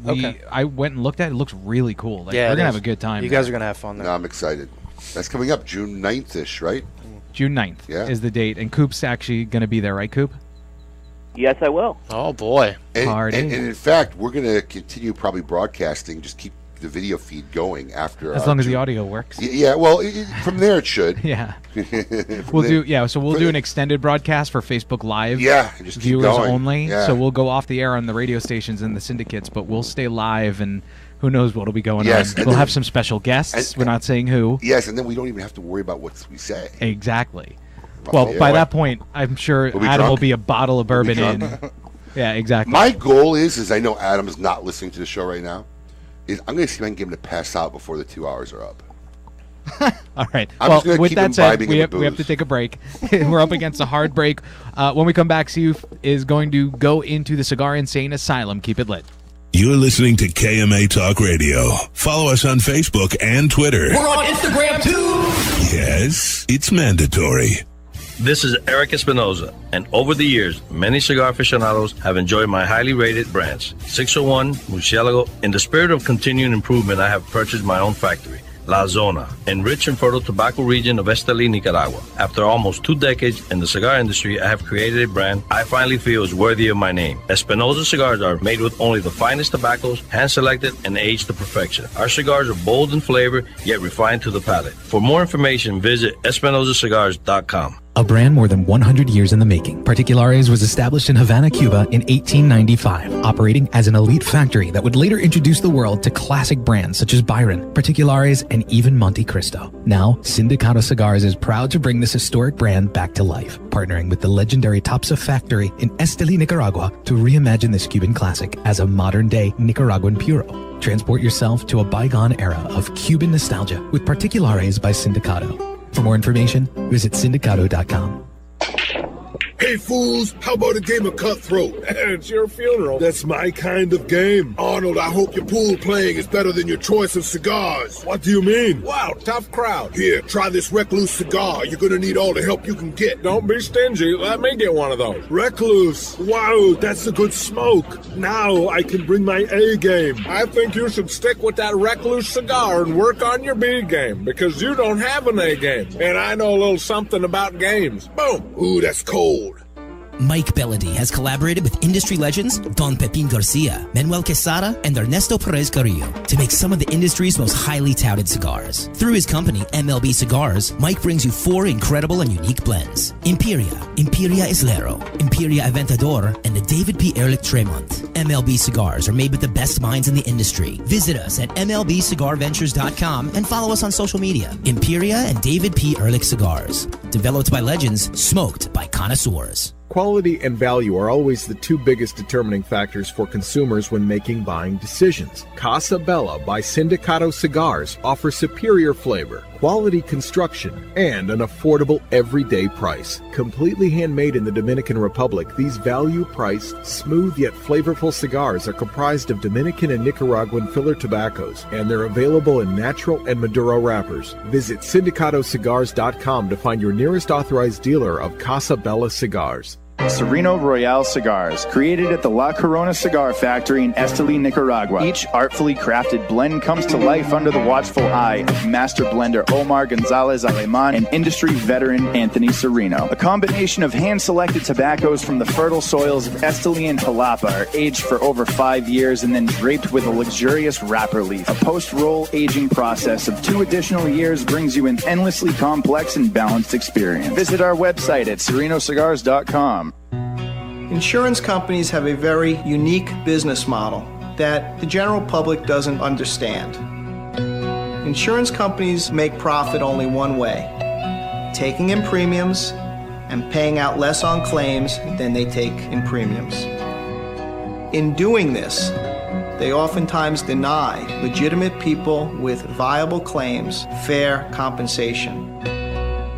Speaker 1: I went and looked at it. It looks really cool. Like,
Speaker 5: Yeah,
Speaker 1: we're
Speaker 5: it
Speaker 1: gonna
Speaker 5: is.
Speaker 1: have a good time.
Speaker 5: You
Speaker 1: there.
Speaker 5: guys are gonna have fun there.
Speaker 2: No, I'm excited. That's coming up June 9th-ish, right?
Speaker 1: June 9th
Speaker 2: Yeah.
Speaker 1: is the date, and Coop's actually going to be there, right, Coop?
Speaker 3: Yes, I will.
Speaker 5: Oh boy.
Speaker 2: And,
Speaker 1: Party.
Speaker 2: and in fact, we're going to continue probably broadcasting. Just keep the video feed going after.
Speaker 1: As long as the
Speaker 2: June.
Speaker 1: audio works.
Speaker 2: Yeah, well, from there it should.
Speaker 1: Yeah.
Speaker 2: From
Speaker 1: We'll
Speaker 2: there-
Speaker 1: we'll do an extended broadcast for Facebook Live.
Speaker 2: Yeah, and just keep
Speaker 1: viewers
Speaker 2: going.
Speaker 1: only.
Speaker 2: Yeah.
Speaker 1: So we'll go off the air on the radio stations and the syndicates, but we'll stay live, and who knows what'll be going
Speaker 2: Yes,
Speaker 1: on.
Speaker 2: and
Speaker 1: We'll
Speaker 2: then-
Speaker 1: have some special guests.
Speaker 2: and-
Speaker 1: We're not saying who.
Speaker 2: Yes, and then we don't even have to worry about what we say.
Speaker 1: Exactly.
Speaker 2: Off
Speaker 1: Well,
Speaker 2: the air.
Speaker 1: by that point, I'm sure
Speaker 2: We'll be
Speaker 1: Adam will
Speaker 2: drunk.
Speaker 1: be a bottle of
Speaker 2: We'll be
Speaker 1: bourbon in.
Speaker 2: drunk.
Speaker 1: Yeah, exactly.
Speaker 2: My goal is I know Adam's not listening to the show right now. Is I'm going to see if I can get him to pass out before the 2 hours are up.
Speaker 1: All right.
Speaker 2: I'm
Speaker 1: well,
Speaker 2: just gonna
Speaker 1: with
Speaker 2: keep him
Speaker 1: that said,
Speaker 2: vibing
Speaker 1: we
Speaker 2: in
Speaker 1: have,
Speaker 2: the
Speaker 1: we have to
Speaker 2: booze.
Speaker 1: take a break. We're up against a hard break. When we come back, Steve is going to go into the Cigar Insane Asylum. Keep it lit.
Speaker 4: You're listening to KMA Talk Radio. Follow us on Facebook and Twitter.
Speaker 6: We're on Instagram too.
Speaker 4: Yes, it's mandatory.
Speaker 12: This is Eric Espinoza, and over the years, many cigar aficionados have enjoyed my highly rated brands, 601, Murcielago. In the spirit of continuing improvement, I have purchased my own factory, La Zona, in rich and fertile tobacco region of Esteli, Nicaragua. After almost 2 decades in the cigar industry, I have created a brand I finally feel is worthy of my name. Espinoza cigars are made with only the finest tobaccos, hand-selected and aged to perfection. Our cigars are bold in flavor, yet refined to the palate. For more information, visit EspinozaCigars.com.
Speaker 25: A brand more than 100 years in the making, Particulares was established in Havana, Cuba in 1895, operating as an elite factory that would later introduce the world to classic brands such as Byron, Particulares, and even Monte Cristo. Now, Sindicato Cigars is proud to bring this historic brand back to life, partnering with the legendary Topsa factory in Esteli, Nicaragua, to reimagine this Cuban classic as a modern-day Nicaraguan puro. Transport yourself to a bygone era of Cuban nostalgia with Particulares by Sindicato. For more information, visit Sindicato.com.
Speaker 27: Hey fools, how about a game of Cutthroat? It's your funeral. That's my kind of game. Arnold, I hope your pool playing is better than your choice of cigars. What do you mean? Wow, tough crowd. Here, try this Recluse cigar. You're gonna need all the help you can get. Don't be stingy. Let me get one of those. Recluse. Wow, that's a good smoke. Now I can bring my A game. I think you should stick with that Recluse cigar and work on your B game, because you don't have an A game. And I know a little something about games. Boom. Ooh, that's cold.
Speaker 8: Mike Bellady has collaborated with industry legends Don Pepin Garcia, Manuel Quesada, and Ernesto Perez Carrillo to make some of the industry's most highly touted cigars. Through his company, MLB Cigars, Mike brings you 4 incredible and unique blends. Imperia Islero, Imperia Aventador, and the David P. Ehrlich Tremont. MLB Cigars are made with the best minds in the industry. Visit us at MLBCigarVentures.com and follow us on social media. Imperia and David P. Ehrlich Cigars. Developed by legends, smoked by connoisseurs.
Speaker 7: Quality and value are always the 2 biggest determining factors for consumers when making buying decisions. Casa Bella by Sindicato Cigars offers superior flavor, quality construction, and an affordable everyday price. Completely handmade in the Dominican Republic, these value-priced, smooth yet flavorful cigars are comprised of Dominican and Nicaraguan filler tobaccos, and they're available in natural and Maduro wrappers. Visit SindicatoCigars.com to find your nearest authorized dealer of Casa Bella cigars.
Speaker 11: Sereno Royale Cigars, created at the La Corona Cigar Factory in Esteli, Nicaragua. Each artfully crafted blend comes to life under the watchful eye of master blender Omar Gonzalez Aleman and industry veteran Anthony Sereno. A combination of hand-selected tobaccos from the fertile soils of Esteli and Jalapa are aged for over 5 years and then draped with a luxurious wrapper leaf. A post-roll aging process of 2 additional years brings you an endlessly complex and balanced experience. Visit our website at serenocigars.com.
Speaker 19: Insurance companies have a very unique business model.
Speaker 10: that the general public doesn't understand. Insurance companies make profit only one way, taking in premiums and paying out less on claims than they take in premiums. In doing this, they oftentimes deny legitimate people with viable claims fair compensation.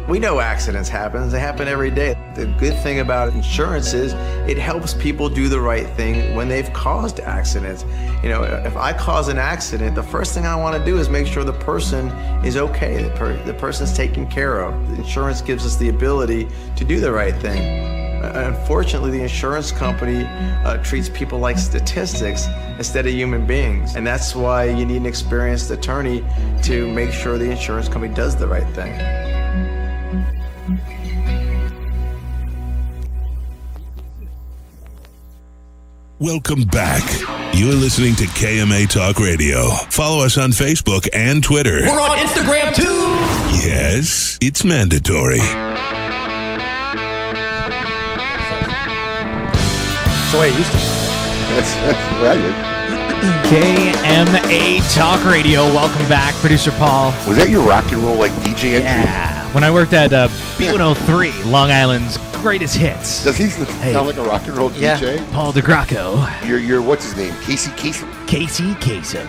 Speaker 19: We know accidents happen. They happen every day. The good thing about insurance is it helps people do the right thing when they've caused accidents. You know, if I cause an accident, the first thing I want to do is make sure the person is okay, the person's taken care of. The insurance gives us the ability to do the right thing. Unfortunately, the insurance company treats people like statistics instead of human beings. And that's why you need an experienced attorney to make sure the insurance company does the right thing.
Speaker 4: Welcome back. You're listening to KMA Talk Radio. Follow us on Facebook and Twitter.
Speaker 6: We're on Instagram too.
Speaker 4: Yes, it's mandatory.
Speaker 5: So wait, used to.
Speaker 2: That's what I did.
Speaker 1: KMA Talk Radio. Welcome back, producer Paul.
Speaker 2: Was that your rock and roll like DJ entry?
Speaker 1: Yeah. When I worked at B103, Long Island's greatest hits.
Speaker 2: Does he sound like a rock and roll DJ?
Speaker 1: Paul DeGracco.
Speaker 2: You're what's his name? Casey Kasem?
Speaker 1: Casey Kasem.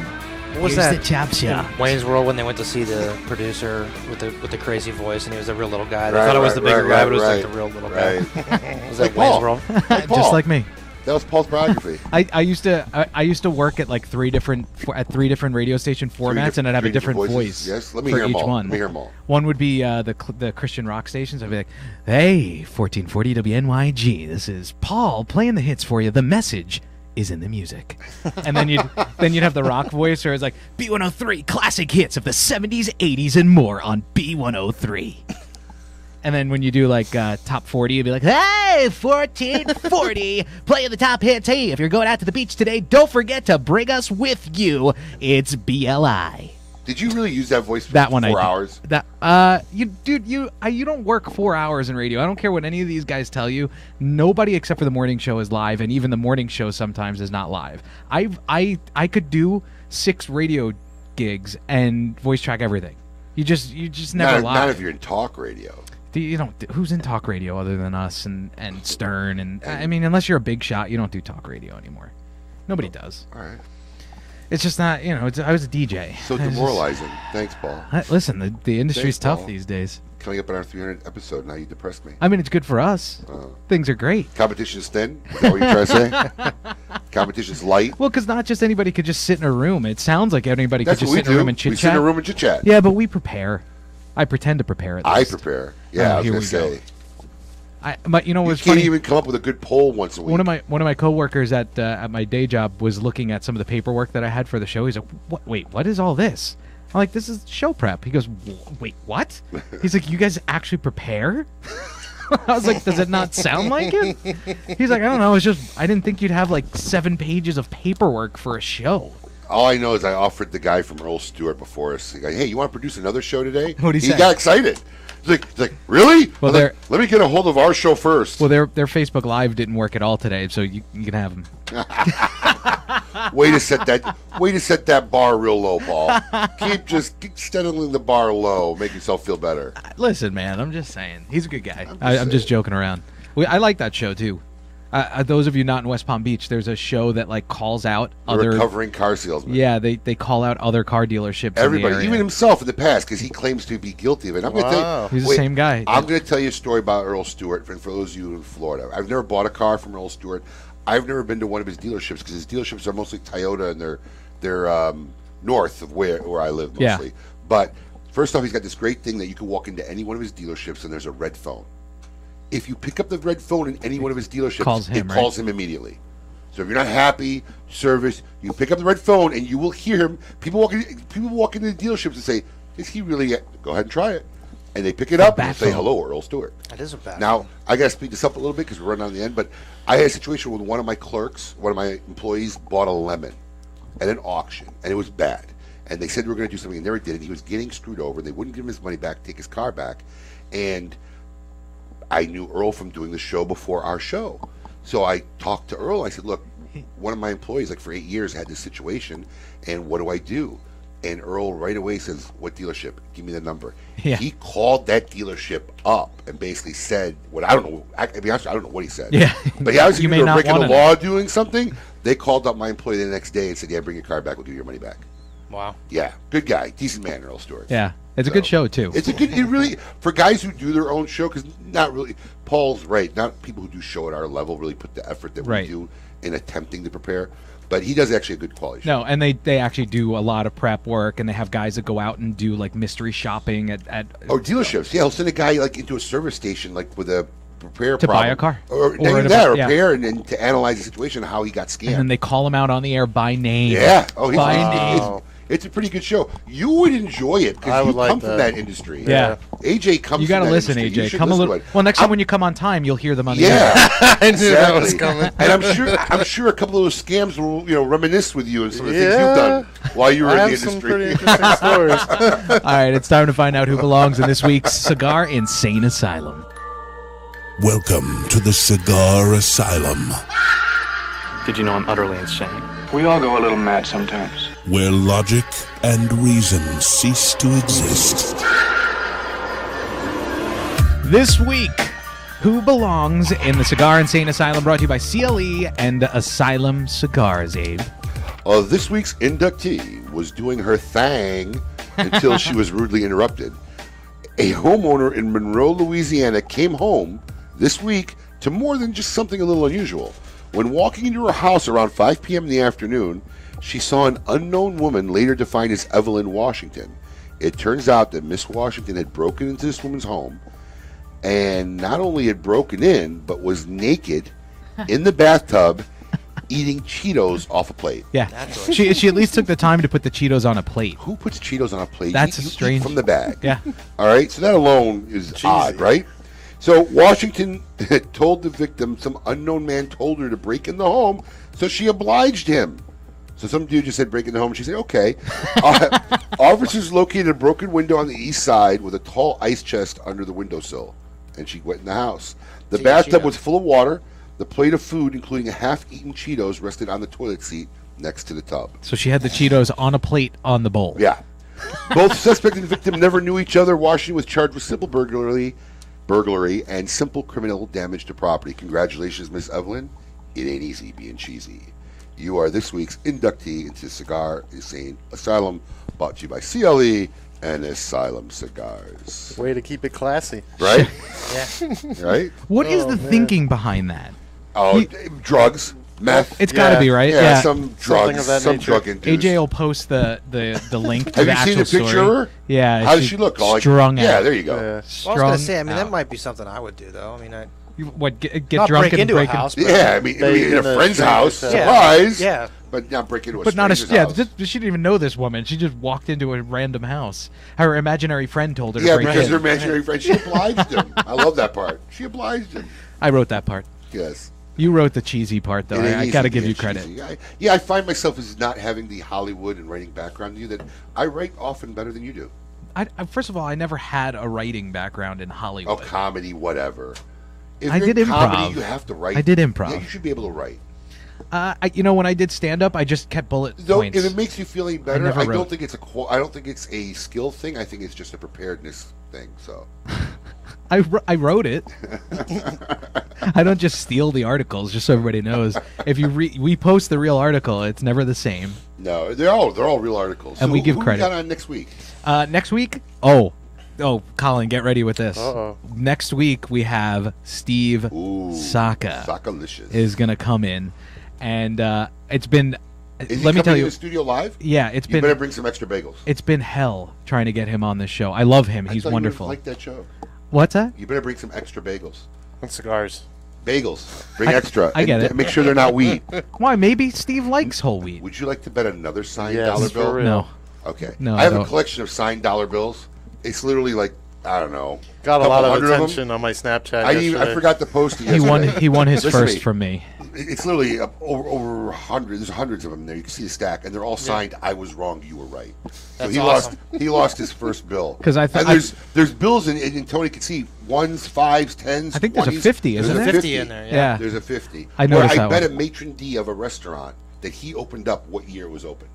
Speaker 5: What was
Speaker 1: Here's
Speaker 5: that?
Speaker 1: the chop shop.
Speaker 5: In Wayne's World, when they went to see the producer with the crazy voice, and he was a real little guy. They
Speaker 2: Right,
Speaker 5: thought it was
Speaker 2: right,
Speaker 5: the bigger
Speaker 2: right,
Speaker 5: guy, but it was
Speaker 2: right,
Speaker 5: like the real little
Speaker 2: right.
Speaker 5: guy. Was
Speaker 2: Like
Speaker 5: that Wayne's
Speaker 2: Paul.
Speaker 5: World?
Speaker 2: Like Paul.
Speaker 1: Just like me.
Speaker 2: That was Paul's biography.
Speaker 1: I used to work at like three different radio station formats, and I'd have a different voice.
Speaker 2: Yes, let me
Speaker 1: for
Speaker 2: hear them
Speaker 1: each
Speaker 2: all.
Speaker 1: one.
Speaker 2: Let me hear them all.
Speaker 1: One would be the Christian rock stations. I'd be like, "Hey, 1440 WNYG, this is Paul playing the hits for you. The message is in the music." And then you'd have the rock voice, or it's like B103 classic hits of the 70s, 80s, and more on B103. And then when you do like top 40, you'd be like, "Hey, 1440, playing the top hits. Hey, if you're going out to the beach today, don't forget to bring us with you. It's BLI."
Speaker 2: Did you really use that voice for
Speaker 1: That one
Speaker 2: 4
Speaker 1: I did.
Speaker 2: hours?
Speaker 1: You don't work 4 hours in radio. I don't care what any of these guys tell you. Nobody except for the morning show is live, and even the morning show sometimes is not live. I could do 6 radio gigs and voice track everything. You just never live.
Speaker 2: Not if you're in talk radio.
Speaker 1: You don't. Who's in talk radio other than us and Stern and I mean, unless you're a big shot, you don't do talk radio anymore. Nobody does.
Speaker 2: All right.
Speaker 1: It's just not. I was a DJ.
Speaker 2: So demoralizing. Thanks, Paul.
Speaker 1: Listen, the industry's
Speaker 2: Thanks,
Speaker 1: tough
Speaker 2: Paul.
Speaker 1: these days.
Speaker 2: Coming up on our 300th episode, now you depressed me.
Speaker 1: I mean, it's good for us. Things are great.
Speaker 2: Competition's thin? Is that what you're trying to say? Competition's light?
Speaker 1: Well, because not just anybody could just sit in a room. It sounds like anybody
Speaker 2: That's
Speaker 1: could just
Speaker 2: what
Speaker 1: sit
Speaker 2: we
Speaker 1: in a
Speaker 2: do.
Speaker 1: room and chit-chat.
Speaker 2: We sit in a room and chit-chat.
Speaker 1: Yeah, but we prepare. I pretend to prepare at
Speaker 2: I
Speaker 1: least.
Speaker 2: prepare. Yeah, I was
Speaker 1: here
Speaker 2: going
Speaker 1: we
Speaker 2: to
Speaker 1: go.
Speaker 2: say.
Speaker 1: But you know
Speaker 2: You
Speaker 1: what's
Speaker 2: can't
Speaker 1: funny?
Speaker 2: even come up with a good poll once a week.
Speaker 1: One of my coworkers at my day job was looking at some of the paperwork that I had for the show. He's like, "Wait, what is all this?" I'm like, "This is show prep." He goes, "Wait, what?" He's like, "You guys actually prepare?" I was like, "Does it not sound like it?" He's like, "I don't know. It's just I didn't think you'd have like 7 pages of paperwork for a show."
Speaker 2: All I know is I offered the guy from Earl Stewart before us. Like, "Hey, you want to produce another show today?"
Speaker 1: What'd he say?
Speaker 2: got excited. He's like, "Really?"
Speaker 1: Well,
Speaker 2: I'm like, let me get a hold of our show first.
Speaker 1: Well, their Facebook Live didn't work at all today, so you can have them.
Speaker 2: Way to set that bar real low, Paul. Keep steadily the bar low. Make yourself feel better.
Speaker 1: Listen, man, I'm just saying. He's a good guy. I'm just joking around. I like that show, too. Those of you not in West Palm Beach, there's a show that like calls out other
Speaker 2: recovering car salesmen.
Speaker 1: Yeah, they call out other car dealerships.
Speaker 2: Everybody,
Speaker 1: in the area.
Speaker 2: even himself in the past, because he claims to be guilty of it. I'm going to tell you,
Speaker 1: He's the same guy.
Speaker 2: I'm going to tell you a story about Earl Stewart. For those of you in Florida, I've never bought a car from Earl Stewart. I've never been to one of his dealerships because his dealerships are mostly Toyota and they're north of where I live mostly.
Speaker 1: Yeah.
Speaker 2: But first off, he's got this great thing that you can walk into any one of his dealerships and there's a red phone. If you pick up the red phone in any one of his dealerships, it calls him immediately. So if you're not happy, service, you pick up the red phone and you will hear him. People walk into the dealerships and say, "Is he really?" Go ahead and try it. And they pick it up and say, "Hello, Earl Stewart."
Speaker 5: That is a bad
Speaker 2: Now, I got to speed this up a little bit because we're running on the end, but I had a situation where one of my employees bought a lemon at an auction, and it was bad. And they said they were going to do something, and they never did it. He was getting screwed over, and they wouldn't give him his money back, take his car back. And I knew Earl from doing the show before our show. So I talked to Earl. I said, "Look, one of my employees, like for 8 years, had this situation, and what do I do? And Earl right away says, "What dealership? Give me the number."
Speaker 1: Yeah.
Speaker 2: He called that dealership up and basically said, "What I don't know. To be honest, I don't know what he said."
Speaker 1: Yeah.
Speaker 2: But he obviously
Speaker 1: You may
Speaker 2: they were
Speaker 1: not
Speaker 2: breaking the
Speaker 1: wanna
Speaker 2: law, doing something. They called up my employee the next day and said, "Yeah, bring your car back. We'll give you your money back."
Speaker 5: Wow.
Speaker 2: Yeah, good guy, decent man, Earl Stewart.
Speaker 1: Yeah, it's a good show too.
Speaker 2: It's a good. It really for guys who do their own show, because not really. Paul's right. Not people who do show at our level really put the effort that we
Speaker 1: Right.
Speaker 2: do in attempting to prepare. But he does actually a good quality show.
Speaker 1: No, and they actually do a lot of prep work, and they have guys that go out and do like mystery shopping at
Speaker 2: dealerships. Yeah, he'll send a guy like into a service station like with a repair
Speaker 1: To
Speaker 2: problem.
Speaker 1: buy a car.
Speaker 2: or not
Speaker 1: Or
Speaker 2: even
Speaker 1: to
Speaker 2: that,
Speaker 1: buy- yeah.
Speaker 2: repair, and to analyze the situation, how he got scammed.
Speaker 1: and then they call him out on the air by name.
Speaker 2: Yeah. Oh, he's
Speaker 1: by
Speaker 2: it's,
Speaker 1: name.
Speaker 2: it's a pretty good show. You would enjoy it
Speaker 15: I
Speaker 2: because
Speaker 15: would
Speaker 2: you
Speaker 15: like
Speaker 2: come from
Speaker 15: that.
Speaker 2: that industry.
Speaker 1: Yeah.
Speaker 2: AJ comes.
Speaker 1: You got to
Speaker 2: from that
Speaker 1: listen,
Speaker 2: industry. You
Speaker 1: AJ.
Speaker 2: should
Speaker 1: Come a
Speaker 2: listen
Speaker 1: little.
Speaker 2: to it.
Speaker 1: Well, next time when you come on time, you'll hear them on the air.
Speaker 2: Yeah,
Speaker 15: I knew that was coming.
Speaker 2: And I'm sure a couple of those scams will reminisce with you and some of the things
Speaker 15: Yeah.
Speaker 2: you've done while you were
Speaker 15: I
Speaker 2: in the
Speaker 15: have some
Speaker 2: industry.
Speaker 15: pretty interesting stories.
Speaker 1: All right, it's time to find out who belongs in this week's Cigar Insane Asylum.
Speaker 4: Welcome to the Cigar Asylum,
Speaker 14: Did you know I'm utterly insane? We all go a little mad sometimes.
Speaker 4: where logic and reason cease to exist.
Speaker 1: This week, who belongs in the Cigar Insane Asylum? Brought to you by CLE and Asylum Cigars. Abe.
Speaker 2: This week's inductee was doing her thing until she was rudely interrupted. A homeowner in Monroe, Louisiana came home this week to more than just something a little unusual. When walking into her house around 5 p.m. in the afternoon, she saw an unknown woman, later defined as Evelyn Washington. It turns out that Miss Washington had broken into this woman's home, and not only had broken in, but was naked in the bathtub eating Cheetos off a plate.
Speaker 1: Yeah, she at least took the time to put the Cheetos on a plate.
Speaker 2: Who puts Cheetos on a plate?
Speaker 1: That's
Speaker 2: You eat
Speaker 1: strange.
Speaker 2: from the bag.
Speaker 1: Yeah.
Speaker 2: All right, so that alone is odd, right? So Washington told the victim some unknown man told her to break in the home, so she obliged him. So some dude just said break in the home, and she said, okay. Officers located a broken window on the east side with a tall ice chest under the windowsill, and she went in the house. The bathtub was full of water. The plate of food, including a half-eaten Cheetos, rested on the toilet seat next to the tub.
Speaker 1: So she had the Cheetos on a plate on the bowl.
Speaker 2: Yeah. Both suspect and victim never knew each other. Washington was charged with simple burglary, and simple criminal damage to property. Congratulations, Miss Evelyn. It ain't easy being cheesy. You are this week's inductee into Cigar Insane Asylum, brought to you by CLE and Asylum Cigars.
Speaker 15: Way to keep it classy.
Speaker 2: Right?
Speaker 5: Yeah.
Speaker 2: Right?
Speaker 1: What is the thinking behind that?
Speaker 2: Oh, drugs, meth.
Speaker 1: It's got to be, right?
Speaker 2: Yeah, some drugs,
Speaker 15: of that
Speaker 2: some
Speaker 15: nature.
Speaker 1: AJ
Speaker 2: drug-induced.
Speaker 1: will post the link to
Speaker 2: Have
Speaker 1: the
Speaker 2: you seen
Speaker 1: actual
Speaker 2: the picture
Speaker 1: story.
Speaker 2: of her?
Speaker 1: Yeah.
Speaker 2: How does she look? All like-
Speaker 1: strung
Speaker 2: yeah,
Speaker 1: out.
Speaker 2: there you go.
Speaker 15: Yeah.
Speaker 5: Well, I was
Speaker 1: Strung
Speaker 5: gonna say, that
Speaker 1: out.
Speaker 5: might be something I would do, though. I mean,
Speaker 1: What, get
Speaker 5: not
Speaker 1: drunk
Speaker 5: break
Speaker 1: and
Speaker 5: into
Speaker 1: break
Speaker 5: a house, but
Speaker 2: Yeah, I mean in a friend's
Speaker 15: stranger's
Speaker 2: house,
Speaker 15: house.
Speaker 2: surprise.
Speaker 5: Yeah.
Speaker 2: But not break into a
Speaker 1: But not a
Speaker 2: stranger's house.
Speaker 1: she didn't even know this woman. She just walked into a random house. Her imaginary friend told her to
Speaker 2: Yeah,
Speaker 1: break
Speaker 2: because
Speaker 1: in.
Speaker 2: her imaginary friend, she obliged him. I love that part. She obliged him.
Speaker 1: I wrote that part.
Speaker 2: Yes.
Speaker 1: You wrote the cheesy part, though.
Speaker 2: It ain't
Speaker 1: I
Speaker 2: easy
Speaker 1: got to
Speaker 2: to
Speaker 1: give
Speaker 2: be
Speaker 1: you
Speaker 2: a
Speaker 1: credit.
Speaker 2: cheesy. I find myself as not having the Hollywood and writing background to you that I write often better than you do.
Speaker 1: I first of all, I never had a writing background in Hollywood.
Speaker 2: Oh, comedy, whatever. If
Speaker 1: I
Speaker 2: you're
Speaker 1: did
Speaker 2: in comedy,
Speaker 1: improv.
Speaker 2: you have to write.
Speaker 1: I did improv.
Speaker 2: Yeah, you should be able to write.
Speaker 1: When I did stand up, I just kept bullet
Speaker 2: Though,
Speaker 1: points.
Speaker 2: if it makes you feel any better,
Speaker 1: never
Speaker 2: I
Speaker 1: wrote.
Speaker 2: don't think it's I don't think it's a skill thing. I think it's just a preparedness thing. So
Speaker 1: I wrote it. I don't just steal the articles, just so everybody knows. If you we post the real article, it's never the same.
Speaker 2: no, they're all real articles.
Speaker 1: And
Speaker 2: So
Speaker 1: we give
Speaker 2: who
Speaker 1: credit.
Speaker 2: We got on next week.
Speaker 1: Next week? Oh, Colin, get ready with this.
Speaker 15: Uh-oh.
Speaker 1: Next week we have Steve Saka
Speaker 2: Sakalicious.
Speaker 1: is going to come in, and it's been.
Speaker 2: Is he
Speaker 1: let me
Speaker 2: coming
Speaker 1: tell
Speaker 2: in
Speaker 1: you,
Speaker 2: the studio live?
Speaker 1: Yeah, it's
Speaker 2: You
Speaker 1: been.
Speaker 2: better bring some extra bagels.
Speaker 1: It's been hell trying to get him on this show. I love him.
Speaker 2: I
Speaker 1: He's
Speaker 2: thought
Speaker 1: wonderful.
Speaker 2: You would like that joke.
Speaker 1: What's that?
Speaker 2: You better bring some extra bagels.
Speaker 15: And cigars.
Speaker 2: Bagels. Bring
Speaker 1: I-
Speaker 2: extra.
Speaker 1: I get
Speaker 2: And
Speaker 1: it.
Speaker 2: Make sure they're not wheat.
Speaker 1: Why? Maybe Steve likes whole wheat.
Speaker 2: Would you like to bet another signed
Speaker 15: Yes,
Speaker 2: dollar
Speaker 15: for
Speaker 2: bill?
Speaker 15: real.
Speaker 1: No.
Speaker 2: Okay.
Speaker 1: No,
Speaker 2: I have
Speaker 1: I
Speaker 2: a
Speaker 1: don't.
Speaker 2: collection of signed dollar bills. It's literally like I don't know.
Speaker 15: Got a lot of
Speaker 2: 100
Speaker 15: attention on my Snapchat.
Speaker 2: I forgot to post it.
Speaker 1: He won his first from me.
Speaker 2: It's literally over 100. There's hundreds of them there. You can see the stack, and they're all signed. I was wrong. You were right. So he
Speaker 5: awesome.
Speaker 2: lost his first bill.
Speaker 1: Because
Speaker 2: there's bills and Tony can see 1s, 5s, 10s.
Speaker 1: I think there's
Speaker 2: 20s.
Speaker 1: a 50. Isn't there?
Speaker 2: There's a
Speaker 5: 50 in there. Yeah.
Speaker 2: There's a 50.
Speaker 1: I noticed that.
Speaker 2: I bet
Speaker 1: one.
Speaker 2: a matron d of a restaurant that he opened up what year it was open.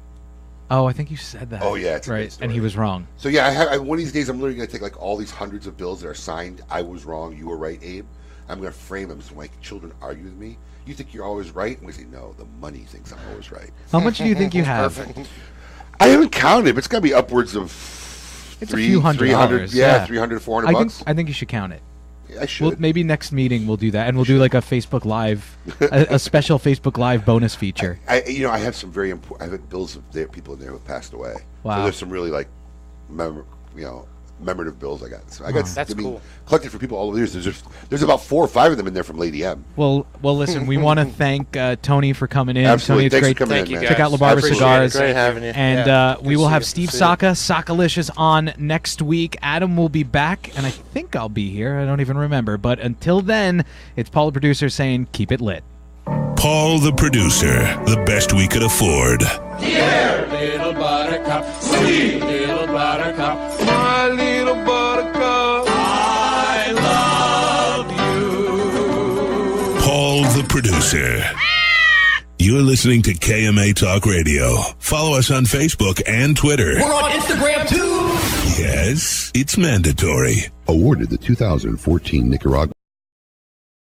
Speaker 1: Oh, I think you said that.
Speaker 2: Oh yeah, it's a
Speaker 1: right.
Speaker 2: great story.
Speaker 1: And he was wrong.
Speaker 2: So yeah, one of these days I'm literally going to take like all these hundreds of bills that are signed. I was wrong. You were right, Abe. I'm going to frame them so my children argue with me. You think you're always right? I'm going to say no. The money thinks I'm always right.
Speaker 1: How much do you think you have?
Speaker 2: Perfect. I haven't counted, but it's got to be upwards of
Speaker 1: a few $100.
Speaker 2: Yeah, 300 to 400 bucks.
Speaker 1: I think you should count it.
Speaker 2: I should.
Speaker 1: Maybe next meeting we'll do that, and we'll do like a Facebook Live, a special Facebook Live bonus feature.
Speaker 2: I have some very important. I have bills of people in there who have passed away.
Speaker 1: Wow.
Speaker 2: So there's some really like, memorative bills I got. So I got.
Speaker 5: That's cool.
Speaker 2: Collected for people all over the years. There's about 4 or 5 of them in there from Lady M.
Speaker 1: Well, listen. We want to thank Tony for coming in.
Speaker 2: Absolutely.
Speaker 1: Tony, it's
Speaker 2: Thanks
Speaker 1: great.
Speaker 2: For coming in, man.
Speaker 1: Check out La Barba Cigars.
Speaker 15: Great having you.
Speaker 1: And we will have Steve Sakalicious on next week. Adam will be back, and I think I'll be here. I don't even remember. But until then, it's Paul the producer saying, keep it lit.
Speaker 4: Paul the producer, the best we could afford.
Speaker 6: Dear little buttercup, sweet little buttercup, my little buttercup, I love you.
Speaker 4: Paul the producer. You're listening to KMA Talk Radio. Follow us on Facebook and Twitter.
Speaker 6: We're on Instagram too.
Speaker 4: Yes, it's mandatory.
Speaker 2: Awarded the 2014 Nicaragua